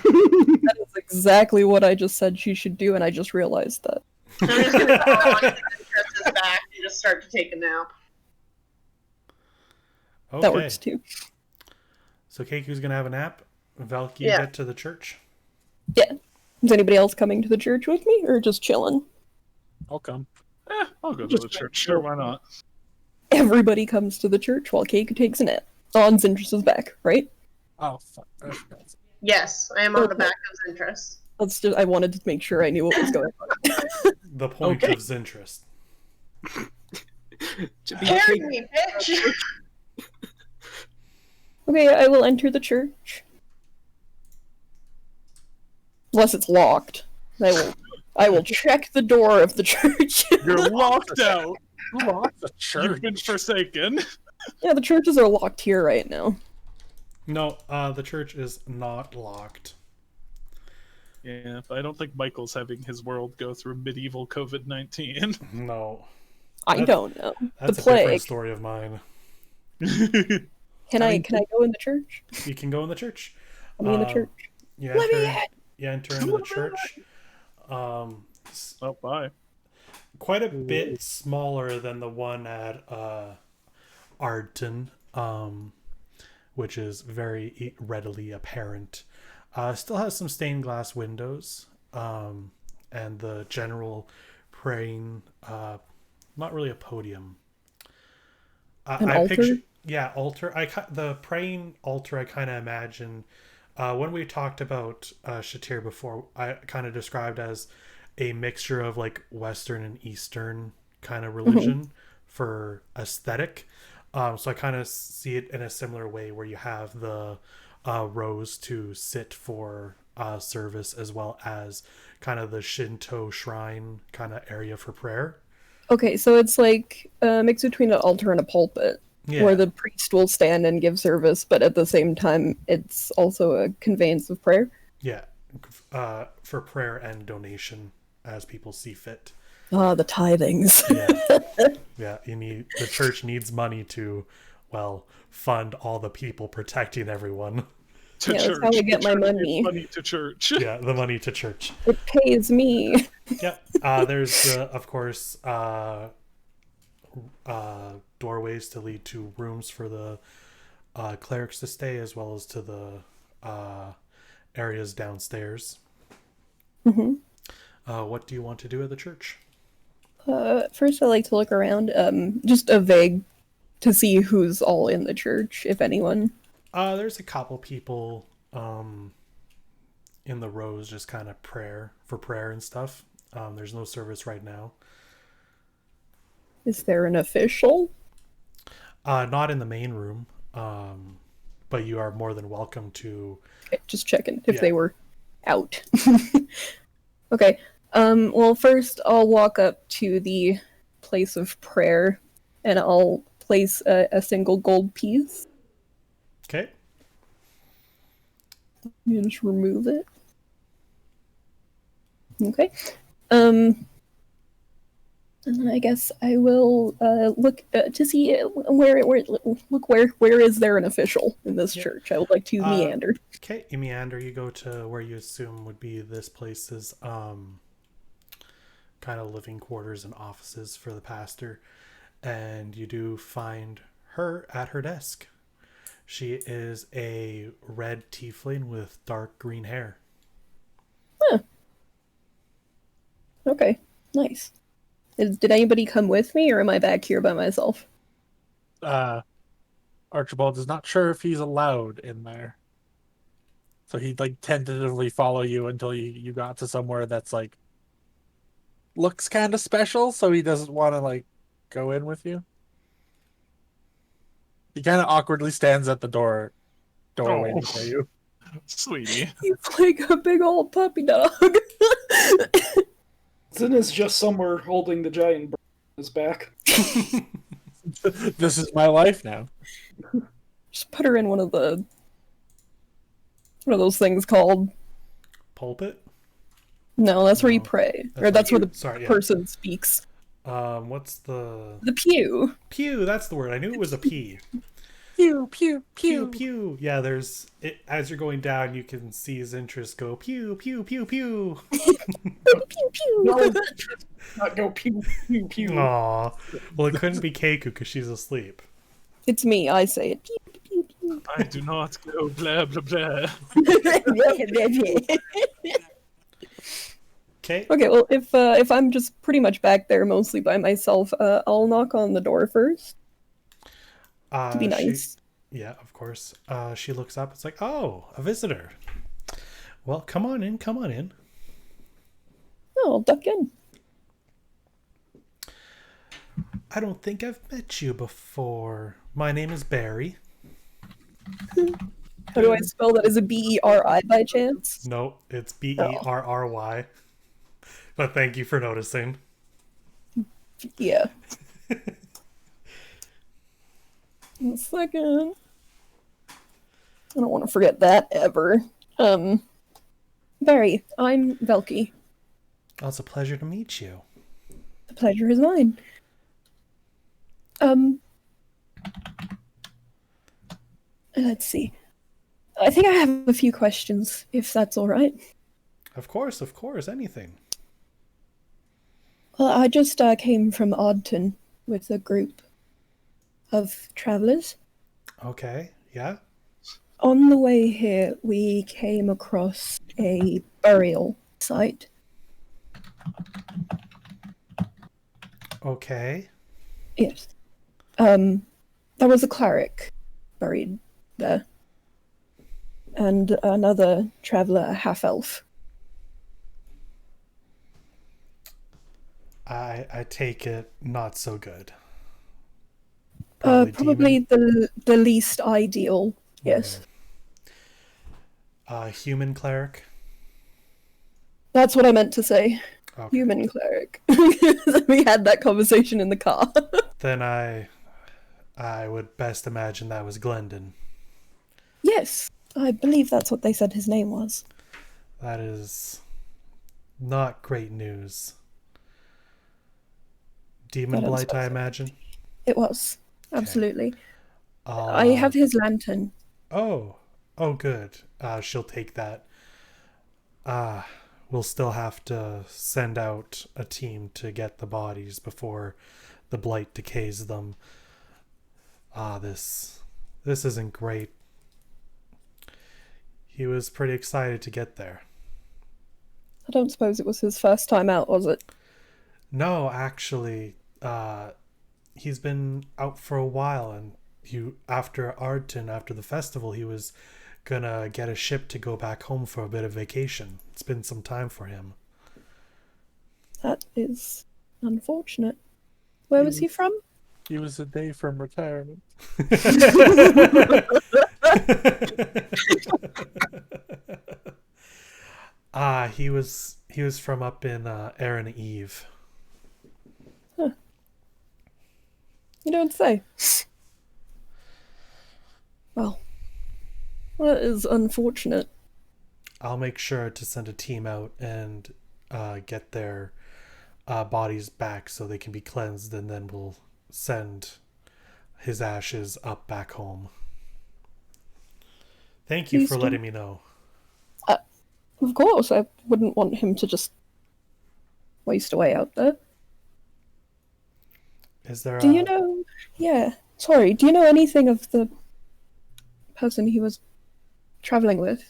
That is exactly what I just said she should do, and I just realized that. I'm just gonna go on to his back and just start to take a nap. Okay. That works too. So Keiku's gonna have a nap. Velky, Yeah. get to the church. Yeah. Is anybody else coming to the church with me, or just chilling? I'll come. I'll go to the church. Sure, why not? Everybody comes to the church while Keiko takes a nap. On Zintrus's back, right? Oh, fuck. Yes, I am on the back of interest. Let's just, I wanted to make sure I knew what was going on. The point Okay. of Zintrust. To be Carry Keiko- me, bitch! Okay, I will enter the church. Unless it's locked. I will check the door of the church. You're locked out. Who locked the church? You've been forsaken. Yeah, the churches are locked here right now. No, the church is not locked. Yeah, but I don't think Michael's having his world go through medieval COVID-19. No. I That's- don't know. That's The a different plague. story of mine. Can I go in the church? You can go in the church. Let me in the church. You Let me enter, in! you enter into the church. Oh, bye. Quite a bit smaller than the one at Ardton, which is very readily apparent. Still has some stained glass windows, and the general praying, not really a podium. An I altar? picture, yeah, altar. The praying altar. I kind of imagine when we talked about Shatir before. I kind of described as a mixture of like Western and Eastern kind of religion for aesthetic. So I kind of see it in a similar way where you have the rows to sit for service as well as kind of the Shinto shrine kind of area for prayer. Okay, so it's like a mix between an altar and a pulpit, Yeah. where the priest will stand and give service, but at the same time, it's also a conveyance of prayer. Yeah. For prayer and donation as people see fit. Ah, the tithings. Yeah. Yeah. The church needs money to, well, fund all the people protecting everyone. To Yeah, that's church. how we get The my church money. gives money to church. Yeah. The money to church. It pays me. Yep. There's, of course, doorways to lead to rooms for the clerics to stay, as well as to the areas downstairs. Hmm. What do you want to do at the church? First, I like to look around, just a vague to see who's all in the church, if anyone. There's a couple people in the rows, just kind of prayer and stuff. There's no service right now. Is there an official? Not in the main room, but you are more than welcome to. Okay, just checking if Yeah. they were out. Okay. Well, first I'll walk up to the place of prayer, and I'll place a single gold piece. Okay. You just remove it. Okay. And then I guess I will look to see where is there an official in this Yeah. church? I would like to meander. Okay, you meander. You go to where you assume would be this place's kind of living quarters and offices for the pastor, and you do find her at her desk. She is a red tiefling with dark green hair. Okay, nice. Did anybody come with me, or am I back here by myself? Archibald is not sure if he's allowed in there. So he'd like tentatively follow you until you got to somewhere that's like looks kind of special, so he doesn't want to like go in with you. He kind of awkwardly stands at the door waiting for you. Sweetie. He's like a big old puppy dog. Zin is just somewhere holding the giant bird on his back. This is my life now. Just put her in one of those things called. Pulpit? No, that's where you No, pray, that's or that's where you- the sorry, yeah. person speaks. What's the The pew. that's the word. I knew it was a P. Pew pew Pew pew. Yeah, there's it as you're going down. You can see his interest go pew pew pew pew. Pew pew. No, not go pew pew pew. Aw. Well, it couldn't be Keiku because she's asleep. It's me. I say it. Pew pew pew. I do not go blah blah blah. Okay. Okay, well, if I'm just pretty much back there mostly by myself, I'll knock on the door first to be nice. Yeah, of course. She looks up. It's like, oh, a visitor. Well, come on in. Come on in. Oh, I'll duck in. I don't think I've met you before. My name is Barry. How do I spell that? Is it Beri by chance? No, it's Berry. But thank you for noticing. Yeah. One second. I don't want to forget that ever. Barry, I'm Velky. Oh, it's a pleasure to meet you. The pleasure is mine. Let's see. I think I have a few questions, if that's all right. Of course, anything. Well, I just came from Oddton with a group of travelers. Okay, yeah. On the way here, we came across a burial site. Okay. Yes. There was a cleric buried there. And another traveler, a half-elf. I take it not so good. Probably demon? the least ideal, yes. Human cleric. That's what I meant to say. Okay. Human cleric. We had that conversation in the car. Then I would best imagine that was Glendon. Yes, I believe that's what they said his name was. That is not great news. Demon That blight, I unsurprising. imagine. It was, absolutely. I have his lantern. Oh, good. She'll take that. We'll still have to send out a team to get the bodies before the blight decays them. this isn't great. He was pretty excited to get there. I don't suppose it was his first time out, was it? No, actually, he's been out for a while, and after Arton, after the festival, he was gonna get a ship to go back home for a bit of vacation. It's been some time for him. That is unfortunate. Where was he from? He was a day from retirement. He was from up in Aaron Eve. You don't say. Well, that is unfortunate. I'll make sure to send a team out and get their bodies back so they can be cleansed, and then we'll send his ashes up back home. Thank you for letting me know. Of course, I wouldn't want him to just waste away out there. Is there? Do you know? Yeah. Sorry. Do you know anything of the person he was traveling with?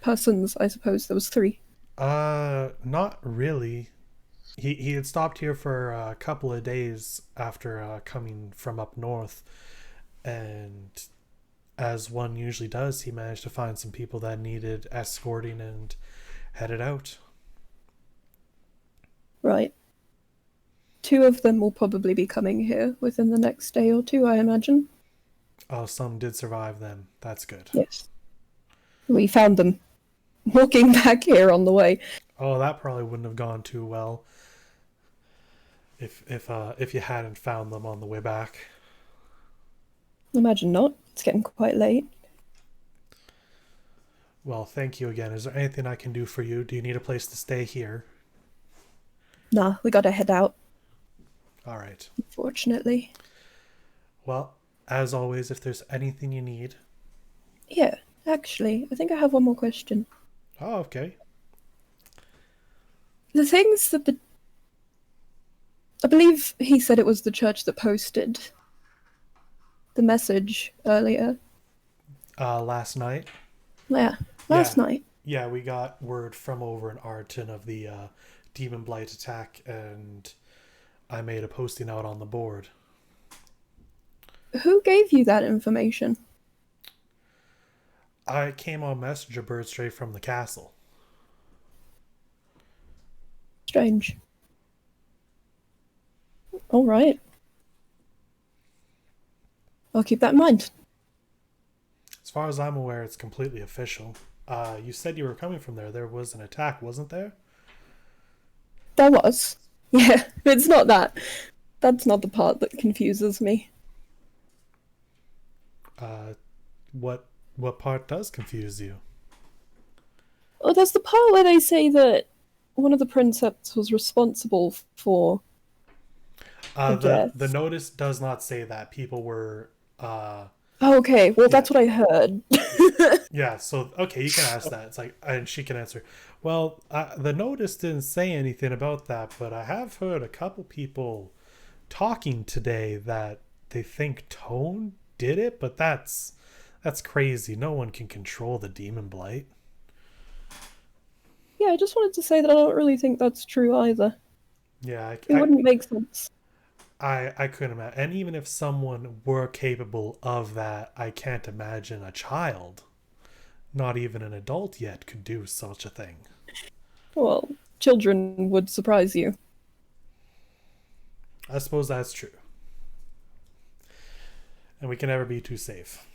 Persons, I suppose. There was 3. Not really. He had stopped here for a couple of days after coming from up north, and as one usually does, he managed to find some people that needed escorting and headed out. Right. 2 of them will probably be coming here within the next day or 2, I imagine. Oh, some did survive then. That's good. Yes. We found them walking back here on the way. Oh, that probably wouldn't have gone too well if you hadn't found them on the way back. Imagine not. It's getting quite late. Well, thank you again. Is there anything I can do for you? Do you need a place to stay here? Nah, we gotta head out, All right. unfortunately. Well, as always, if there's anything you need. Yeah, actually, I think I have one more question. Oh, okay. The things that I believe he said it was the church that posted the message earlier. Last night. Yeah, last night. Yeah, we got word from over in Arton of the Demon Blight attack, and I made a posting out on the board. Who gave you that information? I came on messenger bird straight from the castle. Strange. All right. I'll keep that in mind. As far as I'm aware, it's completely official. You said you were coming from there. There was an attack, wasn't there? There was. Yeah, it's not that. That's not the part that confuses me. What part does confuse you? Well, there's the part where they say that one of the princeps was responsible for The notice does not say that. People were okay, well, that's what I heard. yeah, so okay, you can ask that. It's like, and she can answer, well, the notice didn't say anything about that, but I have heard a couple people talking today that they think Tone did it, but that's crazy. No one can control the demon blight. Yeah, I just wanted to say that I don't really think that's true either. Yeah, It wouldn't make sense. I couldn't imagine. And even if someone were capable of that, I can't imagine a child, not even an adult yet, could do such a thing. Well, children would surprise you. I suppose that's true. And we can never be too safe.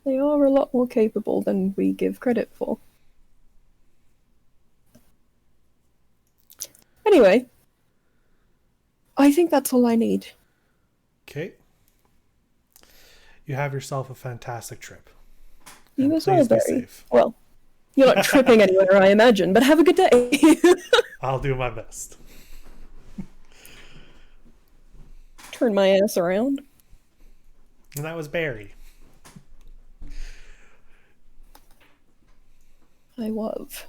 They are a lot more capable than we give credit for. Anyway, I think that's all I need. Okay. You have yourself a fantastic trip. You And as well, please be Barry. safe. Well, you're not tripping anywhere, I imagine, but have a good day. I'll do my best. Turn my ass around. And that was Barry. I love.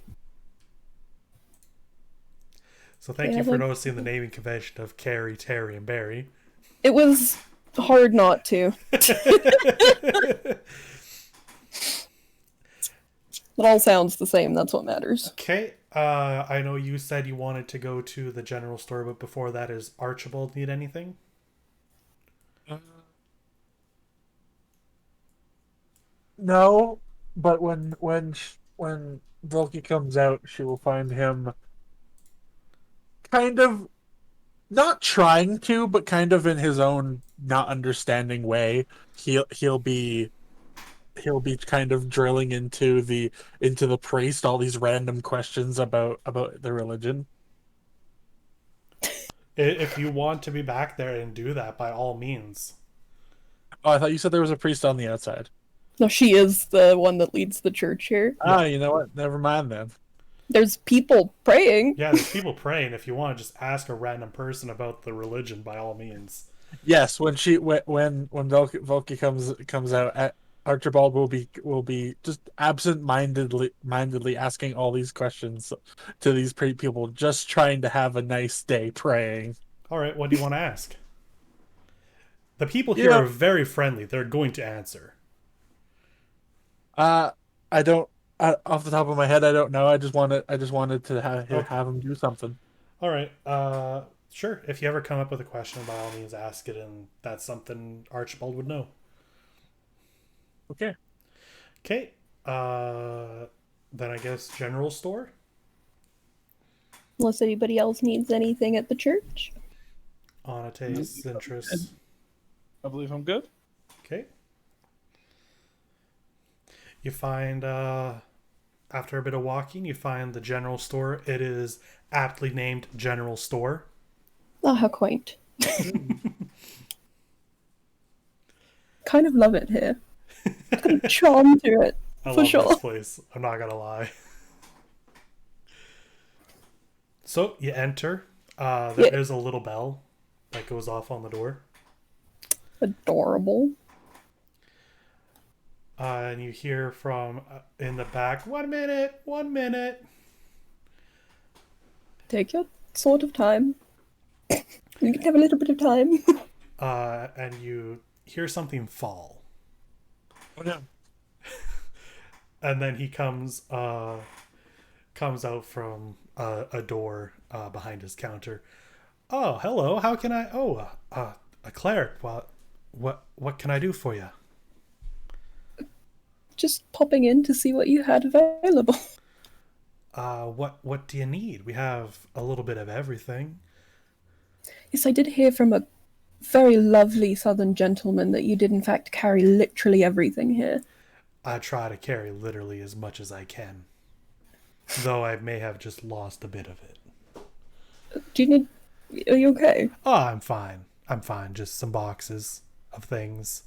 So thank you for noticing the naming convention of Carrie, Terry, and Barry. It was hard not to. It all sounds the same. That's what matters. Okay. I know you said you wanted to go to the general store, but before that, is Archibald need anything? No, but when Volky comes out, she will find him kind of not trying to, but kind of in his own not understanding way. He'll be kind of drilling into the priest all these random questions about the religion. If you want to be back there and do that, by all means. Oh, I thought you said there was a priest on the outside. No, she is the one that leads the church here. Ah, you know what? Never mind then. There's people praying. Yeah, there's people praying. If you want to just ask a random person about the religion, by all means. Yes, when Volky comes out, Archibald will be just absent-mindedly asking all these questions to these people, just trying to have a nice day praying. All right, what do you want to ask? The people here are very friendly. They're going to answer. I don't. Off the top of my head, I don't know. I just wanted to have him do something. All right. Sure. If you ever come up with a question, by all means, ask it, and that's something Archibald would know. Okay. Okay. Then I guess general store. Unless anybody else needs anything at the church. Anatase, interests. I believe I'm good. Okay. You find, after a bit of walking, you find the general store. It is aptly named General Store. Oh, how quaint. Kind of love it here. It's got a charm to it, I for love sure. this place. I'm not gonna lie. So you enter. There is a little bell that goes off on the door. Adorable. And you hear from in the back, 1 minute, 1 minute. Take your sort of time. You can have a little bit of time. And you hear something fall. Oh no. And then he comes out from a door behind his counter. Oh, hello. How can I? Oh, a cleric. What can I do for you? Just popping in to see what you had available. What do you need? We have a little bit of everything. Yes, I did hear from a very lovely southern gentleman that you did in fact carry literally everything here. I try to carry literally as much as I can, though I may have just lost a bit of it. Do you need... Are you okay? Oh, I'm fine. I'm fine. Just some boxes of things.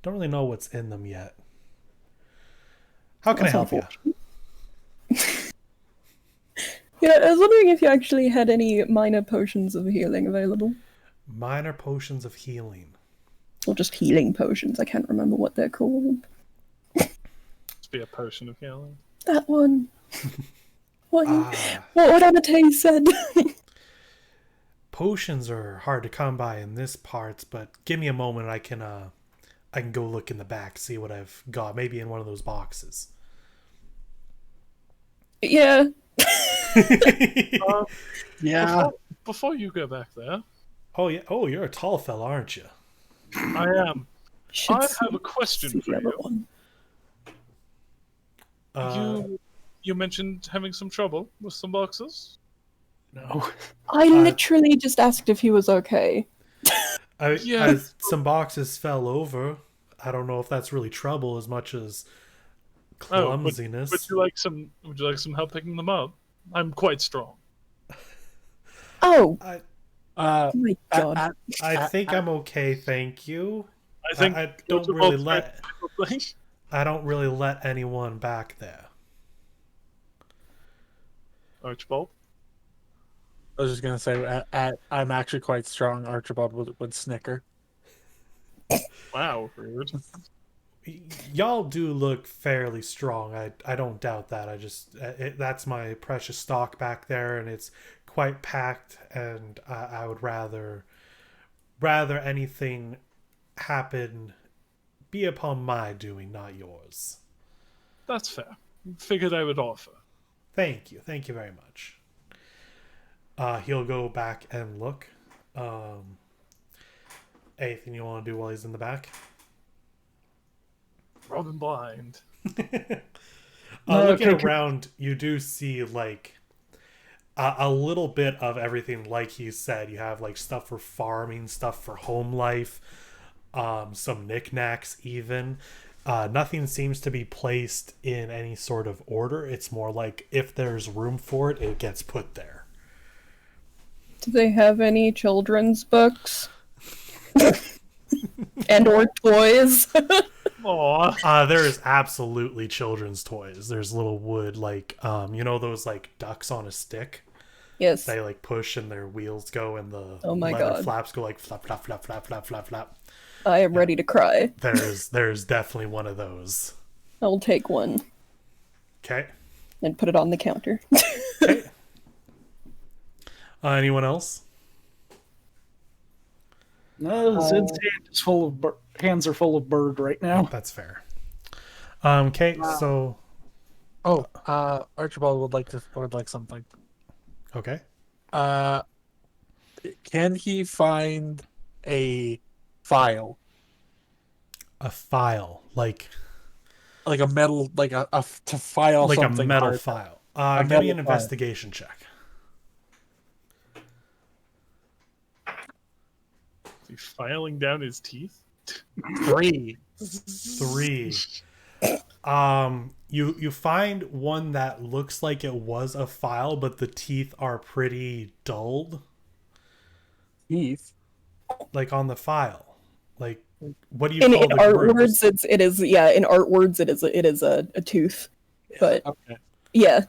Don't really know what's in them yet. How can I help you? Yeah, I was wondering if you actually had any minor potions of healing available. Minor potions of healing. Or just healing potions. I can't remember what they're called. Just be a potion of healing. That one. What Anatase said. Potions are hard to come by in this part, but give me a moment. I can go look in the back, see what I've got. Maybe in one of those boxes. Yeah. Yeah. Before you go back there, Oh yeah. Oh, you're a tall fella, aren't you? I am. Should I see- have a question see for the other you. one. You mentioned having some trouble with some boxes. No. I literally just asked if he was okay. Yeah. Some boxes fell over. I don't know if that's really trouble as much as Oh, clumsiness. Would you like some help picking them up? I'm quite strong. Oh Uh, my god. I think I'm okay, thank you. I think I don't those are really both let right. I don't really let anyone back there. Archibald. I was just gonna say, I'm actually quite strong. Archibald would snicker. Wow, rude. Y'all do look fairly strong. I don't doubt that. I just that's my precious stock back there, and it's quite packed. And I would rather anything happen be upon my doing, not yours. That's fair. Figured I would offer. Thank you very much. He'll go back and look. Anything you want to do while he's in the back? Robin blind. Looking okay. around, you do see like a little bit of everything. Like he said, you have like stuff for farming, stuff for home life, some knickknacks even. Nothing seems to be placed in any sort of order. It's more like if there's room for it, it gets put there. Do they have any children's books? And or toys? Aw. There is absolutely children's toys. There's little wood, like, you know those, like, ducks on a stick? Yes. They, like, push and their wheels go and the Oh my leather God. flaps go, like, flap, flap, flap, flap, flap, flap, flap. I am ready to cry. There's definitely one of those. I'll take one Okay. and put it on the counter. Okay. Anyone else? No, Zid's hands are full of bird right now. That's fair. Okay, so... Oh, Archibald would like something. Okay. Can he find a file? A file, like A metal, to file a something metal hard. file. A Give metal me an file. investigation check. Is he filing down his teeth? 3. 3. You find one that looks like it was a file, but the teeth are pretty dulled, Teeth. like on the file. Like, what do you In call the art grooves? words, it is in art words it is a tooth. But Okay. yeah,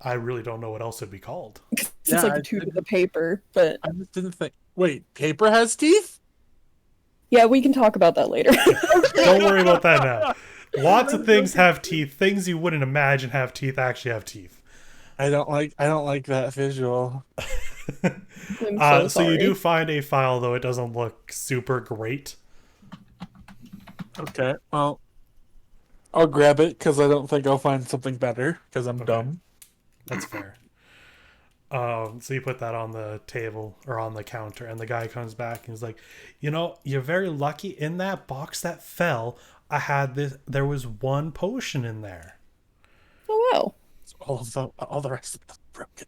I really don't know what else it'd be called. it's Yeah, like I the tooth of didn't- the paper. But I just didn't think. Wait, paper has teeth? yeah, we can talk about that later. Don't worry about that now. Lots of things have teeth. Things you wouldn't imagine have teeth actually have teeth. I don't like that visual. I'm So sorry. you do find a file, though it doesn't look super great. Okay. Well, I'll grab it because I don't think I'll find something better because I'm Okay. dumb. That's fair. So you put that on the table or on the counter, and the guy comes back and he's like, you're very lucky. In that box that fell, there was one potion in there. Oh wow. All the rest of them broken.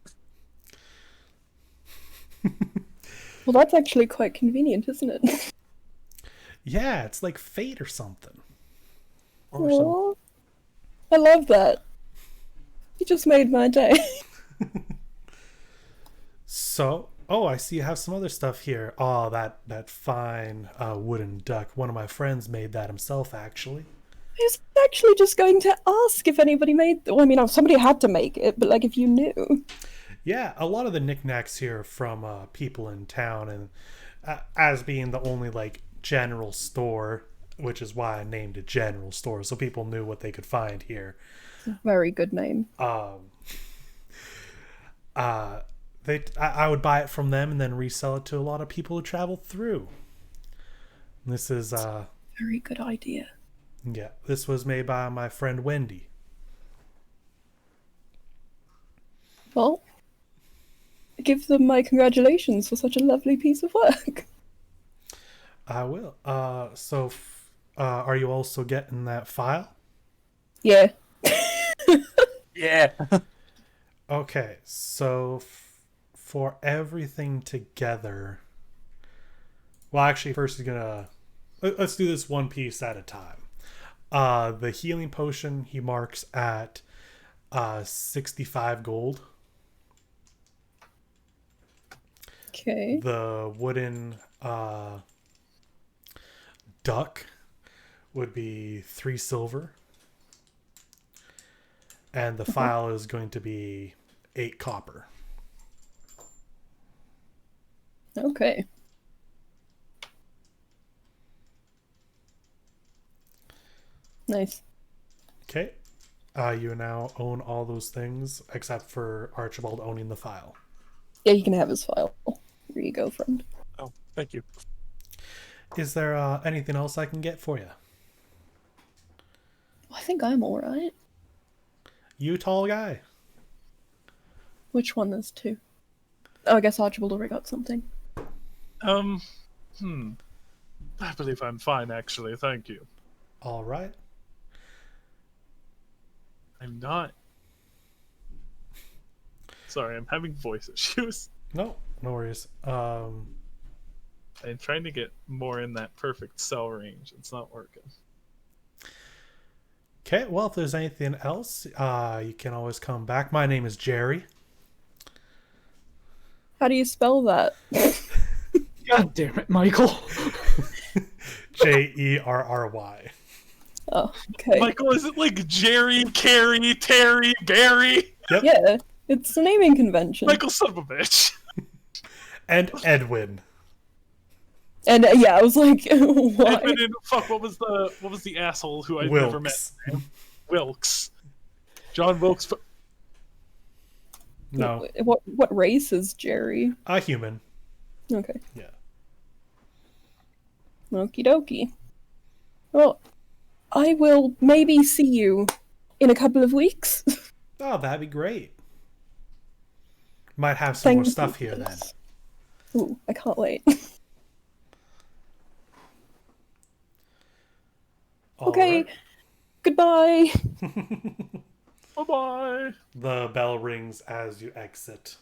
Well, that's actually quite convenient, isn't it? Yeah, it's like fate or something. Or some- Aw. I love that. You just made my day. So, I see you have some other stuff here. Oh, that fine wooden duck. One of my friends made that himself, actually. I was actually just going to ask if anybody made. Well, I mean, somebody had to make it, but like if you knew. Yeah, a lot of the knickknacks here are from people in town, and as being the only like general store, which is why I named it general store, so people knew what they could find here. Very good name. I would buy it from them and then resell it to a lot of people who travel through. This is Very good idea. yeah, this was made by my friend Wendy. Well, give them my congratulations for such a lovely piece of work. I will. So are you also getting that file? Yeah. Yeah. Okay, so for everything together, well, actually, first he's gonna let's do this one piece at a time. The healing potion he marks at 65 gold. Okay. The wooden duck would be 3 silver. And the file is going to be 8 copper. Okay. Nice. Okay. You now own all those things except for Archibald owning the file. Yeah, you can have his file. Here you go, friend. Oh, thank you. Is there anything else I can get for you? I think I'm all right. You tall guy. Which one? There's two. Oh, I guess Archibald already got something. I believe I'm fine, actually. Thank you. All right. I'm not. Sorry, I'm having voice issues. No worries. I'm trying to get more in that perfect cell range. It's not working. Okay, well, if there's anything else, you can always come back. My name is Jerry. How do you spell that? God damn it, Michael. Jerry. Oh, okay. Michael, is it like Jerry, Carrie, Terry, Barry? Yep. Yeah, it's a naming convention. Michael, son of a bitch. And Edwin. And yeah, I was like, why? Edmund and, fuck, what was the asshole who I've never met? Wilkes. Wilkes. John Wilkes. No. What race is Jerry? A human. Okay. Yeah. Okie dokie. Well, I will maybe see you in a couple of weeks. Oh, that'd be great. Might have some more Thank stuff you. here then. Ooh, I can't wait. Okay. Alright. Goodbye. Bye-bye. The bell rings as you exit.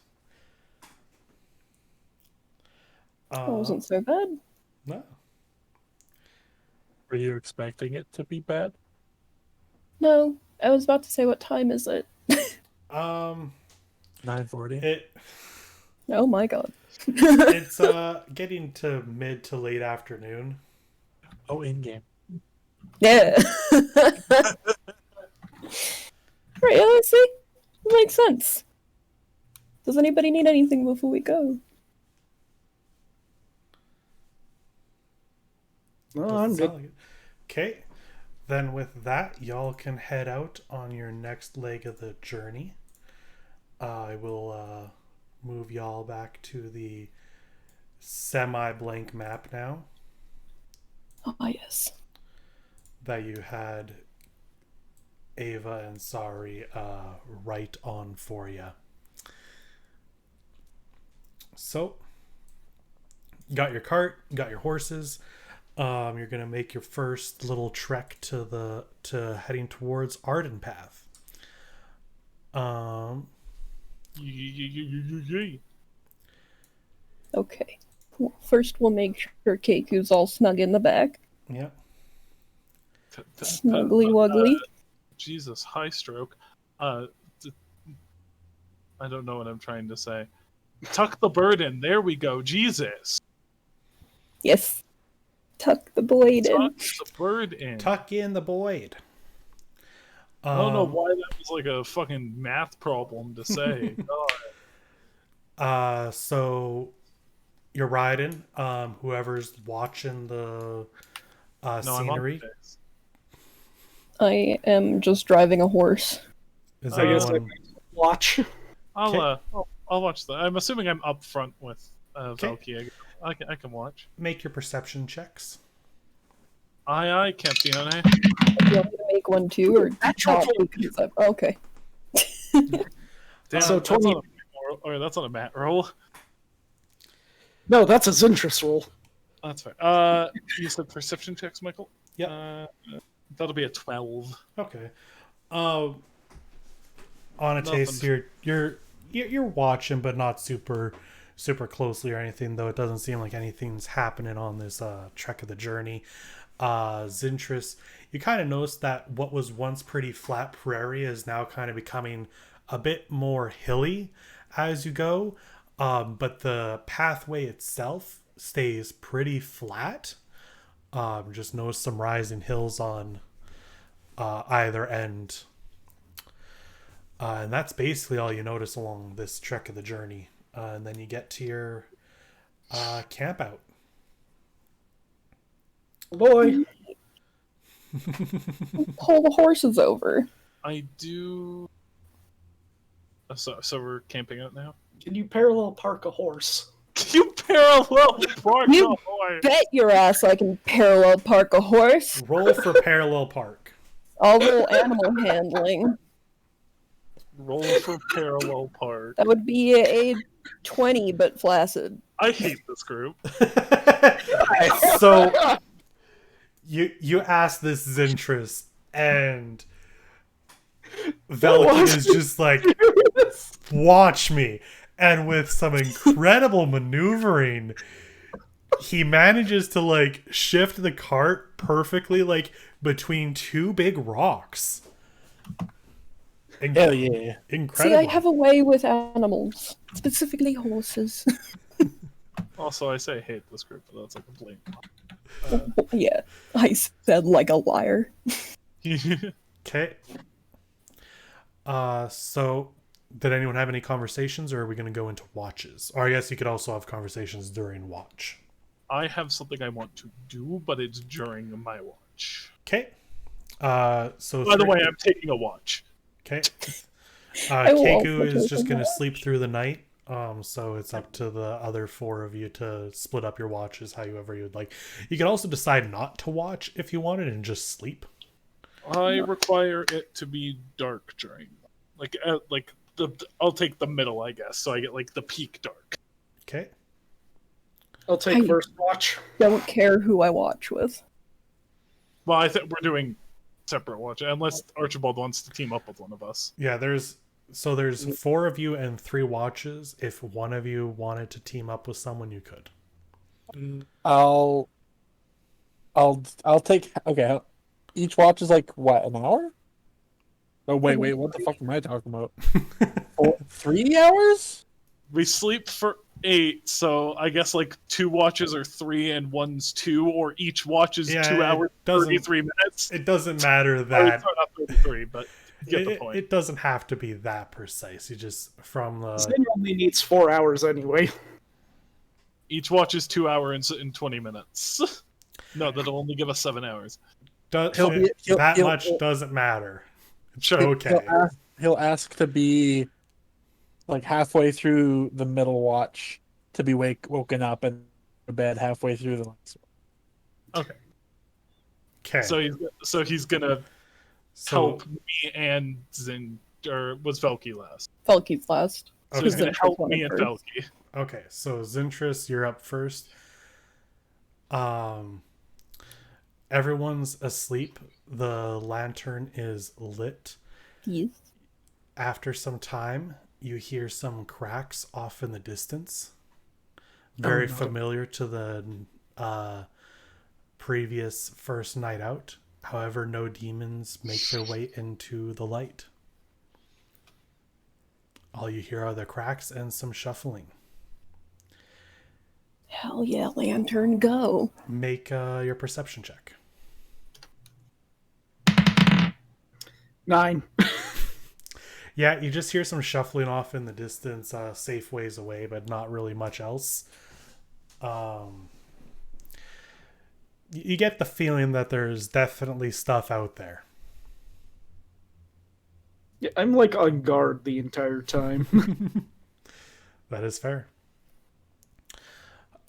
That wasn't so bad. No. Were you expecting it to be bad? No, I was about to say, what time is it? 9:40. Oh my god. It's getting to mid to late afternoon. Oh, in game. Yeah. Right, yeah, let's see. It makes sense. Does anybody need anything before we go? No, I'm good. Like okay. Then with that, y'all can head out on your next leg of the journey. I will move y'all back to the semi-blank map now Oh, yes. that you had Ava and Sari write on for you. So, got your cart, got your horses. You're gonna make your first little trek to heading towards Arden Path. Okay. Well, first, we'll make sure Keiku's all snug in the back. Yep. Snuggly wuggly. Jesus, high stroke. I don't know what I'm trying to say. Tuck the bird in. There we go. Jesus. Yes. Tuck the blade in. Tuck the bird in. Tuck in the Boyd. I don't know why that was like a fucking math problem to say. God. So you're riding. Whoever's watching the No, I'm on scenery. this. I am just driving a horse. Is I guess anyone... Watch. I'll watch that. I'm assuming I'm up front with Valky. I can watch. Make your perception checks. Aye, Campione. Do you want me to make one too, or Natural okay. Damn, So that's 20 on a that's on a mat roll. No, that's a Zintrus roll. That's fair. You said perception checks, Michael? Yep. That'll be a 12. Okay. Anatase, you're watching, but not super closely or anything. Though it doesn't seem like anything's happening on this trek of the journey. Zintrus, you kind of notice that what was once pretty flat prairie is now kind of becoming a bit more hilly as you go. But the pathway itself stays pretty flat. Just notice some rising hills on either end. And that's basically all you notice along this trek of the journey. And then you get to your camp out. Boy. Pull the horses over. I do. So we're camping out now? Can you parallel park a horse? You parallel park You a horse. Bet your ass I can parallel park a horse. Roll for parallel park. I'll roll animal handling. Roll for parallel park. That would be a 20, but flaccid. I hate this group. So you ask this Zintris, and Velkin is just like, watch me. And with some incredible maneuvering, he manages to like shift the cart perfectly, like between two big rocks. Hell yeah. Incredible. See, I have a way with animals, specifically horses. Also, I say hate this group, but that's a complaint. Yeah, I said like a liar. Okay. So did anyone have any conversations, or are we going to go into watches? Or I guess you could also have conversations during watch. I have something I want to do, but it's during my watch. Okay. So By the way, I'm taking a watch. okay. I will Keiko also is take just a going to watch. sleep through the night. So it's up to the other four of you to split up your watches however you would like. You can also decide not to watch if you wanted and just sleep. I require it to be dark during, I'll take the middle, I guess, so I get like the peak dark. Okay. I'll take I- first watch. Don't care who I watch with. Well, I think we're doing separate watch, unless Archibald wants to team up with one of us. Yeah, there's 4 of you and 3 watches. If one of you wanted to team up with someone, you could. I'll take. Okay, each watch is like what, an hour? Oh wait, what the fuck am I talking about? 3 hours? We sleep for 8, so I guess like 2 watches are 3 and 1's 2, or each watch is Yeah, 2 it hours, doesn't- 33 minutes. It doesn't matter Or that it's not 33, but you get the it, point. it doesn't have to be that precise. You just from the Zin only needs 4 hours anyway. Each watch is 2 hours and 20 minutes. No, that'll only give us 7 hours. that he'll- much doesn't matter. It's Sure. okay. He'll ask to be like halfway through the middle watch to be woken up and to bed halfway through the last one. Okay. Okay. So he's gonna So help me and Zin, or was Velky last? Felky's last. So Okay. he's gonna help Zintris me and went first. Velky. okay, so Zintris, you're up first. Everyone's asleep. The lantern is lit. Yes. After some time, you hear some cracks off in the distance. Very familiar to the previous first night out. However, no demons make their way into the light. All you hear are the cracks and some shuffling. Hell yeah, lantern, go. Make your perception check. 9. Yeah, you just hear some shuffling off in the distance, safe ways away, but not really much else. You get the feeling that there's definitely stuff out there. Yeah, I'm like on guard the entire time. That is fair.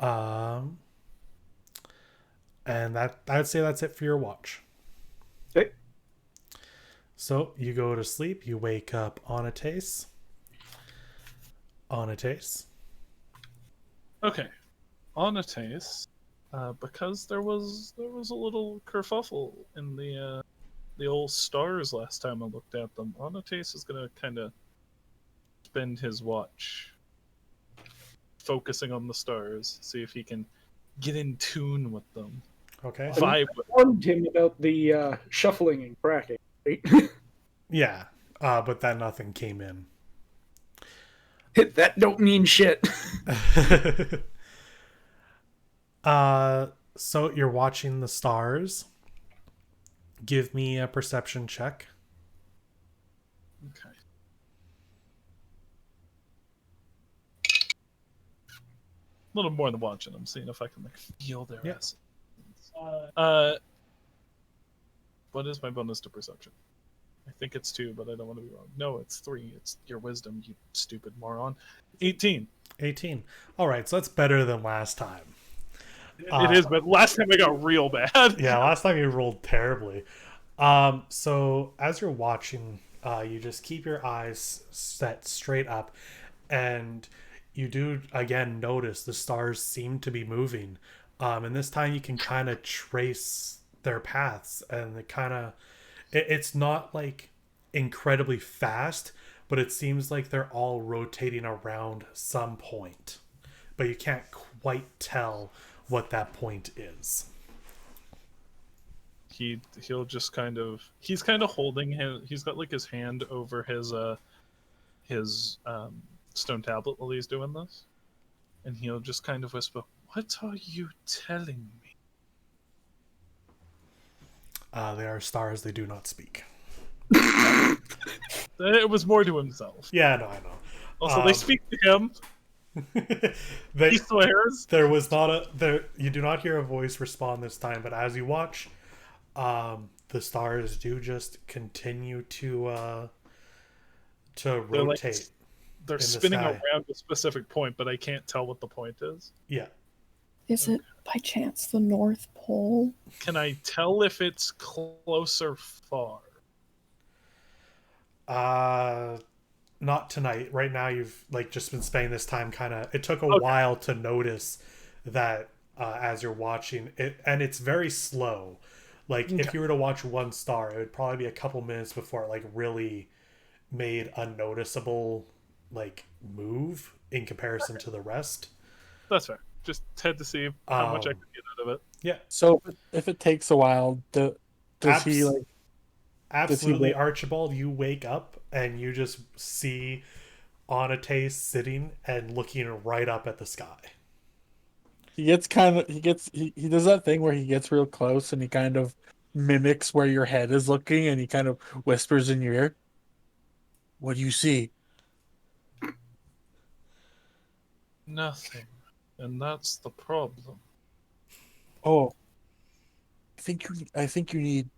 And I'd say that's it for your watch. Okay. So you go to sleep. You wake up Anatase. Anatase. Okay. Anatase, because there was a little kerfuffle in the old stars last time I looked at them. Anatase is gonna kind of spend his watch focusing on the stars, see if he can get in tune with them, Okay. vibe with Warned him about the shuffling and cracking. Right? Yeah. But then nothing came in. That don't mean shit. So you're watching the stars. Give me a perception check. Okay. A little more than watching them, seeing if I can like feel their Yeah. essence. What is my bonus to perception? I think it's 2, but I don't want to be wrong. No, it's 3. It's your wisdom, you stupid moron. 18. 18. All right, so that's better than last time. It is, but last time I got real bad. Yeah, last time you rolled terribly. So as you're watching, you just keep your eyes set straight up, and you do again notice the stars seem to be moving. And this time you can kind of trace their paths, and it's not like incredibly fast, but it seems like they're all rotating around some point, but you can't quite tell what that point is. He'll just kind of he's kind of holding him. He's got like his hand over his stone tablet while he's doing this, and he'll just kind of whisper, "What are you telling me?" They are stars, they do not speak. It was more to himself. Yeah, no, I know. Also, they speak to him. He swears. There was not you do not hear a voice respond this time, but as you watch, the stars do just continue to rotate. They're the spinning sky. around a specific point, but I can't tell what the point is. Yeah. Is it by chance the North Pole? Can I tell if it's close or far? Not tonight. Right now, you've just been spending this time it took a Okay. while to notice that as you're watching it, and it's very slow. If you were to watch one star, it would probably be a couple minutes before it really made a noticeable move in comparison to the rest. That's fair. Just had to see how much I could get out of it. Yeah. So if it takes a while, does he Absolutely, Archibald, you wake up and you just see Anatase sitting and looking right up at the sky. He does that thing where he gets real close and he kind of mimics where your head is looking, and he kind of whispers in your ear, "What do you see?" Nothing. And that's the problem. Oh, I think you need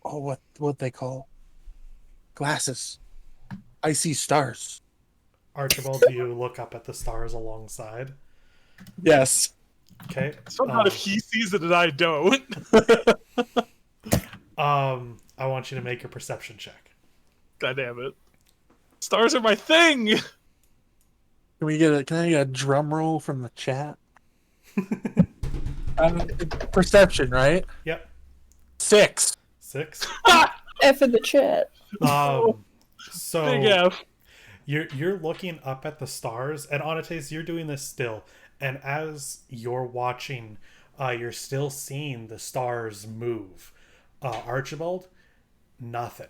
what they call glasses. I see stars. Archibald, do you look up at the stars alongside? Yes. Okay. So not if he sees it and I don't. I want you to make a perception check. God damn it. Stars are my thing! Can I get a drum roll from the chat? Perception, right? Yep. 6. 6. F in the chat. So Big F. you're looking up at the stars, and Anatase, you're doing this still, and as you're watching, you're still seeing the stars move. Archibald, nothing.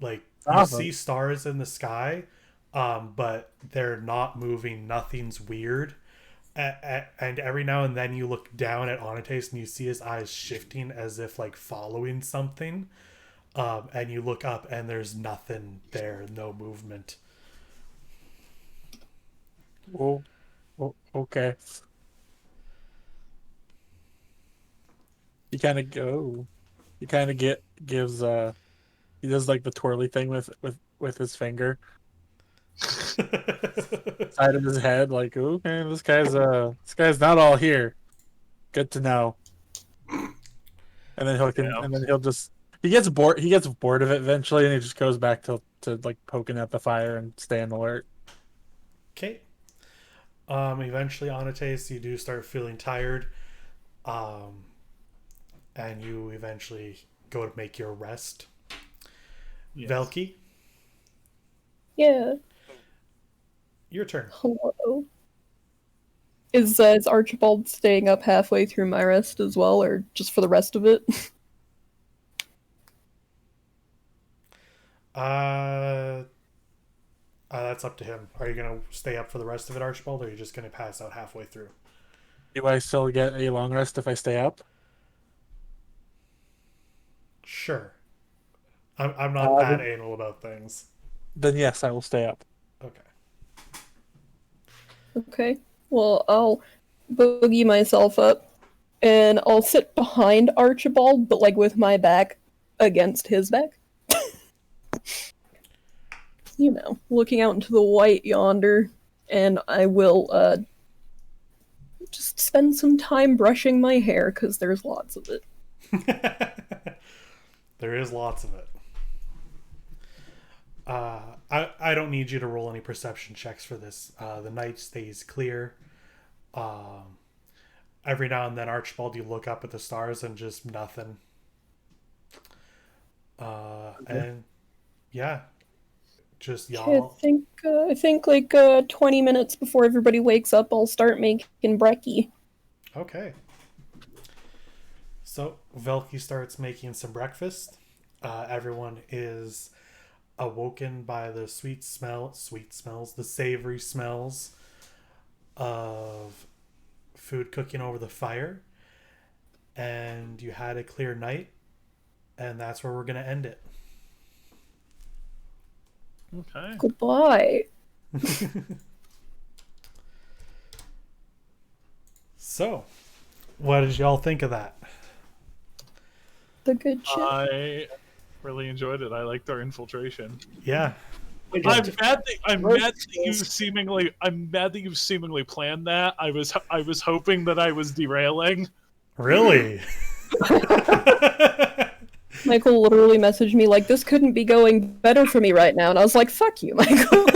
You see stars in the sky, but they're not moving. Nothing's weird. And every now and then you look down at Anatase and you see his eyes shifting as if following something. And you look up and there's nothing there, no movement. Oh, okay. He kind of gives he does the twirly thing with his finger side of his head, okay, this guy's not all here. Good to know. And then he gets bored of it eventually, and he just goes back to poking at the fire and staying alert. Okay. Eventually, Anatase, you do start feeling tired. And you eventually go to make your rest. Yes. Velky, Yeah. your turn. Hello. Is Archibald staying up halfway through my rest as well, or just for the rest of it? That's up to him. Are you going to stay up for the rest of it, Archibald, or are you just going to pass out halfway through? Do I still get a long rest if I stay up? Sure. I'm not that anal about things. Then yes, I will stay up. Okay. Okay. Well, I'll boogie myself up, and I'll sit behind Archibald, but with my back against his back. You know, looking out into the white yonder, and I will just spend some time brushing my hair because there's lots of it. There is lots of it. I don't need you to roll any perception checks for this. The night stays clear. Every now and then, Archibald, you look up at the stars and just nothing. And yeah, just y'all. I think like 20 minutes before everybody wakes up, I'll start making brekkie. Okay. So Velky starts making some breakfast. Everyone is awoken by the sweet smells, the savory smells of food cooking over the fire. And you had a clear night, and that's where we're going to end it. Okay. Goodbye. So, what did y'all think of that? The good shit. I really enjoyed it. I liked our infiltration. Yeah. I'm mad that you seemingly planned that. I was hoping that I was derailing. Really? Michael literally messaged me like, this couldn't be going better for me right now. And I was like, fuck you, Michael.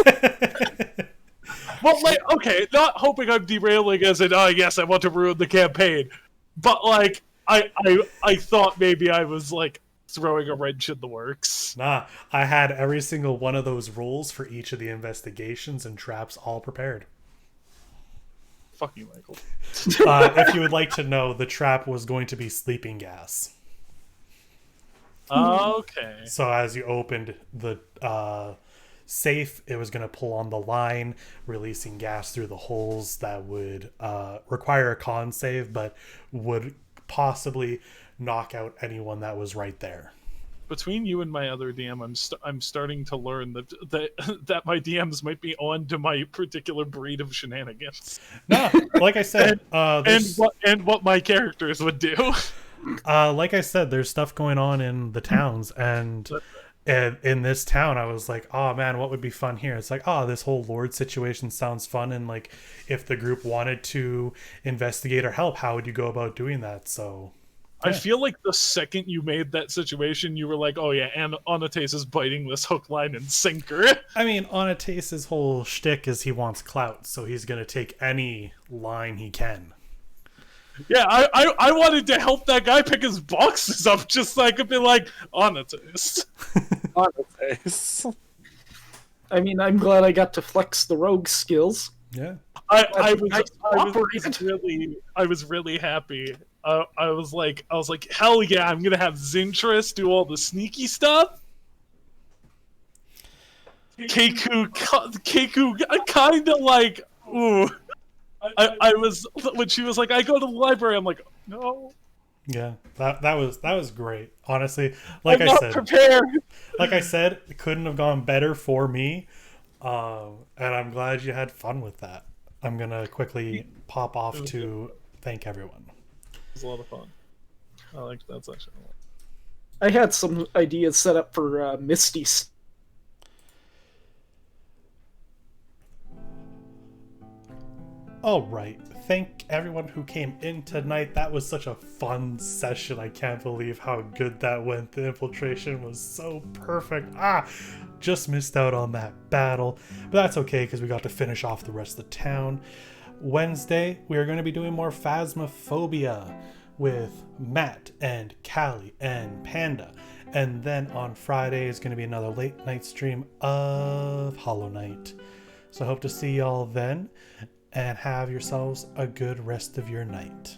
Well, like, okay, not hoping I'm derailing as in, oh, yes, I want to ruin the campaign. But, like, I thought maybe I was, like, throwing a wrench in the works. Nah, I had every single one of those rules for each of the investigations and traps all prepared. Fuck you, Michael. If you would like to know, the trap was going to be sleeping gas. Okay. So as you opened the safe, it was going to pull on the line, releasing gas through the holes that would require a con save, but would possibly knock out anyone that was right there. Between you and my other DM, I'm starting to learn that my DMs might be on to my particular breed of shenanigans. No, like I said, and what my characters would do. Like I said, there's stuff going on in the towns, and in this town, I was like, oh man, what would be fun here? It's like, oh, this whole Lord situation sounds fun, and like, if the group wanted to investigate or help, how would you go about doing that? So, yeah. I feel like the second you made that situation, you were like, oh yeah, and Anatase is biting this hook, line, and sinker. I mean, Anatase's whole shtick is he wants clout, so he's gonna take any line he can. Yeah, I wanted to help that guy pick his boxes up just so I could be like, Anatase. Anatase. I mean, I'm glad I got to flex the rogue skills. Yeah. I was really happy. I was like, hell yeah, I'm gonna have Zintris do all the sneaky stuff. Keiku kind of like, ooh. I was, when she was like, I go to the library, I'm like, no. Yeah, that was great. Honestly, like I'm I not said, prepared. like I said, it couldn't have gone better for me. And I'm glad you had fun with that. I'm gonna quickly pop off to thank everyone. It was a lot of fun. I liked that section a lot. I had some ideas set up for Misty. All right, thank everyone who came in tonight. That was such a fun session. I can't believe how good that went. The infiltration was so perfect. Just missed out on that battle, but that's okay because we got to finish off the rest of the town. Wednesday, we are going to be doing more Phasmophobia with Matt and Callie and Panda. And then on Friday is going to be another late night stream of Hollow Knight. So I hope to see y'all then, and have yourselves a good rest of your night.